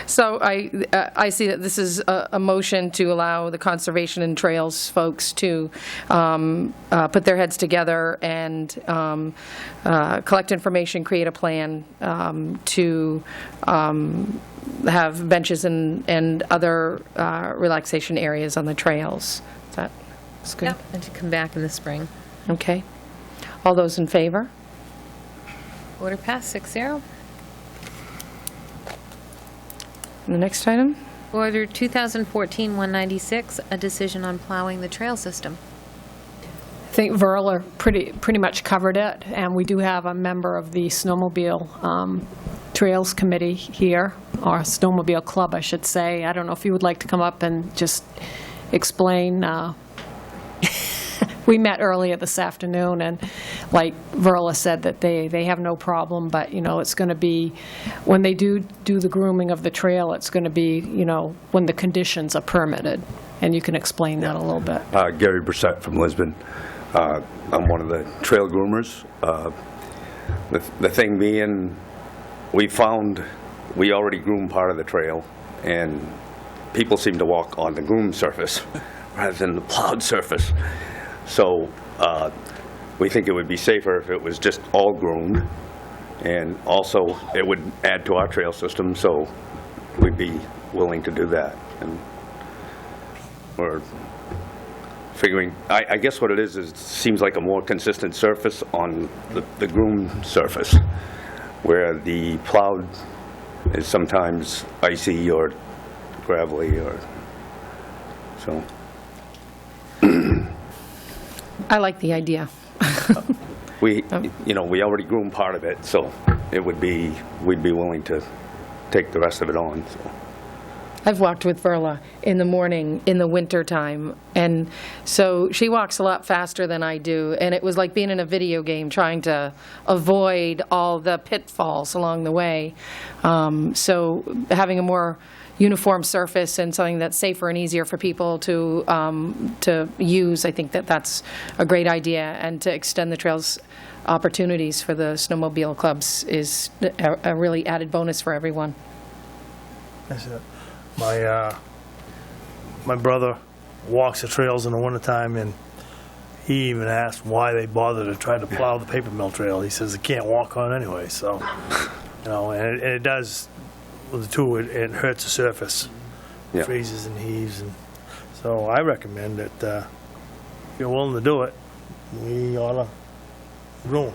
So I see that this is a motion to allow the Conservation and Trails folks to put their heads together and collect information, create a plan to have benches and other relaxation areas on the trails. That's good? Yep, and to come back in the spring. Okay. All those in favor? Order passed, 6-0. And the next item? Order 2014-196, a decision on plowing the trail system. I think Verla pretty much covered it, and we do have a member of the Snowmobile Trails Committee here, or Snowmobile Club, I should say. I don't know if you would like to come up and just explain. We met earlier this afternoon, and like Verla said, that they have no problem, but, you know, it's going to be, when they do the grooming of the trail, it's going to be, you know, when the conditions are permitted. And you can explain that a little bit. Gary Brissett from Lisbon. I'm one of the trail groomers. The thing being, we found we already groomed part of the trail, and people seem to walk on the groomed surface rather than the plowed surface. So we think it would be safer if it was just all groomed, and also it would add to our trail system, so we'd be willing to do that. And we're figuring, I guess what it is it seems like a more consistent surface on the groomed surface, where the plowed is sometimes icy or gravelly, or so. I like the idea. We already groomed part of it, so we'd be willing to take the rest of it on, so. I've walked with Verla in the morning, in the winter time, and so she walks a lot faster than I do, and it was like being in a video game trying to avoid all the pitfalls along the way. So having a more uniform surface and something that's safer and easier for people to use, I think that's a great idea, and to extend the trails opportunities for the snowmobile clubs is a really added bonus for everyone. That's it. My brother walks the trails in the wintertime, and he even asked why they bother to try to plow the paper mill trail. He says it can't walk on anyway, so, and it does, with the two, it hurts the surface. Yeah. Freezes and heaves, and so I recommend that if you're willing to do it, we ought to groom.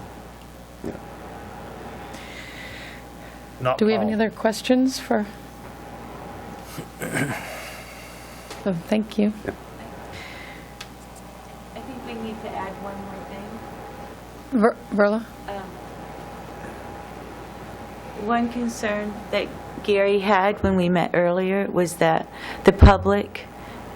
Do we have any other questions for? So, thank you. I think we need to add one more thing. Verla? One concern that Gary had when we met earlier was that the public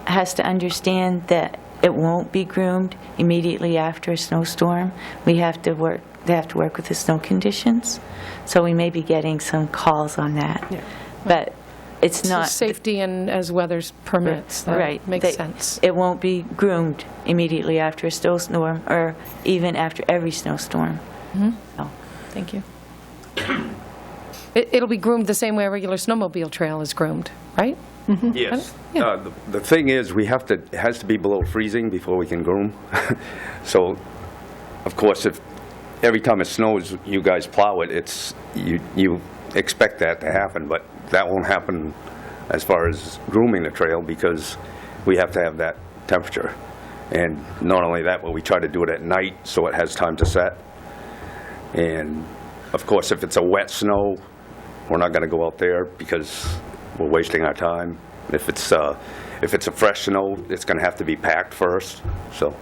has to understand that it won't be groomed immediately after a snowstorm. They have to work with the snow conditions. So we may be getting some calls on that. Yeah. But it's not safety and as weather permits. That right. Makes sense. It won't be groomed immediately after a snowstorm, or even after every snowstorm. Mm-hmm. So. Thank you. It'll be groomed the same way a regular snowmobile trail is groomed, right? Mm-hmm. Yes. Yeah. The thing is, it has to be below freezing before we can groom. So, of course, if every time it snows, you guys plow it, you expect that to happen, but that won't happen as far as grooming the trail, because we have to have that temperature. And not only that, but we try to do it at night so it has time to set. And of course, if it's a wet snow, we're not going to go out there because we're wasting our time. If it's a fresh snow, it's going to have to be packed first. So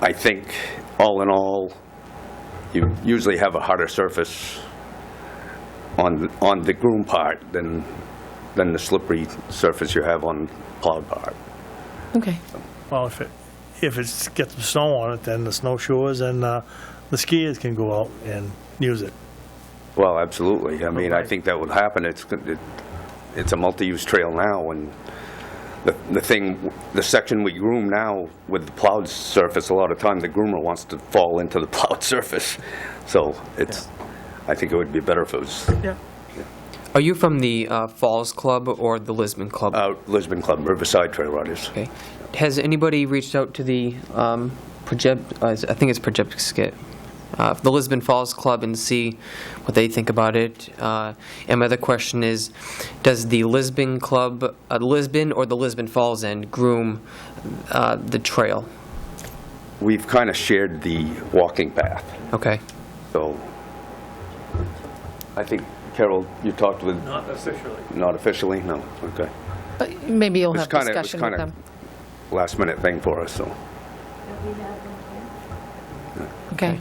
I think all in all, you usually have a harder surface on the groom part than the slippery surface you have on the plowed part. Okay. Well, if it gets some snow on it, then the snowshoers and the skiers can go out and use it. Well, absolutely. I mean, I think that would happen. It's a multi-use trail now, and the section we groom now with the plowed surface, a lot of time the groomer wants to fall into the plowed surface. So I think it would be better if it was. Yeah. Are you from the Falls Club or the Lisbon Club? Lisbon Club, Riverside Trail Riders. Okay. Has anybody reached out to the I think it's Project the Lisbon Falls Club, and see what they think about it? And my other question is, does the Lisbon Club, Lisbon or the Lisbon Falls end groom the trail? We've kind of shared the walking path. Okay. So I think, Carol, you talked with... Not officially. Not officially? No. Okay. But maybe you'll have discussion with them. It was kind of last minute thing for us, so. Okay.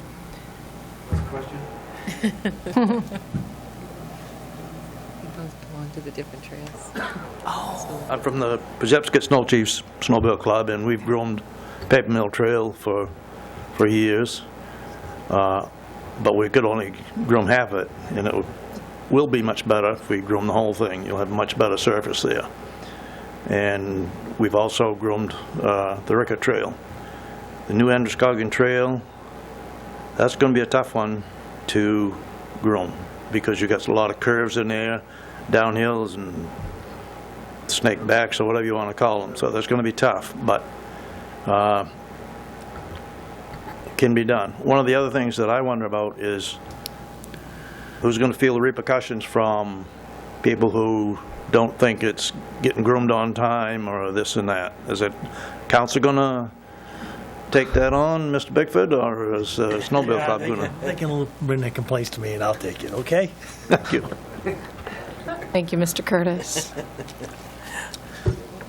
Question? Both belong to the different trails. I'm from the Pajepsket Snow Chiefs Snowmobile Club, and we've groomed Paper Mill Trail for years. But we could only groom half of it, and it will be much better if we groom the whole thing. You'll have a much better surface there. And we've also groomed the Rickett Trail. The new Androscoggin Trail, that's going to be a tough one to groom. because you got a lot of curves in there, downhills and snake backs or whatever you want to call them. So that's going to be tough, but it can be done. One of the other things that I wonder about is who's going to feel the repercussions from people who don't think it's getting groomed on time or this and that. Is it council going to take that on, Mr. Bickford, or is Snowmobile Club going to? They can bring their complaints to me and I'll take it, okay? Thank you. Thank you, Mr. Curtis.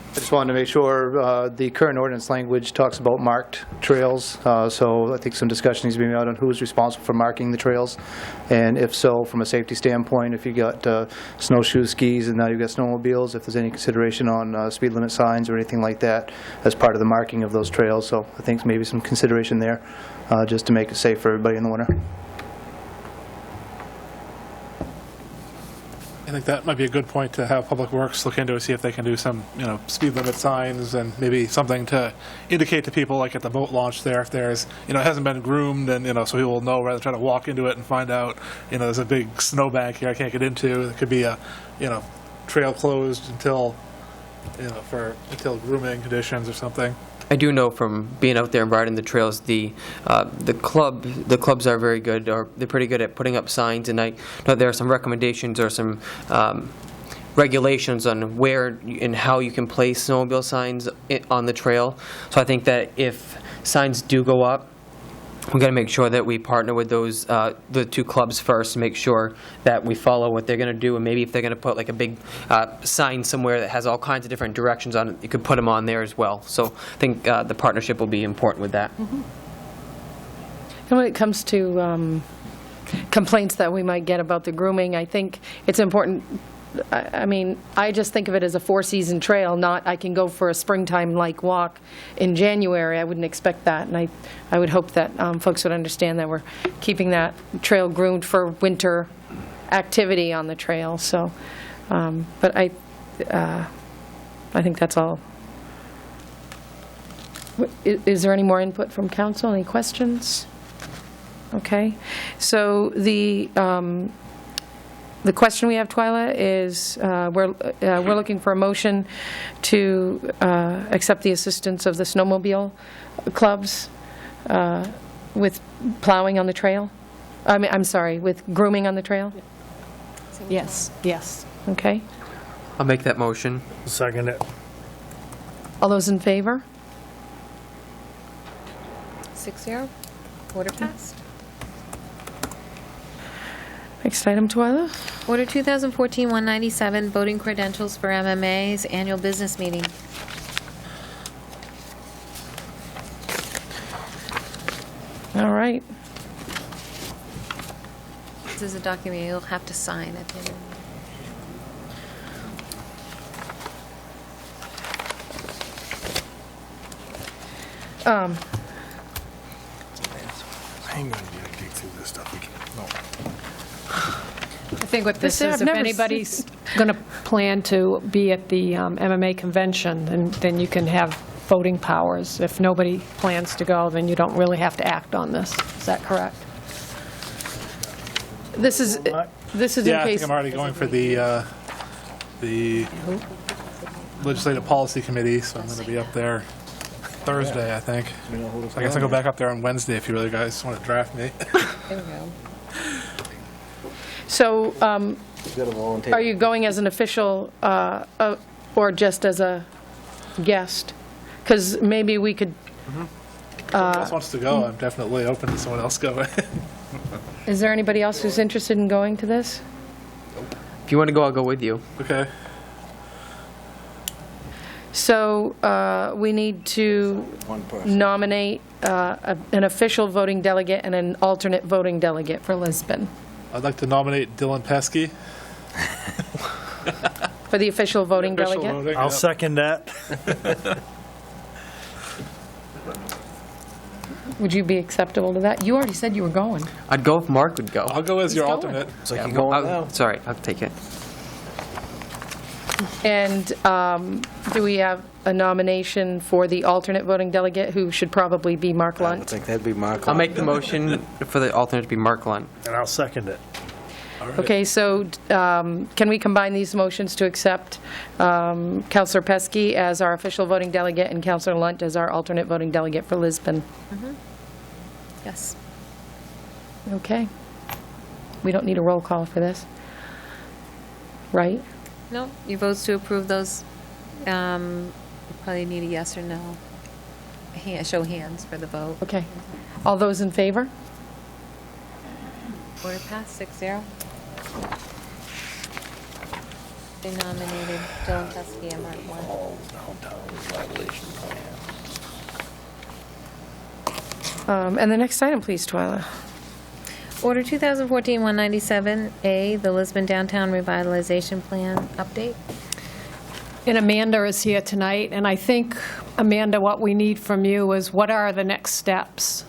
I just wanted to make sure the current ordinance language talks about marked trails, so I think some discussion needs to be made on who's responsible for marking the trails, and if so, from a safety standpoint, if you got snowshoe skis and now you've got snowmobiles, if there's any consideration on speed limit signs or anything like that as part of the marking of those trails. So I think maybe some consideration there, just to make it safe for everybody in the winter. I think that might be a good point to have Public Works look into, see if they can do some, speed limit signs and maybe something to indicate to people, like at the boat launch there, if there's, it hasn't been groomed, and, so people will know rather than trying to walk into it and find out, there's a big snowbank here I can't get into. There could be a, trail closed until grooming conditions or something. I do know from being out there and riding the trails, the clubs are very good, or they're pretty good at putting up signs, and I know there are some recommendations or some regulations on where and how you can place snowmobile signs on the trail. So I think that if signs do go up, we got to make sure that we partner with those the two clubs first to make sure that we follow what they're going to do, and maybe if they're going to put like a big sign somewhere that has all kinds of different directions on it, you could put them on there as well. So I think the partnership will be important with that. Mm-hmm. And when it comes to complaints that we might get about the grooming, I think it's important. I mean, I just think of it as a four-season trail, not I can go for a springtime-like walk in January. I wouldn't expect that, and I would hope that folks would understand that we're keeping that trail groomed for winter activity on the trail. So, but I think that's all. Is there any more input from council? Any questions? Okay. So the question we have, Twyla, is we're looking for a motion to accept the assistance of the snowmobile clubs with plowing on the trail. I'm sorry, with grooming on the trail? Yes, yes. Okay. I'll make that motion. Second it. All those in favor? 6-0. Order passed. Next item, Twyla. Order 2014-197, voting credentials for MMA's annual business meeting. All right. This is a document you'll have to sign at the end of the meeting. I ain't gonna be able to dig through this stuff. No. I think what this I've is, if never anybody's going to plan to be at the MMA convention, then you can have voting powers. If nobody plans to go, then you don't really have to act on this. Is that correct? This is in Yeah, I case. think I'm already going for the Legislative Policy Committee, so I'm going to be up there Thursday, I think. I guess I'll go back up there on Wednesday if you really guys want to draft me. There we go. So, are you going as an official or just as a guest? Because maybe we could. If someone else wants to go, I'm definitely open to someone else going. Is there anybody else who's interested in going to this? If you want to go, I'll go with you. Okay. So we need to nominate an official voting delegate and an alternate voting delegate for Lisbon. I'd like to nominate Dylan Pesky. For the official voting delegate? Voting, I'll yep. second that. Would you be acceptable to that? You already said you were going. I'd go if Mark would go. I'll go as your going. alternate. It's like Yeah, you're going I'll- now. Sorry, I'll take it. And do we have a nomination for the alternate voting delegate, who should probably be Mark I would Lunt? think that'd be Mark. I'll make the motion for the alternate to be Mark Lunt. And I'll second it. Okay, so can we combine these motions to accept Counselor Pesky as our official voting delegate and Counselor Lunt as our alternate voting delegate for Lisbon? Yes. Okay. We don't need a roll call for this, right? No, your votes to approve those, you probably need a yes or no. Show hands for the vote. Okay. All those in favor? Order passed, 6-0. They nominated Dylan Pesky and Mark Moore. And the next item, please, Twyla. Order 2014-197A, the Lisbon Downtown Revitalization Plan update. And Amanda is here tonight, and I think, Amanda, what we need from you is what are the next steps?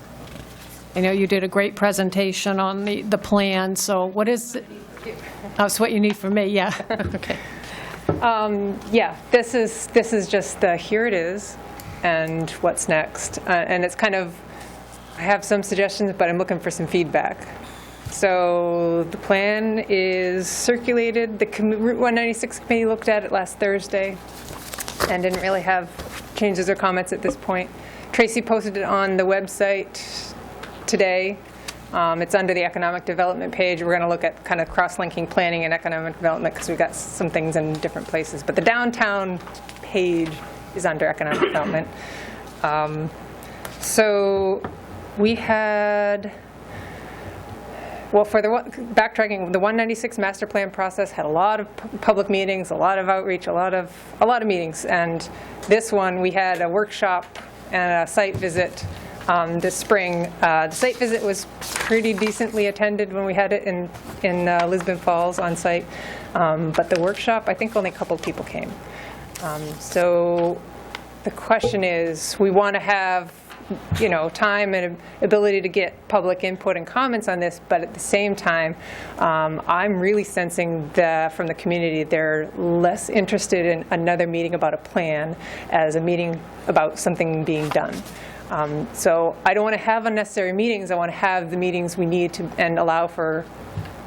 I know you did a great presentation on the plan, so what is, that's what you need from me, yeah. Okay. Yeah, this is just the here it is and what's next. And it's kind of, I have some suggestions, but I'm looking for some feedback. So the plan is circulated. The Route 196 committee looked at it last Thursday and didn't really have changes or comments at this point. Tracy posted it on the website today. It's under the economic development page. We're going to look at kind of cross-linking planning and economic development because we've got some things in different places. But the downtown page is under economic development. So we had, well, for the backtracking, the 196 master plan process had a lot of public meetings, a lot of outreach, a lot of meetings. And this one, we had a workshop and a site visit this spring. The site visit was pretty decently attended when we had it in Lisbon Falls on site. But the workshop, I think only a couple of people came. So the question is, we want to have time and ability to get public input and comments on this, but at the same time, I'm really sensing that from the community they're less interested in another meeting about a plan as a meeting about something being done. So I don't want to have unnecessary meetings. I want to have the meetings we need to and allow for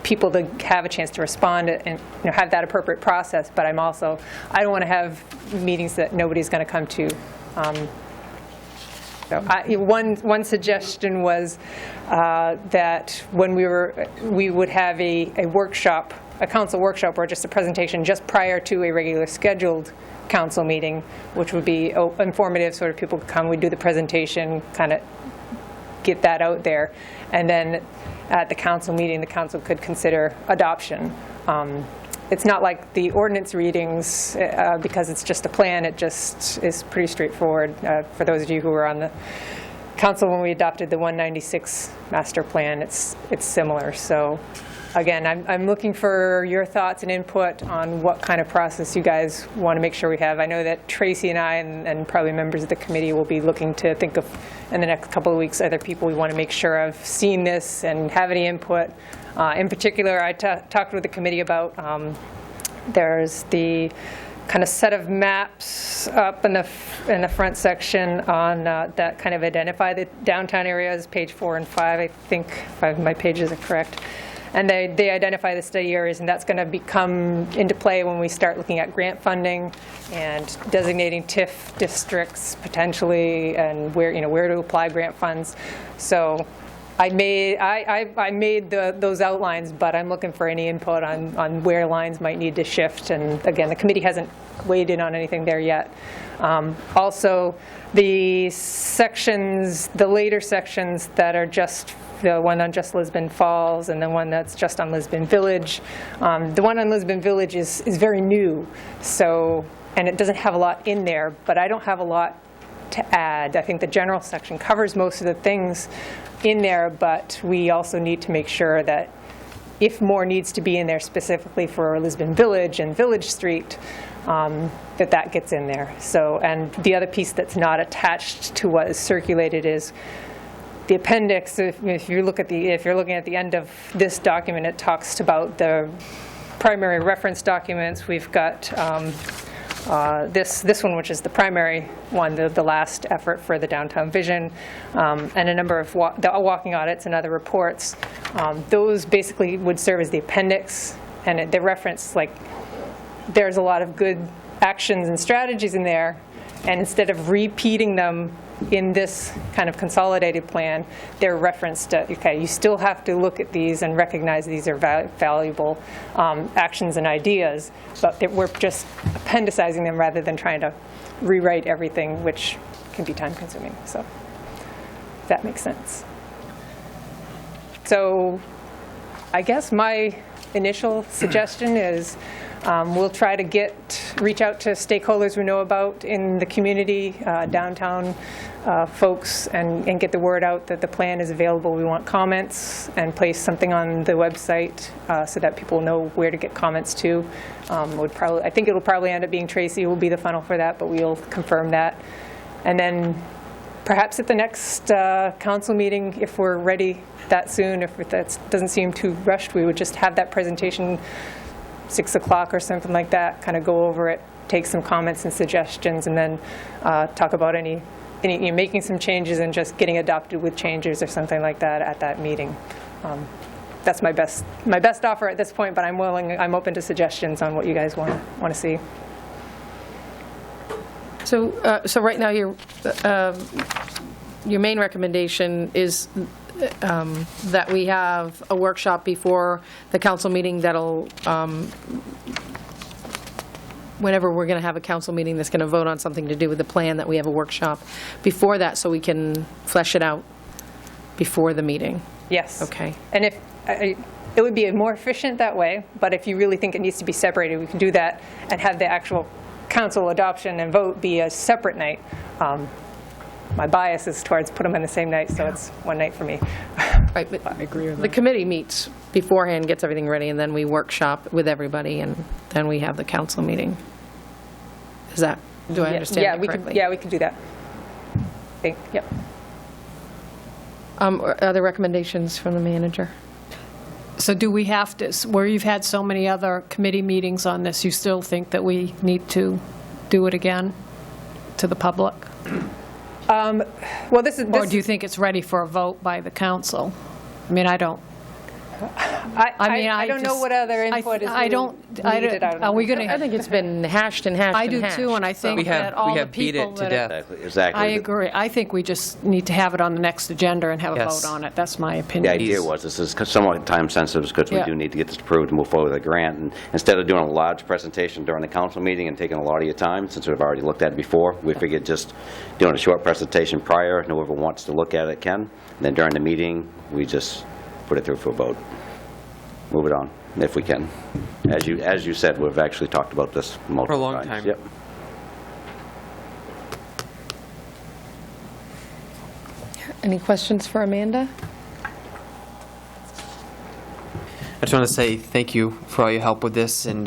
people to have a chance to respond and have that appropriate process. But I don't want to have meetings that nobody's going to come to. So one suggestion was that when we would have a workshop, a council workshop, or just a presentation just prior to a regular scheduled council meeting, which would be informative, sort of people could come, we'd do the presentation, kind of get that out there, and then at the council meeting, the council could consider adoption. It's not like the ordinance readings, because it's just a plan, it just is pretty straightforward. For those of you who were on the council when we adopted the 196 master plan, it's similar. So again, I'm looking for your thoughts and input on what kind of process you guys want to make sure we have. I know that Tracy and I, and probably members of the committee, will be looking to think of, in the next couple of weeks, other people we want to make sure have seen this and have any input. In particular, I talked with the committee about, there's the kind of set of maps up in the front section on that kind of identify the downtown areas, page 4 and 5, I think, if my pages are correct. And they identify the study areas, and that's going to come into play when we start looking at grant funding and designating TIF districts potentially, and where to apply grant funds. So I made those outlines, but I'm looking for any input on where lines might need to shift. And again, the committee hasn't weighed in on anything there yet. Also, the sections, the later sections that are just the one on just Lisbon Falls and the one that's just on Lisbon Village. The one on Lisbon Village is very new, and it doesn't have a lot in there, but I don't have a lot to add. I think the general section covers most of the things in there, but we also need to make sure that if more needs to be in there specifically for Lisbon Village and Village Street, that gets in there. So, and the other piece that's not attached to what is circulated is the appendix. If you're looking at the end of this document, it talks about the primary reference documents. We've got this one, which is the primary one, the last effort for the downtown vision, and a number of the walking audits and other reports. Those basically would serve as the appendix, and they reference, like, there's a lot of good actions and strategies in there, and instead of repeating them in this kind of consolidated plan, they're referenced to, okay, you still have to look at these and recognize these are valuable actions and ideas, but we're just appendicizing them rather than trying to rewrite everything, which can be time consuming. So if that makes sense. So I guess my initial suggestion is we'll try to reach out to stakeholders we know about in the community, downtown folks, and get the word out that the plan is available. We want comments, and place something on the website so that people know where to get comments to. I think it'll probably end up being Tracy who will be the funnel for that, but we'll confirm that. And then perhaps at the next council meeting, if we're ready that soon, if that doesn't seem too rushed, we would just have that presentation 6 o'clock or something like that, kind of go over it, take some comments and suggestions, and then talk about any making some changes and just getting adopted with changes or something like that at that meeting. That's my best offer at this point, but I'm open to suggestions on what you guys want to see. So right now, your main recommendation is that we have a workshop before the council meeting that'll, whenever we're going to have a council meeting that's going to vote on something to do with the plan, that we have a workshop before that so we can flesh it out before the meeting. Yes. Okay. And if it would be more efficient that way, but if you really think it needs to be separated, we can do that and have the actual council adoption and vote be a separate night. My bias is towards put them in the same night, so it's one night for me. Right, but I agree with that. The committee meets beforehand, gets everything ready, and then we workshop with everybody, and then we have the council meeting. Is that, do I understand that correctly? We could do that. Yep. Other recommendations from the manager? So do we have to, where you've had so many other committee meetings on this, you still think that we need to do it again to the public? Well, this is. Or do you think it's ready for a vote by the council? I mean, I don't. I don't know what other input is needed out of Are we going to? I think it's been hashed and hashed I and do hashed. too, and I think that all the people that Exactly. I agree. I think we just need to have it on the next agenda and have a Yes. vote on it. That's my The opinion. idea was, this is somewhat time sensitive because we Yeah. do need to get this approved and move forward with the grant. And instead of doing a large presentation during the council meeting and taking a lot of your time, since we've already looked at it before, we figured just doing a short presentation prior, and whoever wants to look at it can. And then during the meeting, we just put it through for a vote. Move it on, if we can. As you said, we've actually talked about this multiple times. For a long time. Yep. Any questions for Amanda? I just want to say thank you for all your help with this, and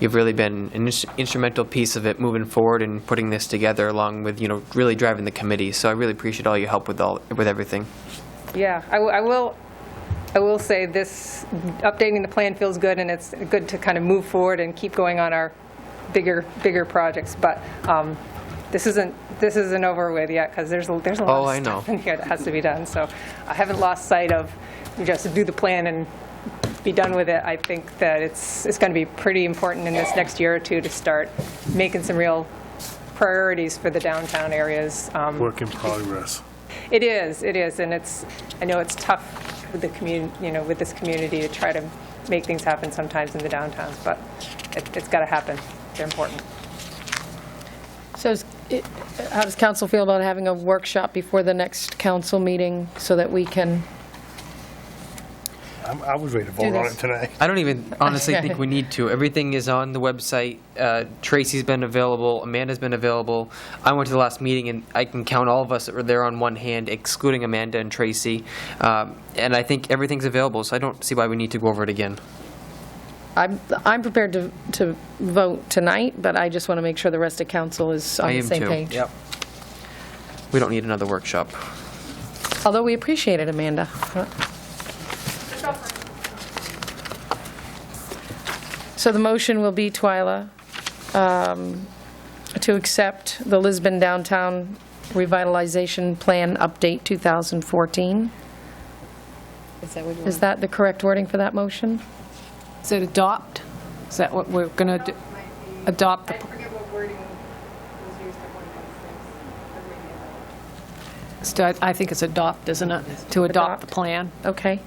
you've really been an instrumental piece of it moving forward and putting this together, along with, really driving the committee. So I really appreciate all your help with everything. Yeah, I will say this, updating the plan feels good, and it's good to kind of move forward and keep going on our bigger projects. But this isn't over with yet, because there's a lot of stuff in here that has to be done. So I haven't lost sight of just do the plan and be done with it. I think that it's going to be pretty important in this next year or two to start making some real priorities for the downtown areas. Work in progress. It is, and I know it's tough with the community, with this community, to try to make things happen sometimes in the downtowns, but it's got to happen. They're important. So how does council feel about having a workshop before the next council meeting so that we can? I was ready to vote on it today. I don't even honestly think we need to. Everything is on the website. Tracy's been available. Amanda's been available. I went to the last meeting, and I can count all of us that were there on one hand, excluding Amanda and Tracy. And I think everything's available, so I don't see why we need to go over it again. I'm prepared to vote tonight, but I just want to make sure the rest of council is on the same page. Yep. We don't need another workshop. Although we appreciate it, Amanda. So the motion will be, Twyla, to accept the Lisbon Downtown Revitalization Plan Update 2014. Is that the correct wording for that motion? Is it adopt? Is that what we're going to adopt? I forget what wording was used at 1.6. I think it's adopt, isn't it? To adopt the plan. Okay.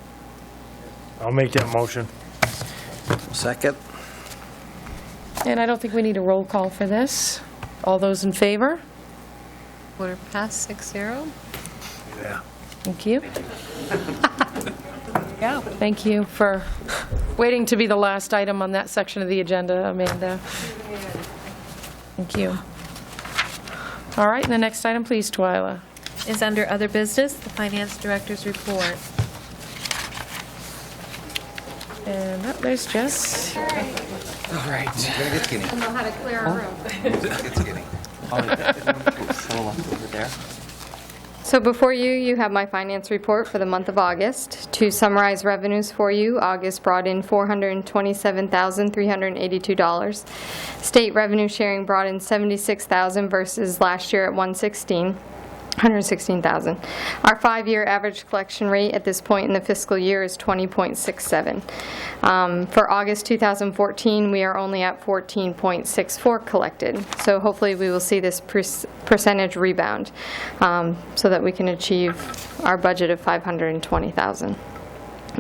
I'll make that motion. Second? And I don't think we need a roll call for this. All those in favor? Order passed 6-0. Yeah. Thank you. Yeah, thank you for waiting to be the last item on that section of the agenda, Amanda. Thank you. All right, and the next item, please, Twyla. Is under other business, the finance director's report. And there's Jess. All right. It's gonna get skinny. I know how to clear a room. It's gonna get skinny. Over there. So before you, you have my finance report for the month of August. To summarize revenues for you, August brought in $427,382. State revenue sharing brought in $76,000 versus last year at $116,000. Our 5-year average collection rate at this point in the fiscal year is 20.67. For August 2014, we are only at 14.64 collected. So hopefully we will see this percentage rebound so that we can achieve our budget of $520,000.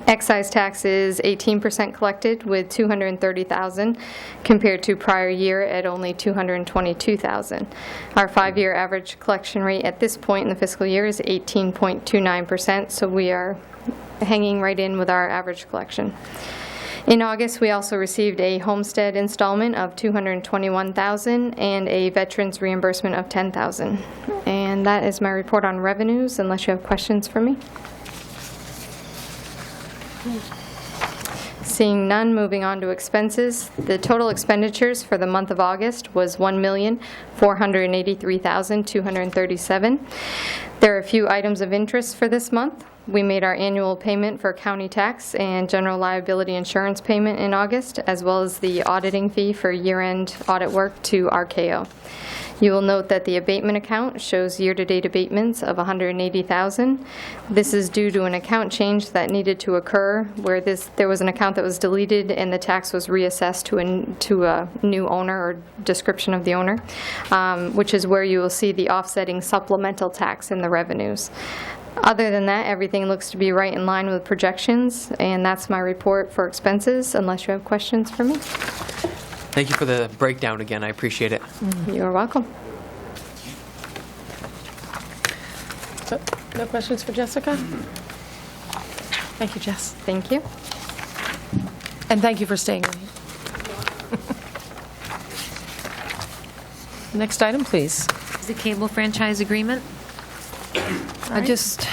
Excise tax is 18% collected with $230,000 compared to prior year at only $222,000. Our 5-year average collection rate at this point in the fiscal year is 18.29%, so we are hanging right in with our average collection. In August, we also received a homestead installment of $221,000 and a veterans reimbursement of $10,000. And that is my report on revenues, unless you have questions for me. Seeing none, moving on to expenses. The total expenditures for the month of August was $1,483,237. There are a few items of interest for this month. We made our annual payment for county tax and general liability insurance payment in August, as well as the auditing fee for year-end audit work to RKO. You will note that the abatement account shows year-to-date abatements of $180,000. This is due to an account change that needed to occur where there was an account that was deleted and the tax was reassessed to a new owner or description of the owner, which is where you will see the offsetting supplemental tax in the revenues. Other than that, everything looks to be right in line with projections, and that's my report for expenses, unless you have questions for me. Thank you for the breakdown again. I appreciate it. You're welcome. No questions for Jessica? Thank you, Jess. Thank you. And thank you for staying late. Next item, please. Is the cable franchise agreement? I just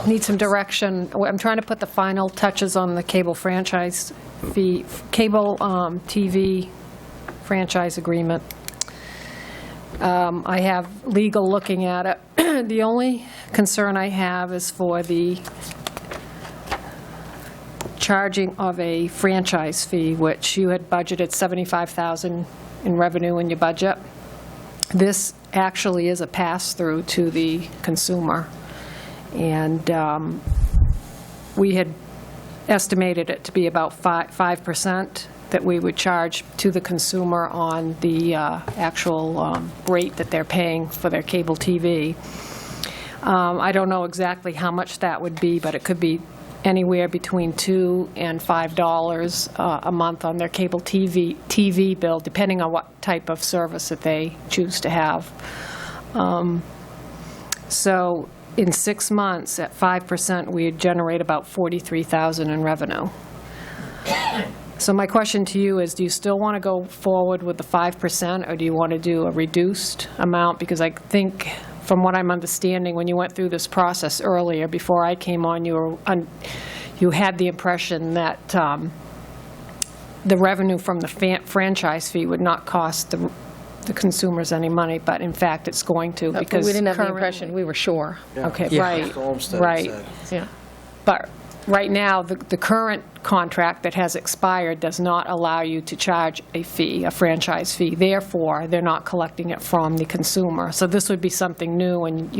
need some direction. I'm trying to put the final touches on the cable franchise fee, cable TV franchise agreement. I have legal looking at it. The only concern I have is for the charging of a franchise fee, which you had budgeted $75,000 in revenue in your budget. This actually is a pass-through to the consumer. And we had estimated it to be about 5% that we would charge to the consumer on the actual rate that they're paying for their cable TV. I don't know exactly how much that would be, but it could be anywhere between $2 and $5 a month on their cable TV bill, depending on what type of service that they choose to have. So in 6 months, at 5%, we would generate about $43,000 in revenue. So my question to you is, do you still want to go forward with the 5%, or do you want to do a reduced amount? Because I think, from what I'm understanding, when you went through this process earlier, before I came on, you had the impression that the revenue from the franchise fee would not cost the consumers any money, but in fact, it's going to, because we didn't have the currently- impression, we were sure. Okay, Yeah. right, Olmsted right. said. Yeah. But right now, the current contract that has expired does not allow you to charge a fee, a franchise fee. Therefore, they're not collecting it from the consumer. So this would be something new, and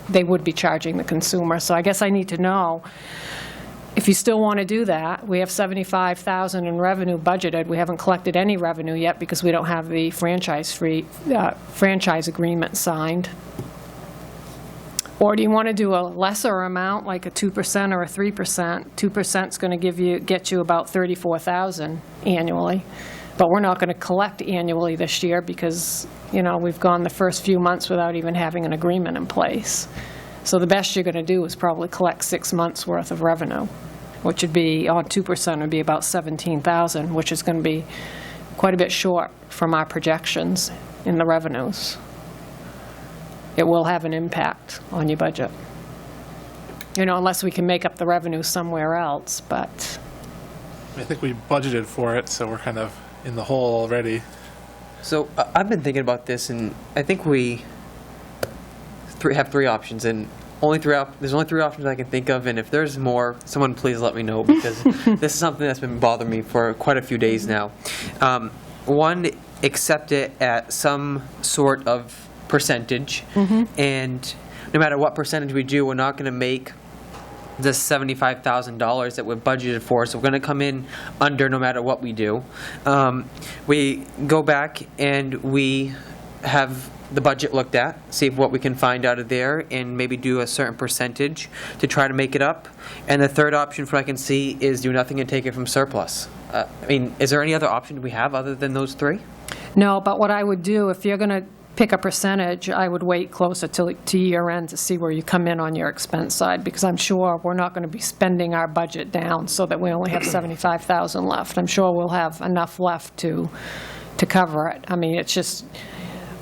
they would be charging the consumer. So I guess I need to know, if you still want to do that, we have $75,000 in revenue budgeted. We haven't collected any revenue yet because we don't have the franchise agreement signed. Or do you want to do a lesser amount, like a 2% or a 3%? 2% is going to get you about $34,000 annually. But we're not going to collect annually this year because, we've gone the first few months without even having an agreement in place. So the best you're going to do is probably collect 6 months' worth of revenue, which would be, on 2%, would be about $17,000, which is going to be quite a bit short from our projections in the revenues. It will have an impact on your budget. Unless we can make up the revenue somewhere else, but... I think we budgeted for it, so we're kind of in the hole already. So I've been thinking about this, and I think we have three options, and there's only three options I can think of, and if there's more, someone please let me know, because this is something that's been bothering me for quite a few days now. One, accept it at some sort of percentage, and no matter what percentage we do, we're not going to make the $75,000 that we're budgeted for, so we're going to come in under no matter what we do. We go back and we have the budget looked at, see what we can find out of there, and maybe do a certain percentage to try to make it up. And the third option, from what I can see, is do nothing and take it from surplus. Is there any other option we have other than those three? No, but what I would do, if you're going to pick a percentage, I would wait closer to year end to see where you come in on your expense side, because I'm sure we're not going to be spending our budget down so that we only have $75,000 left. I'm sure we'll have enough left to cover it. It's just,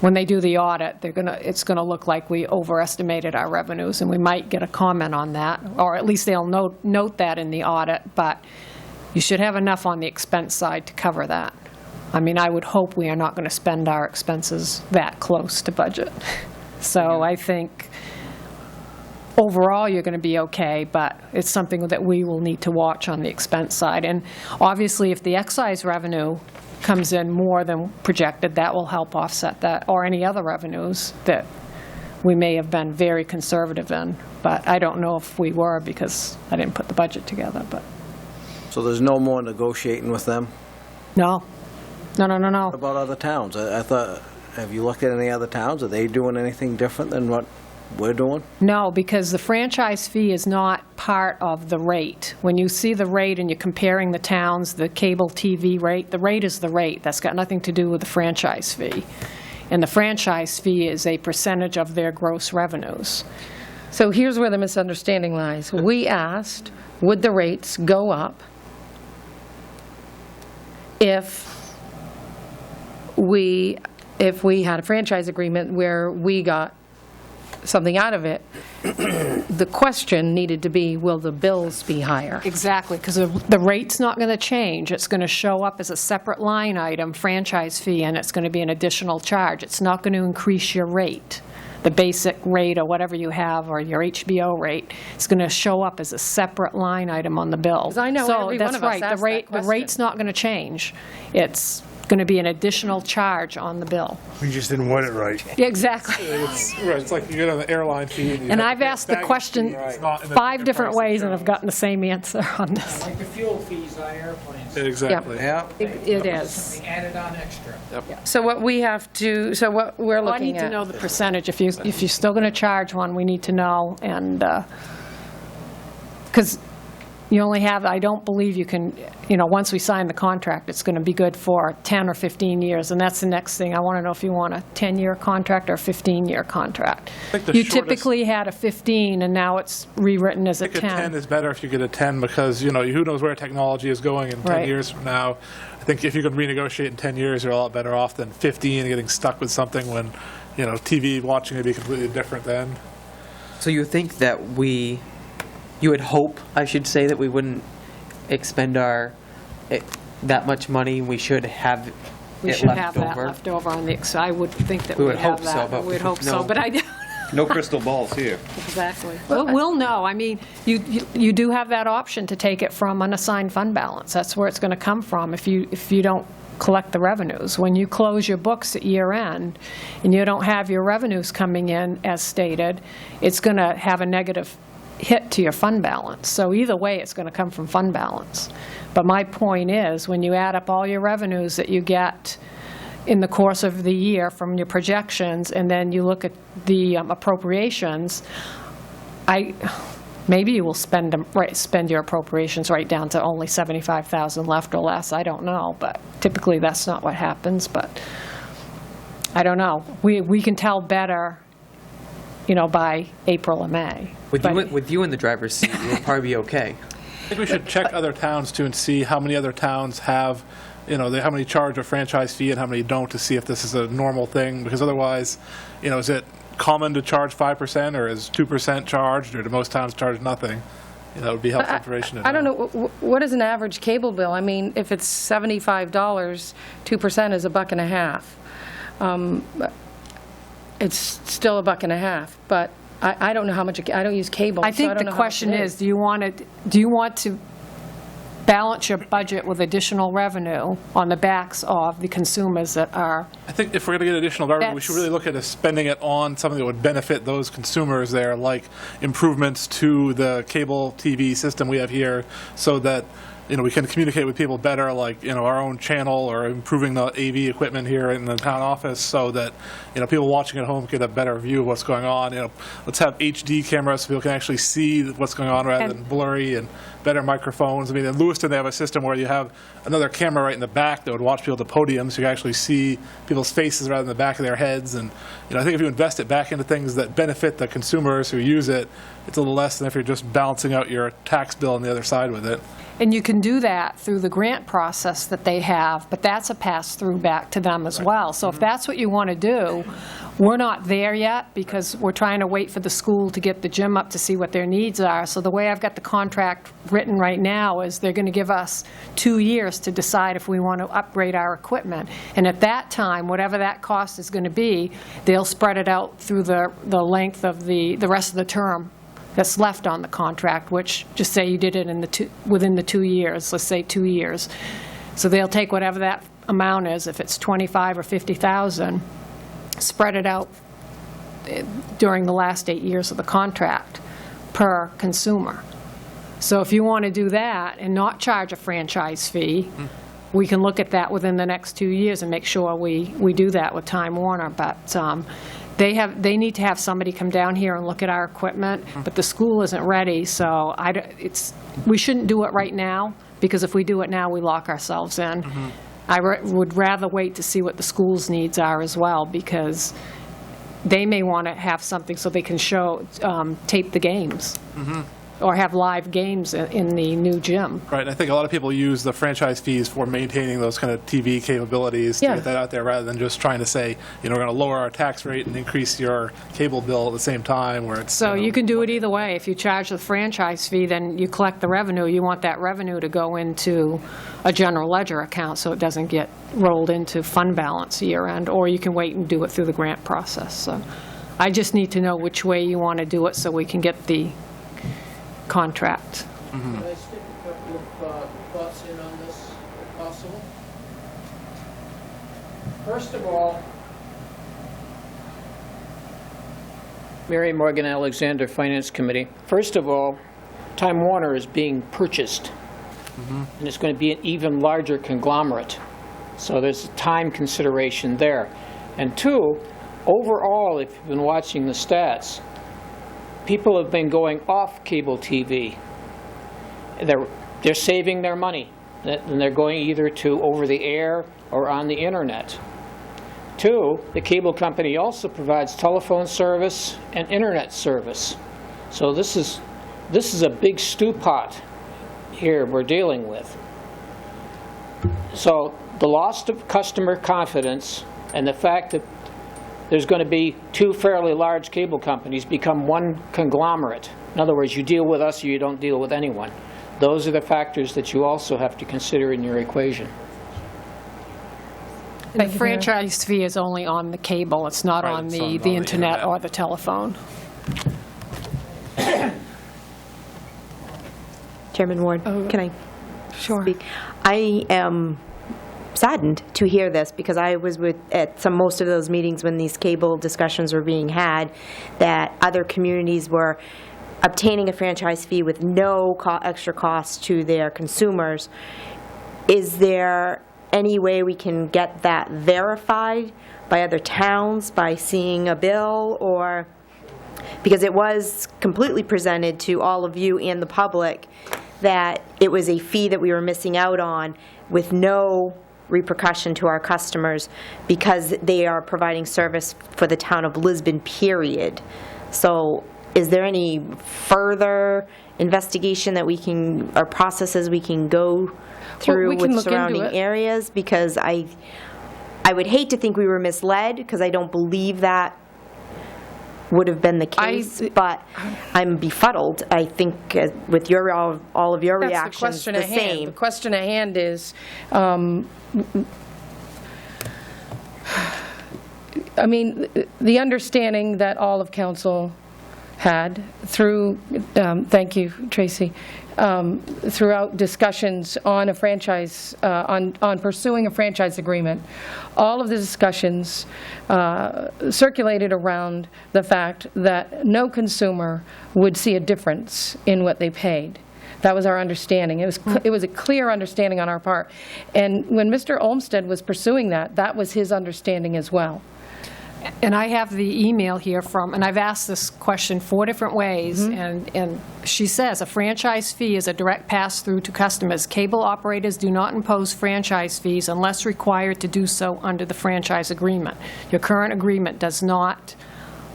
when they do the audit, it's going to look like we overestimated our revenues, and we might get a comment on that, or at least they'll note that in the audit, but you should have enough on the expense side to cover that. I would hope we are not going to spend our expenses that close to budget. So I think overall you're going to be okay, but it's something that we will need to watch on the expense side. And obviously if the excise revenue comes in more than projected, that will help offset that, or any other revenues that we may have been very conservative in. But I don't know if we were, because I didn't put the budget together. But So there's no more negotiating with them? No. No. What about other towns? I thought, have you looked at any other towns? Are they doing anything different than what we're doing? No, because the franchise fee is not part of the rate. When you see the rate and you're comparing the towns, the cable TV rate, the rate is the rate. That's got nothing to do with the franchise fee. And the franchise fee is a percentage of their gross revenues. So here's where the misunderstanding lies. We asked, would the rates go up if we had a franchise agreement where we got something out of it? The question needed to be, will the bills be higher? Exactly, because the rate's not going to change. It's going to show up as a separate line item, franchise fee, and it's going to be an additional charge. It's not going to increase your rate, the basic rate or whatever you have, or your HBO rate. It's going to show up as a separate line item on the bill. 'Cause I know so every that's one of us right. asked that question. The rate's not going to change. It's going to be an additional charge on the bill. We just didn't word it right. Yeah, exactly. It's like you get on the airline fee. And I've asked the question 5 different ways, and I've gotten the same answer on this. Like the fuel fees on airplanes. Exactly. Yeah. It is. Something added on extra. So what we're Well, I looking need to at, know the percentage. If you're still going to charge one, we need to know, and, because you only have, I don't believe you can, once we sign the contract, it's going to be good for 10 or 15 years, and that's the next thing. I want to know if you want a 10-year contract or a 15-year contract. You typically had a 15, and now it's rewritten as a 10. I think a 10 is better if you get a 10, because, who knows where technology is going in 10 years from now. I think if you can renegotiate in 10 years, you're a lot better off than 15 and getting stuck with something when, TV watching would be completely different then. So you think that you would hope, I should say, that we wouldn't expend that much money. We should have We it should left have that over. left over on the, I would think that We we would would have hope so, that. but We'd hope so, no. but I don't. No crystal balls here. Exactly. We'll know. I mean, you do have that option to take it from unassigned fund balance. That's where it's going to come from if you don't collect the revenues. When you close your books at year end and you don't have your revenues coming in as stated, it's going to have a negative hit to your fund balance. So either way, it's going to come from fund balance. But my point is, when you add up all your revenues that you get in the course of the year from your projections, and then you look at the appropriations, maybe you will spend your appropriations right down to only $75,000 left or less. I don't know, but typically that's not what happens. But I don't know. We can tell better, by April or May. With you in the driver's seat, you'll probably be okay. I think we should check other towns too and see how many other towns have, how many charge a franchise fee and how many don't, to see if this is a normal thing. Because otherwise, is it common to charge 5%, or is 2% charged, or do most towns charge nothing? It would be helpful information to know. I don't know, what is an average cable bill? I mean, if it's $75, 2% is $1.50. It's still $1.50, but I don't know how much, I don't use cable. I think the question is, do you want to balance your budget with additional revenue on the backs of the consumers that are... I think if we're going to get additional revenue, we should really look at spending it on something that would benefit those consumers there, like improvements to the cable TV system we have here, so that we can communicate with people better, like our own channel, or improving the AV equipment here in the town office, so that people watching at home get a better view of what's going on. Let's have HD cameras so people can actually see what's going on rather than blurry, and better microphones. I mean, in Lewiston they have a system where you have another camera right in the back that would watch people at the podium, so you can actually see people's faces rather than the back of their heads. And I think if you invest it back into things that benefit the consumers who use it, it's a little less than if you're just balancing out your tax bill on the other side with it. And you can do that through the grant process that they have, but that's a pass-through back to them as well. So if that's what you want to do, we're not there yet, because we're trying to wait for the school to get the gym up to see what their needs are. So the way I've got the contract written right now is they're going to give us 2 years to decide if we want to upgrade our equipment. And at that time, whatever that cost is going to be, they'll spread it out through the length of the rest of the term that's left on the contract, which, just say you did it within the 2 years, let's say 2 years. So they'll take whatever that amount is, if it's $25,000 or $50,000, spread it out during the last 8 years of the contract per consumer. So if you want to do that and not charge a franchise fee, we can look at that within the next 2 years and make sure we do that with Time Warner. But they need to have somebody come down here and look at our equipment, but the school isn't ready, so we shouldn't do it right now, because if we do it now, we lock ourselves in. I would rather wait to see what the school's needs are as well, because they may want to have something so they can tape the games. Or have live games in the new gym. Right, and I think a lot of people use the franchise fees for maintaining those kind of TV capabilities to get that out there, rather than just trying to say, we're going to lower our tax rate and increase your cable bill at the same time. Where it's so you can do it either way. If you charge the franchise fee, then you collect the revenue. You want that revenue to go into a general ledger account so it doesn't get rolled into fund balance year end, or you can wait and do it through the grant process. So I just need to know which way you want to do it so we can get the contract. Can I stick a couple of thoughts in on this, if possible? First of all, Mary Morgan Alexander, Finance Committee. First of all, Time Warner is being purchased, and it's going to be an even larger conglomerate. So there's a time consideration there. And two, overall, if you've been watching the stats, people have been going off cable TV. They're saving their money, and they're going either to over the air or on the internet. Two, the cable company also provides telephone service and internet service. So this is a big stew pot here we're dealing with. So the loss of customer confidence and the fact that there's going to be two fairly large cable companies become one conglomerate. In other words, you deal with us or you don't deal with anyone. Those are the factors that you also have to consider in your equation. The franchise fee is only on the cable, it's not Right, on it's the on the internet or the telephone. Chairman Ward, can I Sure. speak? I am saddened to hear this, because I was at most of those meetings when these cable discussions were being had, that other communities were obtaining a franchise fee with no extra cost to their consumers. Is there any way we can get that verified by other towns, by seeing a bill, or, because it was completely presented to all of you and the public that it was a fee that we were missing out on with no repercussion to our customers because they are providing service for the town of Lisbon, period. So is there any further investigation that we can, or processes we can go through we can with look into surrounding it. areas? Because I would hate to think we were misled, because I don't believe that would have been the case, but I'm befuddled. I think with all of your That's reactions, the question the at hand. same. The question at hand is, I mean, the understanding that all of council had through, thank you, Tracy, throughout discussions on a franchise, on pursuing a franchise agreement, all of the discussions circulated around the fact that no consumer would see a difference in what they paid. That was our understanding. It was a clear understanding on our part. And when Mr. Olmsted was pursuing that, that was his understanding as well. And I have the email here from, and I've asked this question 4 different ways, and she says, a franchise fee is a direct pass-through to customers. Cable operators do not impose franchise fees unless required to do so under the franchise agreement. Your current agreement does not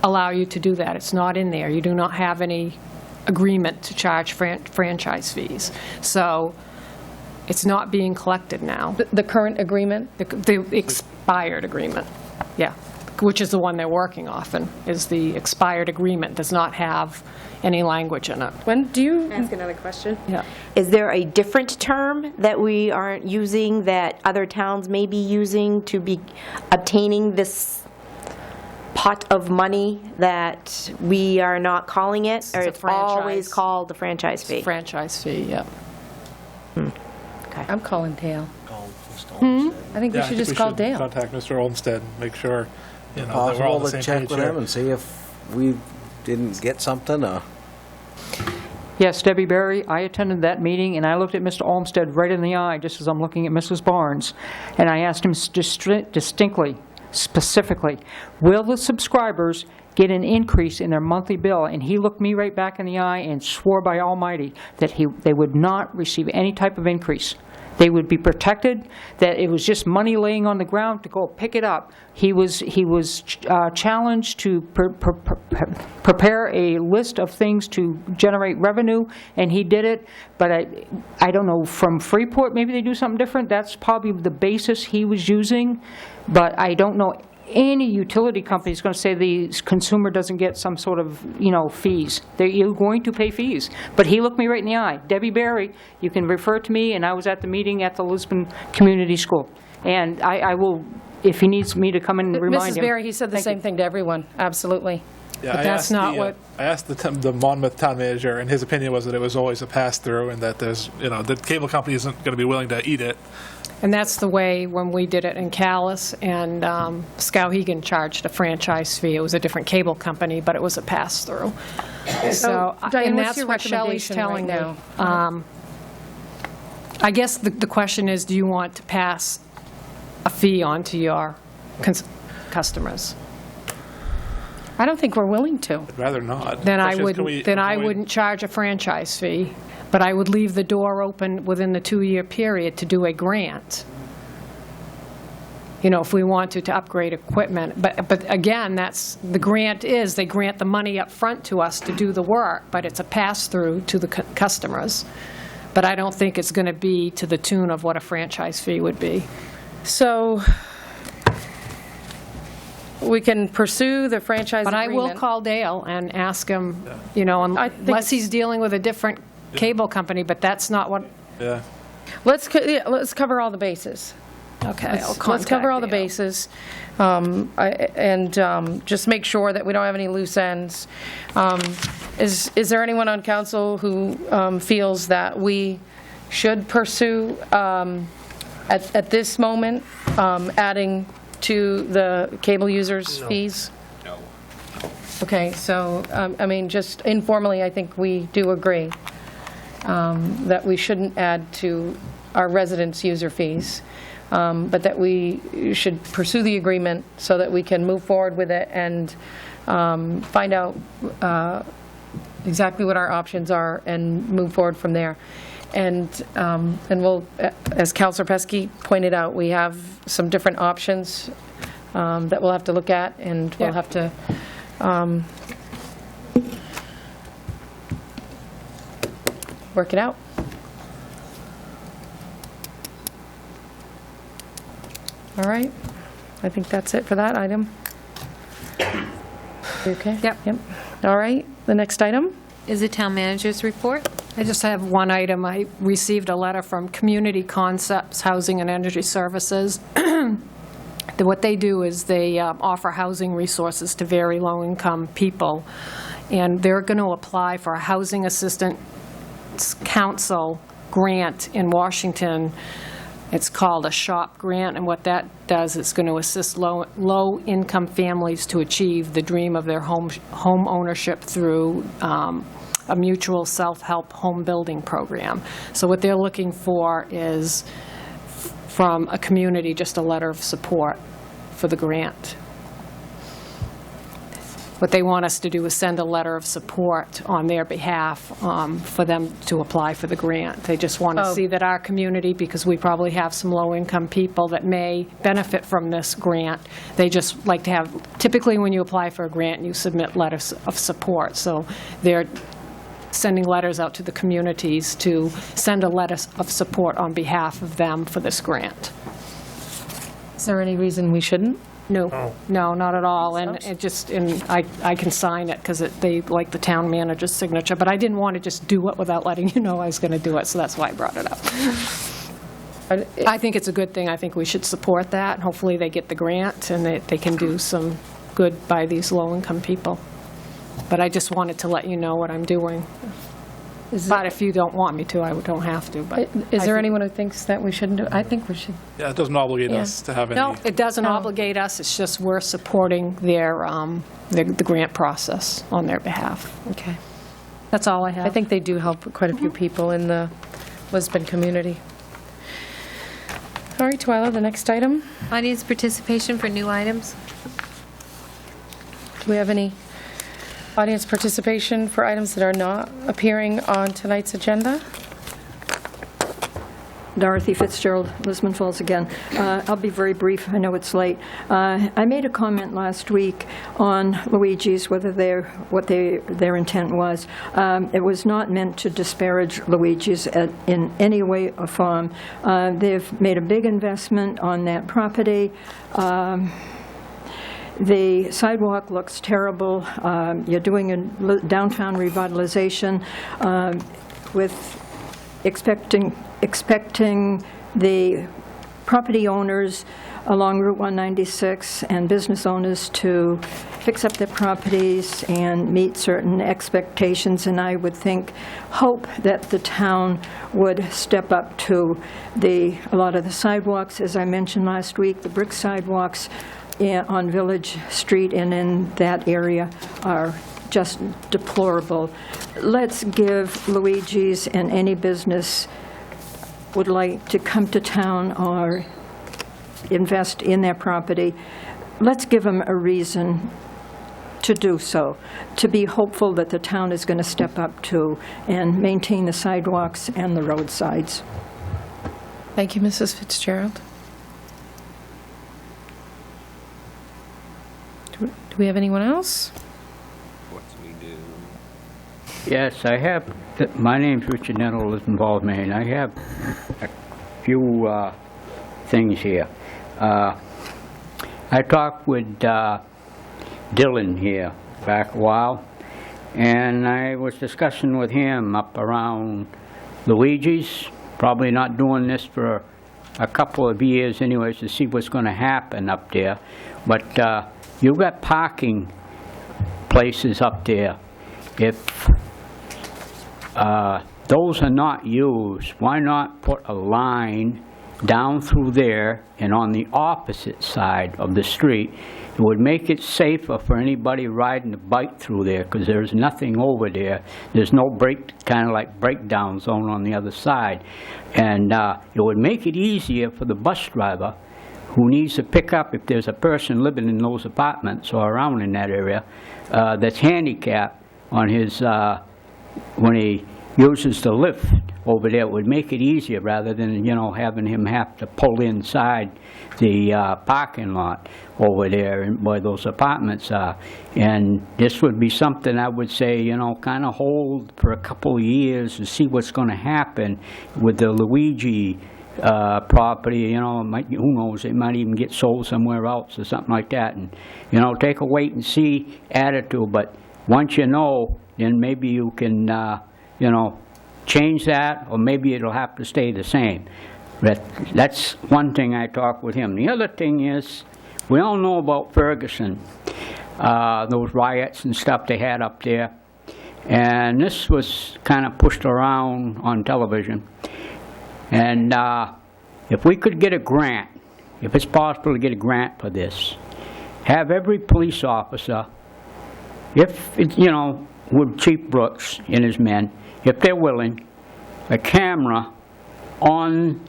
allow you to do that. It's not in there. You do not have any agreement to charge franchise fees. So it's not being collected now. The current agreement? The expired agreement, yeah. Which is the one they're working off, and is the expired agreement, does not have any language in it. When do you... Ask another question? Yeah. Is there a different term that we aren't using that other towns may be using to be obtaining this pot of money that we are not calling it? Or it's always called the franchise fee? Franchise fee, yeah. Okay. I'm calling Dale. I think we should just call Dale. Contact Mr. Olmsted and make sure, that we're all Possible on the to same check page with here. him and see if we didn't get something, or... Yes, Debbie Berry, I attended that meeting, and I looked at Mr. Olmsted right in the eye, just as I'm looking at Mrs. Barnes, and I asked him distinctly, specifically, will the subscribers get an increase in their monthly bill? And he looked me right back in the eye and swore by Almighty that they would not receive any type of increase. They would be protected, that it was just money laying on the ground to go pick it up. He was challenged to prepare a list of things to generate revenue, and he did it. But I don't know, from Freeport, maybe they do something different. That's probably the basis he was using. But I don't know any utility company is going to say the consumer doesn't get some sort of, fees. You're going to pay fees. But he looked me right in the eye. Debbie Berry, you can refer to me, and I was at the meeting at the Lisbon Community School. And I will, if he needs me to come in and remind Mrs. him. Berry, he said the same thing to everyone, absolutely. Yeah, But that's not what... I asked the Monmouth town manager, and his opinion was that it was always a pass-through, and that there's, the cable company isn't going to be willing to eat it. And that's the way when we did it in Callis, and Skowhegan charged a franchise fee. It was a different cable company, but it was a pass-through. So, Diane, and what's that's your what Shelley's recommendation telling right me. I guess the question is, do you want to pass a fee on to your customers? I don't think we're willing to. I'd rather not. Then I Question is, can we wouldn't. Then I avoid- wouldn't charge a franchise fee, but I would leave the door open within the 2-year period to do a grant. If we wanted to upgrade equipment. But again, that's, the grant is, they grant the money up front to us to do the work, but it's a pass-through to the customers. But I don't think it's going to be to the tune of what a franchise fee would be. So we can pursue the franchise But agreement. I will call Dale and ask him, unless he's dealing with a different cable company, but that's not what... Yeah. Let's cover all the bases. Okay, I'll Let's contact cover all the you. bases, and just make sure that we don't have any loose ends. Is there anyone on council who feels that we should pursue, at this moment, adding to the cable users' fees? No. Okay, so, I mean, just informally, I think we do agree that we shouldn't add to our residents' user fees, but that we should pursue the agreement so that we can move forward with it and find out exactly what our options are and move forward from there. And we'll, as Councilor Pesky pointed out, we have some different options that we'll have to look at, and we'll have to work it out. All right. I think that's it for that item. You okay? Yep. All right. The next item? Is the town manager's report? I just have one item. I received a letter from Community Concepts Housing and Energy Services. What they do is they offer housing resources to very low-income people, and they're going to apply for a Housing Assistance Council grant in Washington. It's called a SHOP grant, and what that does, it's going to assist low-income families to achieve the dream of their home ownership through a mutual self-help home building program. So what they're looking for is, from a community, just a letter of support for the grant. What they want us to do is send a letter of support on their behalf for them to apply for the grant. They just want to see that our community, because we probably have some low-income people that may benefit from this grant, they just like to have, typically when you apply for a grant, you submit letters of support. So they're sending letters out to the communities to send a letter of support on behalf of them for this grant. Is there any reason we shouldn't? No, no, not at all. And it just, and I can sign it because they like the town manager's signature, but I didn't want to just do it without letting you know I was going to do it, so that's why I brought it up. I think it's a good thing. I think we should support that. Hopefully they get the grant and they can do some good by these low-income people. But I just wanted to let you know what I'm doing. But if you don't want me to, I don't have to. But Is there anyone who thinks that we shouldn't do it? I think we should. Yeah, it doesn't obligate us to have any. No, it doesn't obligate us. It's just we're supporting their the grant process on their behalf. Okay. That's all I have. I think they do help quite a few people in the Lisbon community. All right, Twyla, the next item. Audience participation for new items? Do we have any audience participation for items that are not appearing on tonight's agenda? Dorothy Fitzgerald, Lisbon Falls again. I'll be very brief. I know it's late. I made a comment last week on Luigi's, what their intent was. It was not meant to disparage Luigi's in any way or form. They've made a big investment on that property. The sidewalk looks terrible. You're doing a downtown revitalization with expecting the property owners along Route 196 and business owners to fix up their properties and meet certain expectations, and I would hope that the town would step up to a lot of the sidewalks. As I mentioned last week, the brick sidewalks on Village Street and in that area are just deplorable. Let's give Luigi's and any business would like to come to town or invest in their property, let's give them a reason to do so, to be hopeful that the town is going to step up to and maintain the sidewalks and the roadsides. Thank you, Mrs. Fitzgerald. Do we have anyone else? Yes, I have. My name's Richard Nettle, Lisbon Falls, Maine. I have a few things here. I talked with Dylan here back a while, and I was discussing with him up around Luigi's, probably not doing this for a couple of years anyways to see what's going to happen up there. But you've got parking places up there. If those are not used, why not put a line down through there and on the opposite side of the street? It would make it safer for anybody riding a bike through there, because there's nothing over there. There's no kind of like breakdown zone on the other side. And it would make it easier for the bus driver who needs to pick up, if there's a person living in those apartments or around in that area that's handicapped on his, when he uses the lift over there. It would make it easier rather than, you know, having him have to pull inside the parking lot over there where those apartments are. And this would be something I would say, you know, kind of hold for a couple of years to see what's going to happen with the Luigi property. You know, who knows, it might even get sold somewhere else or something like that. And, you know, take a wait and see attitude. But once you know, then maybe you can, you know, change that, or maybe it'll have to stay the same. But that's one thing I talked with him. The other thing is, we all know about Ferguson, those riots and stuff they had up there. And this was kind of pushed around on television. And if we could get a grant, if it's possible to get a grant for this, have every police officer, if, you know, with Chief Brooks and his men, if they're willing, a camera on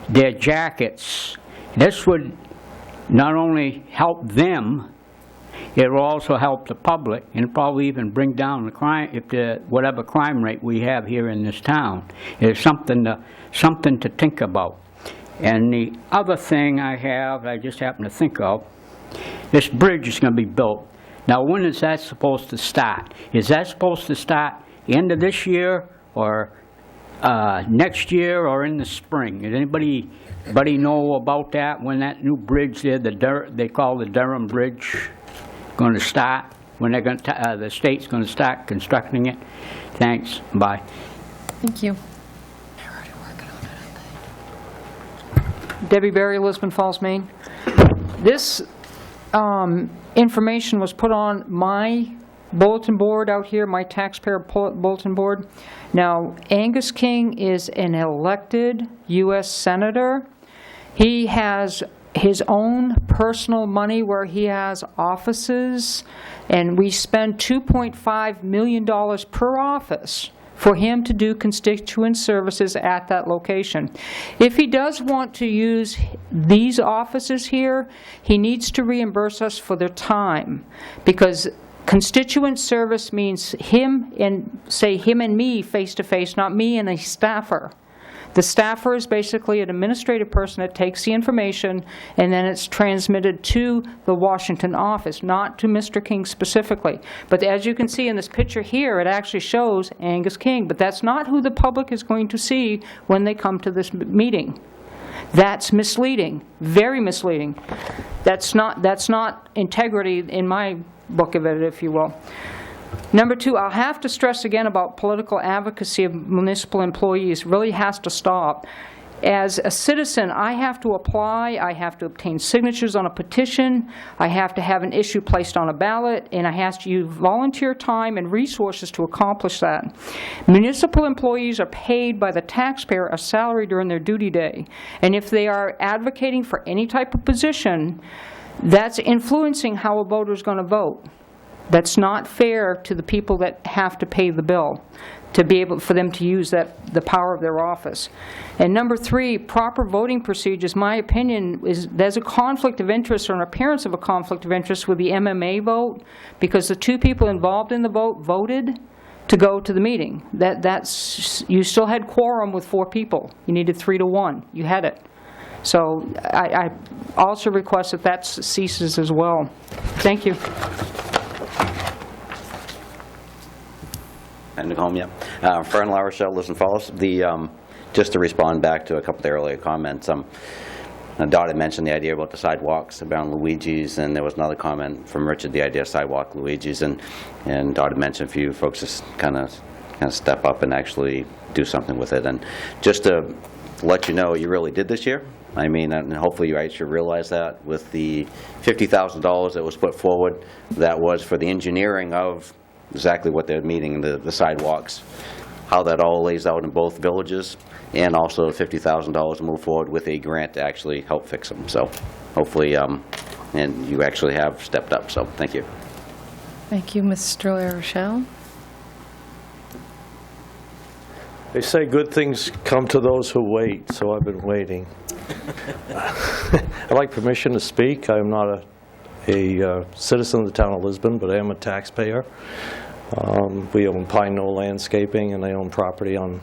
their jackets. This would not only help them, it will also help the public, and probably even bring down the crime, if the whatever crime rate we have here in this town. It's something to think about. And the other thing I just happen to think of, this bridge is going to be built. Now, when is that supposed to start? Is that supposed to start end of this year, or next year, or in the spring? Does anybody know about that, when that new bridge there, they call the Durham Bridge, going to start? When they're going to, the state's going to start constructing it? Thanks. Bye. Thank you. Debbie Berry, Lisbon Falls, Maine. This information was put on my bulletin board out here, my taxpayer bulletin board. Now, Angus King is an elected U.S. Senator. He has his own personal money where he has offices, and we spend $2.5 million per office for him to do constituent services at that location. If he does want to use these offices here, he needs to reimburse us for their time, because constituent service means him and me face to face, not me and a staffer. The staffer is basically an administrative person that takes the information and then it's transmitted to the Washington office, not to Mr. King specifically. But as you can see in this picture here, it actually shows Angus King, but that's not who the public is going to see when they come to this meeting. That's misleading, very misleading. That's not integrity in my book of it, if you will. Number two, I'll have to stress again about political advocacy of municipal employees. Really has to stop. As a citizen, I have to apply, I have to obtain signatures on a petition, I have to have an issue placed on a ballot, and I have to use volunteer time and resources to accomplish that. Municipal employees are paid by the taxpayer a salary during their duty day, and if they are advocating for any type of position, that's influencing how a voter is going to vote. That's not fair to the people that have to pay the bill, to be able for them to use the power of their office. And number three, proper voting procedures. My opinion is there's a conflict of interest, or an appearance of a conflict of interest, with the MMA vote, because the two people involved in the vote voted to go to the meeting. You still had quorum with 4 people. You needed 3 to 1. You had it. So I also request that ceases as well. Thank you. And home, yeah. Fern La Rochelle, Lisbon Falls. Just to respond back to a couple of the earlier comments, Dot had mentioned the idea about the sidewalks around Luigi's, and there was another comment from Richard, the idea of sidewalk Luigi's, and Dot had mentioned a few folks just kind of step up and actually do something with it. And just to let you know, you really did this year. I mean, and hopefully you guys should realize that with the $50,000 that was put forward, that was for the engineering of exactly what they're meeting, the sidewalks, how that all lays out in both villages, and also $50,000 to move forward with a grant to actually help fix them. So hopefully, and you actually have stepped up, so thank you. Thank you, Mr. LaRochelle. They say good things come to those who wait, so I've been waiting. I'd like permission to speak. I'm not a citizen of the town of Lisbon, but I am a taxpayer. We own Pine Knoll Landscaping, and I own property on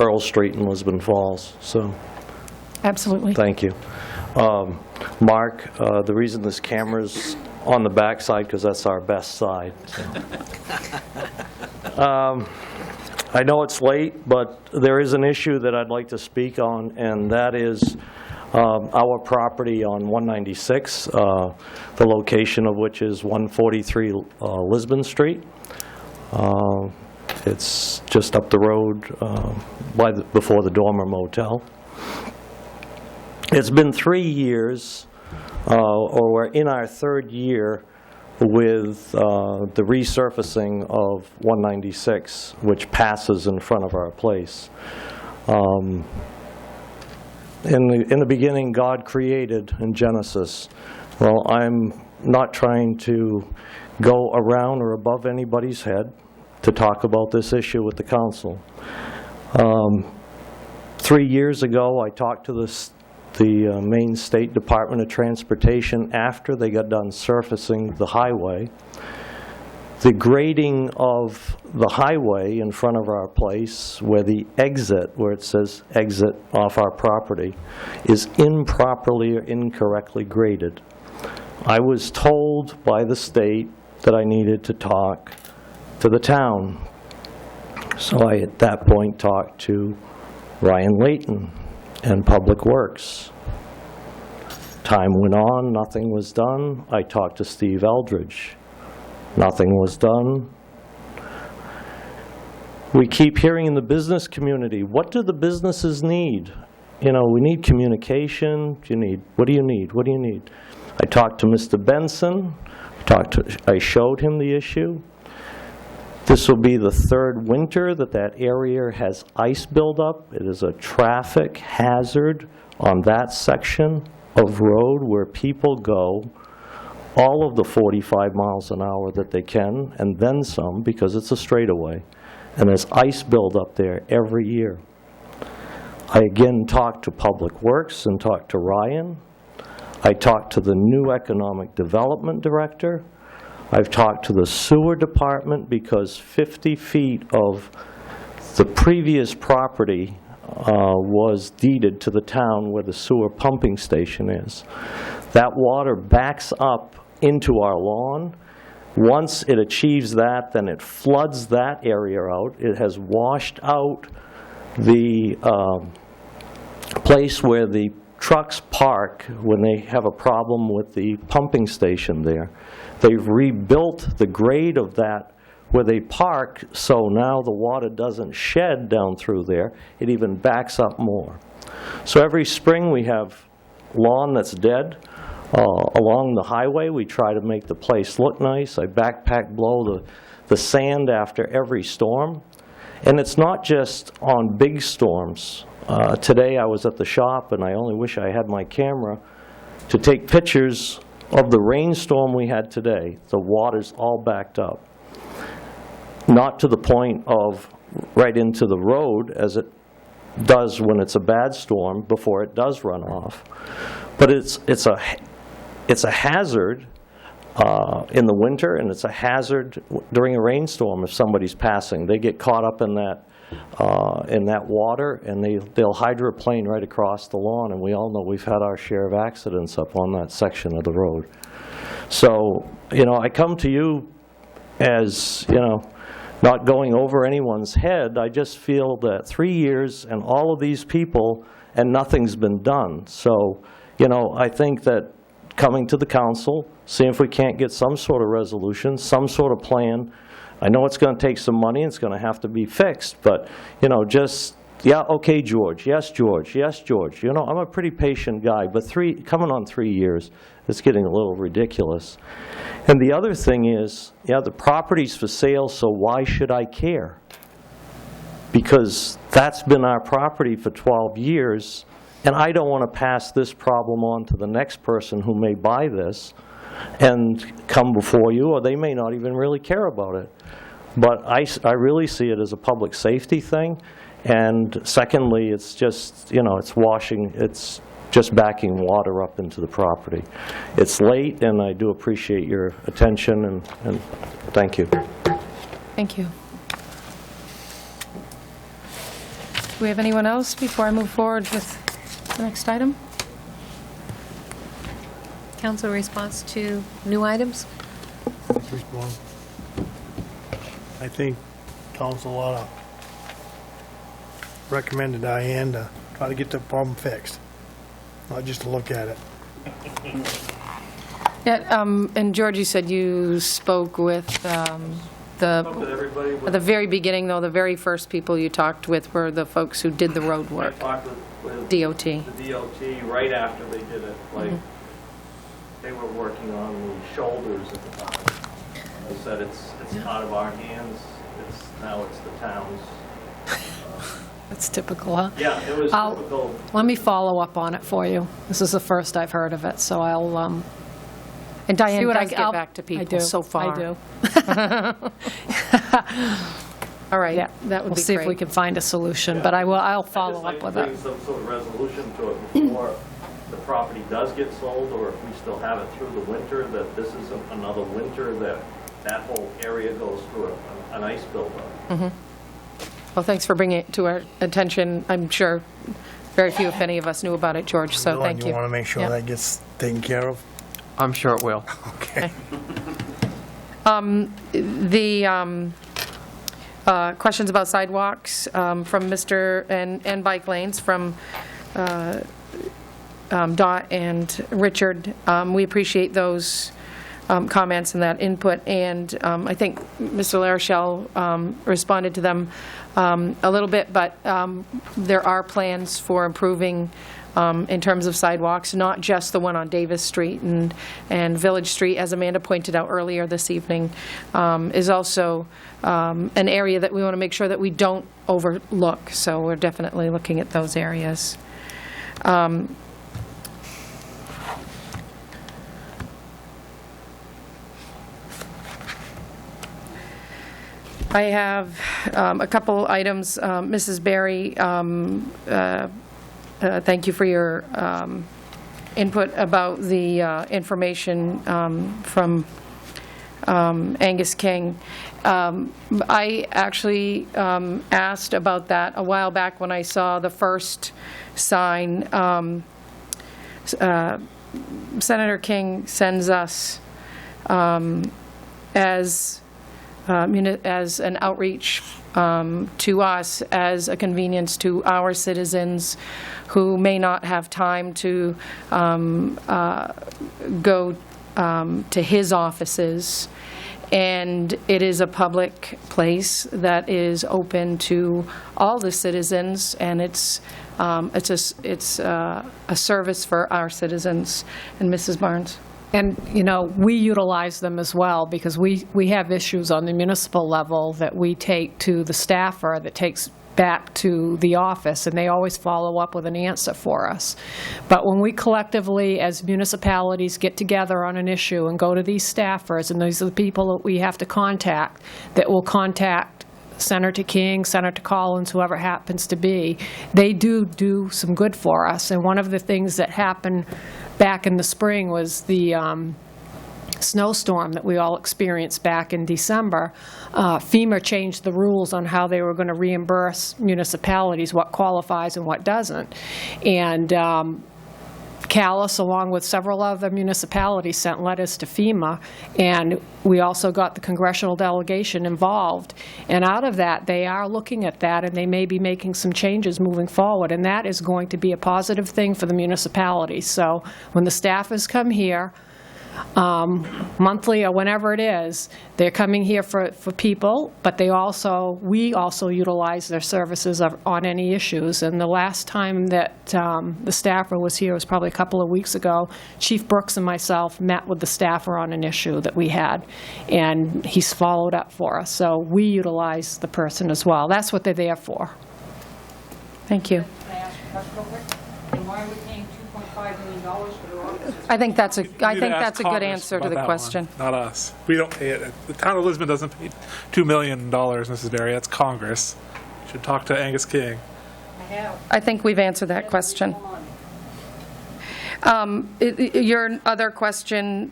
Earl Street in Lisbon Falls. So, absolutely. Thank you. Mark, the reason this camera's on the back side, because that's our best side. So. I know it's late, but there is an issue that I'd like to speak on, and that is our property on 196, the location of which is 143 Lisbon Street. It's just up the road before the Dormer Motel. It's been 3 years, or we're in our third year, with the resurfacing of 196, which passes in front of our place. In the beginning, God created in Genesis. Well, I'm not trying to go around or above anybody's head to talk about this issue with the council. 3 years ago, I talked to the Maine State Department of Transportation after they got done surfacing the highway. The grading of the highway in front of our place, where the exit, where it says exit off our property, is improperly or incorrectly graded. I was told by the state that I needed to talk to the town. So I, at that point, talked to Ryan Layton and Public Works. Time went on, nothing was done. I talked to Steve Eldridge. Nothing was done. We keep hearing in the business community, what do the businesses need? You know, we need communication. What do you need? What do you need? I talked to Mr. Benson. I showed him the issue. This will be the third winter that area has ice buildup. It is a traffic hazard on that section of road where people go all of the 45 miles an hour that they can, and then some, because it's a straightaway. And there's ice buildup there every year. I again talked to Public Works and talked to Ryan. I talked to the new Economic Development Director. I've talked to the sewer department because 50 feet of the previous property was deeded to the town where the sewer pumping station is. That water backs up into our lawn. Once it achieves that, then it floods that area out. It has washed out the place where the trucks park when they have a problem with the pumping station there. They've rebuilt the grade of that where they park, so now the water doesn't shed down through there. It even backs up more. So every spring we have lawn that's dead. Along the highway, we try to make the place look nice. I backpack blow the sand after every storm. And it's not just on big storms. Today I was at the shop, and I only wish I had my camera to take pictures of the rainstorm we had today. The water's all backed up. Not to the point of right into the road as it does when it's a bad storm before it does run off. But it's a hazard in the winter, and it's a hazard during a rainstorm if somebody's passing. They get caught up in that water, and they'll hydroplane right across the lawn, and we all know we've had our share of accidents up on that section of the road. So, I come to you as, not going over anyone's head. I just feel that 3 years and all of these people, and nothing's been done. So, I think that coming to the council, seeing if we can't get some sort of resolution, some sort of plan. I know it's going to take some money, it's going to have to be fixed, but, just yeah, okay, George, yes, George, yes, George. You know, I'm a pretty patient guy, but coming on 3 years, it's getting a little ridiculous. And the other thing is, yeah, the property's for sale, so why should I care? Because that's been our property for 12 years, and I don't want to pass this problem on to the next person who may buy this and come before you, or they may not even really care about it. But I really see it as a public safety thing, and secondly, it's just, you know, it's just backing water up into the property. It's late, and I do appreciate your attention, and thank you. Thank you. Do we have anyone else before I move forward with the next item? Council response to new items? I think council ought to recommend to Diane to try to get the problem fixed, not just to look at it. Yeah, and George, you said you spoke with at the very beginning, though, the very first people you talked with were the folks who did the road work. I talked with DOT. The DOT right after they did it, like, they were working on the shoulders at the time. They said it's out of our hands, now it's the town's. That's typical, huh? Yeah, it was typical. Let me follow up on it for you. This is the first I've heard of it, so I'll, And Diane see what does I get back to people I do, so far. I do. All right, Yeah, that would we'll be see if great. we can find a solution, but I'll follow up with I'd it. just like to bring some sort of resolution to it before the property does get sold, or if we still have it through the winter, that this isn't another winter that whole area goes through an ice buildup. Mhm. Well, thanks for bringing it to our attention. I'm sure very few, if any of us, knew about it, George, so thank you. You want to make sure Yeah. that gets taken care of? I'm sure it will. Okay. The questions about sidewalks from Mr., and bike lanes from Dot and Richard. We appreciate those comments and that input, and I think Mr. LaRochelle responded to them a little bit, but there are plans for improving in terms of sidewalks, not just the one on Davis Street and Village Street, as Amanda pointed out earlier this evening, is also an area that we want to make sure that we don't overlook, so we're definitely looking at those areas. I have a couple items. Mrs. Berry, thank you for your input about the information from Angus King. I actually asked about that a while back when I saw the first sign. Senator King sends us as an outreach to us, as a convenience to our citizens who may not have time to go to his offices. And it is a public place that is open to all the citizens, and it's a service for our citizens. And Mrs. Barnes? And, you know, we utilize them as well, because we have issues on the municipal level that we take to the staffer that takes back to the office, and they always follow up with an answer for us. But when we collectively, as municipalities, get together on an issue and go to these staffers, and these are the people that we have to contact, that will contact Senator King, Senator Collins, whoever it happens to be, they do some good for us. And one of the things that happened back in the spring was the snowstorm that we all experienced back in December. FEMA changed the rules on how they were going to reimburse municipalities, what qualifies and what doesn't. And Calais, along with several other municipalities, sent letters to FEMA, and we also got the congressional delegation involved. And out of that, they are looking at that, and they may be making some changes moving forward, and that is going to be a positive thing for the municipalities. So when the staffers come here, monthly or whenever it is. They're coming here for people, but we also utilize their services on any issues. And the last time that the staffer was here was probably a couple of weeks ago. Chief Brooks and myself met with the staffer on an issue that we had, and he's followed up for us. So we utilize the person as well. That's what they're there for. Thank you. And why are we paying $2.5 million for their offices? I think that's a You need to ask good Congress answer to about the that question. one, not us. We don't pay it. The town of Lisbon doesn't pay $2 million, Mrs. Berry. That's Congress. You should talk to Angus King. I think we've answered that question. Your other question,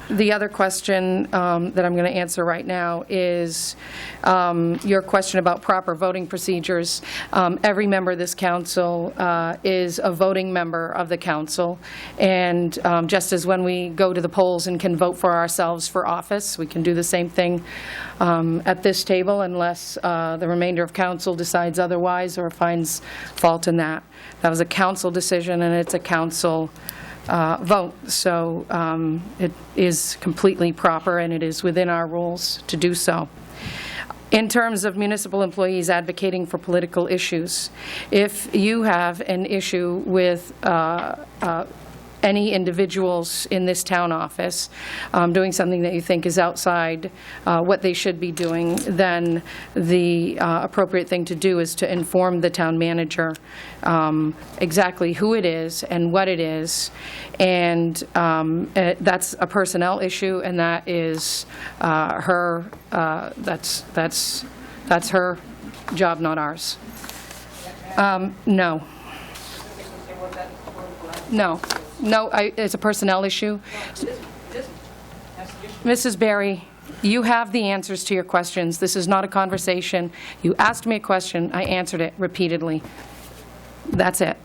the other question that I'm going to answer right now is your question about proper voting procedures. Every member of this council is a voting member of the council, and just as when we go to the polls and can vote for ourselves for office, we can do the same thing at this table unless the remainder of council decides otherwise or finds fault in that. That was a council decision, and it's a council vote, so it is completely proper, and it is within our rules to do so. In terms of municipal employees advocating for political issues, if you have an issue with any individuals in this town office doing something that you think is outside what they should be doing, then the appropriate thing to do is to inform the town manager exactly who it is and what it is, and that's a personnel issue, and that is her, that's her job, not ours. No. No. No, it's a personnel issue. Mrs. Berry, you have the answers to your questions. This is not a conversation. You asked me a question, I answered it repeatedly. That's it.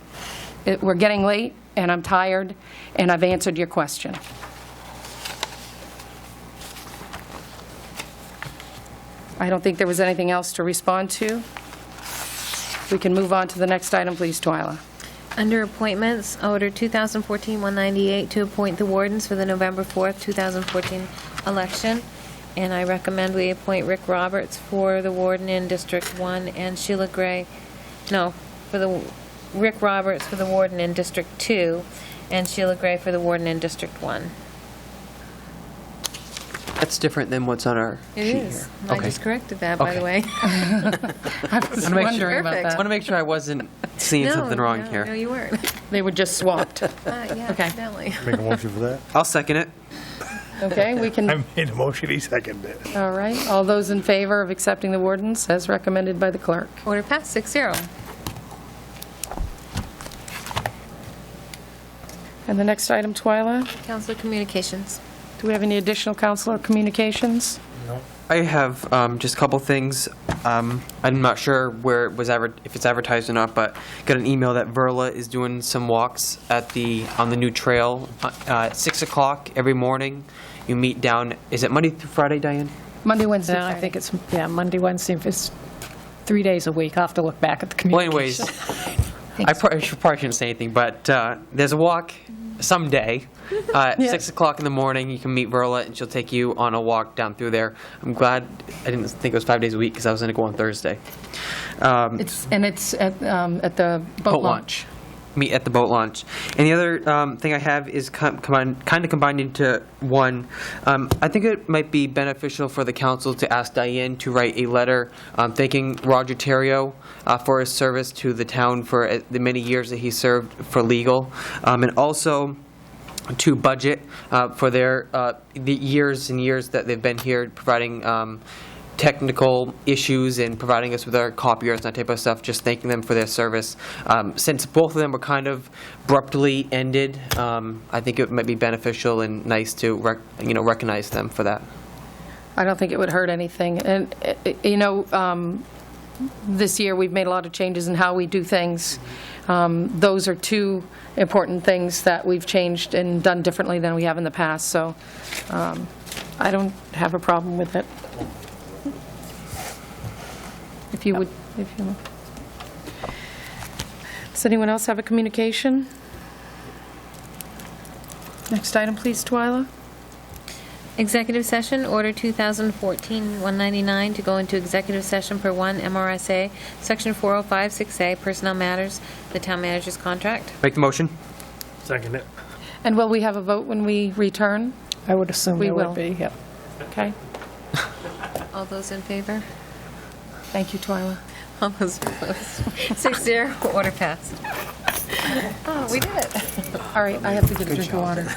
We're getting late, and I'm tired, and I've answered your question. I don't think there was anything else to respond to. We can move on to the next item, please, Twyla. Under appointments, order 2014-198 to appoint the wardens for the November 4th, 2014 election. And I recommend we appoint Rick Roberts for the warden in District 1 and Sheila Gray, Rick Roberts for the warden in District 2 and Sheila Gray for the warden in District 1. That's different than what's on our sheet here. It is. I just corrected that, by the way. I was wondering about that. I want to make sure I wasn't seeing something wrong here. No, you weren't. They were just swapped. Yeah, Okay. definitely. Make a motion for that? I'll second it. Okay, we can, I made a motion, he seconded it. all right. All those in favor of accepting the wardens as recommended by the clerk? Order passed 6-0. And the next item, Twyla? Council Communications. Do we have any additional councilor communications? I have just a couple things. I'm not sure where it was if it's advertised or not, but got an email that Verla is doing some walks on the new trail at 6 o'clock every morning. You meet down. Is it Monday through Friday, Diane? Monday, Wednesday, Friday. I think it's, Monday, Wednesday. If it's 3 days a week, I'll have to look back at the communication. Well, anyways, I probably shouldn't say anything, but there's a walk someday at 6 o'clock in the morning. You can meet Verla, and she'll take you on a walk down through there. I'm glad I didn't think it was 5 days a week because I was going to go on Thursday. It's at the boat launch. Meet at the boat launch. And the other thing I have is kind of combined into one. I think it might be beneficial for the council to ask Diane to write a letter thanking Roger Terrio for his service to the town for the many years that he served for legal, and also to budget for the years and years that they've been here providing technical issues and providing us with our copiers and that type of stuff, just thanking them for their service. Since both of them were kind of abruptly ended, I think it might be beneficial and nice to recognize them for that. I don't think it would hurt anything. And, this year we've made a lot of changes in how we do things. Those are two important things that we've changed and done differently than we have in the past. So I don't have a problem with it. If you would. Does anyone else have a communication? Next item, please, Twyla. Executive session, Order 2014-199, to go into executive session per 1 MRSA, Section 4056A, Personnel Matters, the town manager's contract. Make the motion. Second it. And will we have a vote when we return? I would assume We there will. would be, yep. Okay. All those in favor? Thank you, Twyla. All those opposed? 6-0, order passed. Oh, we did it. All right, I have to get a drink of water.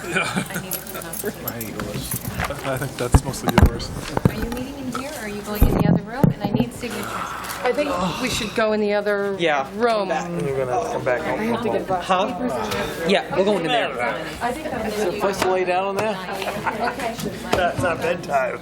I think that's mostly yours. Are you meeting in here, or are you going in the other room? And I need signatures. I think we should go in the other room. You're gonna have to come back. I have to get brush. Yeah, we're going in there. I think Is there a place to lay down in there? It's not bedtime.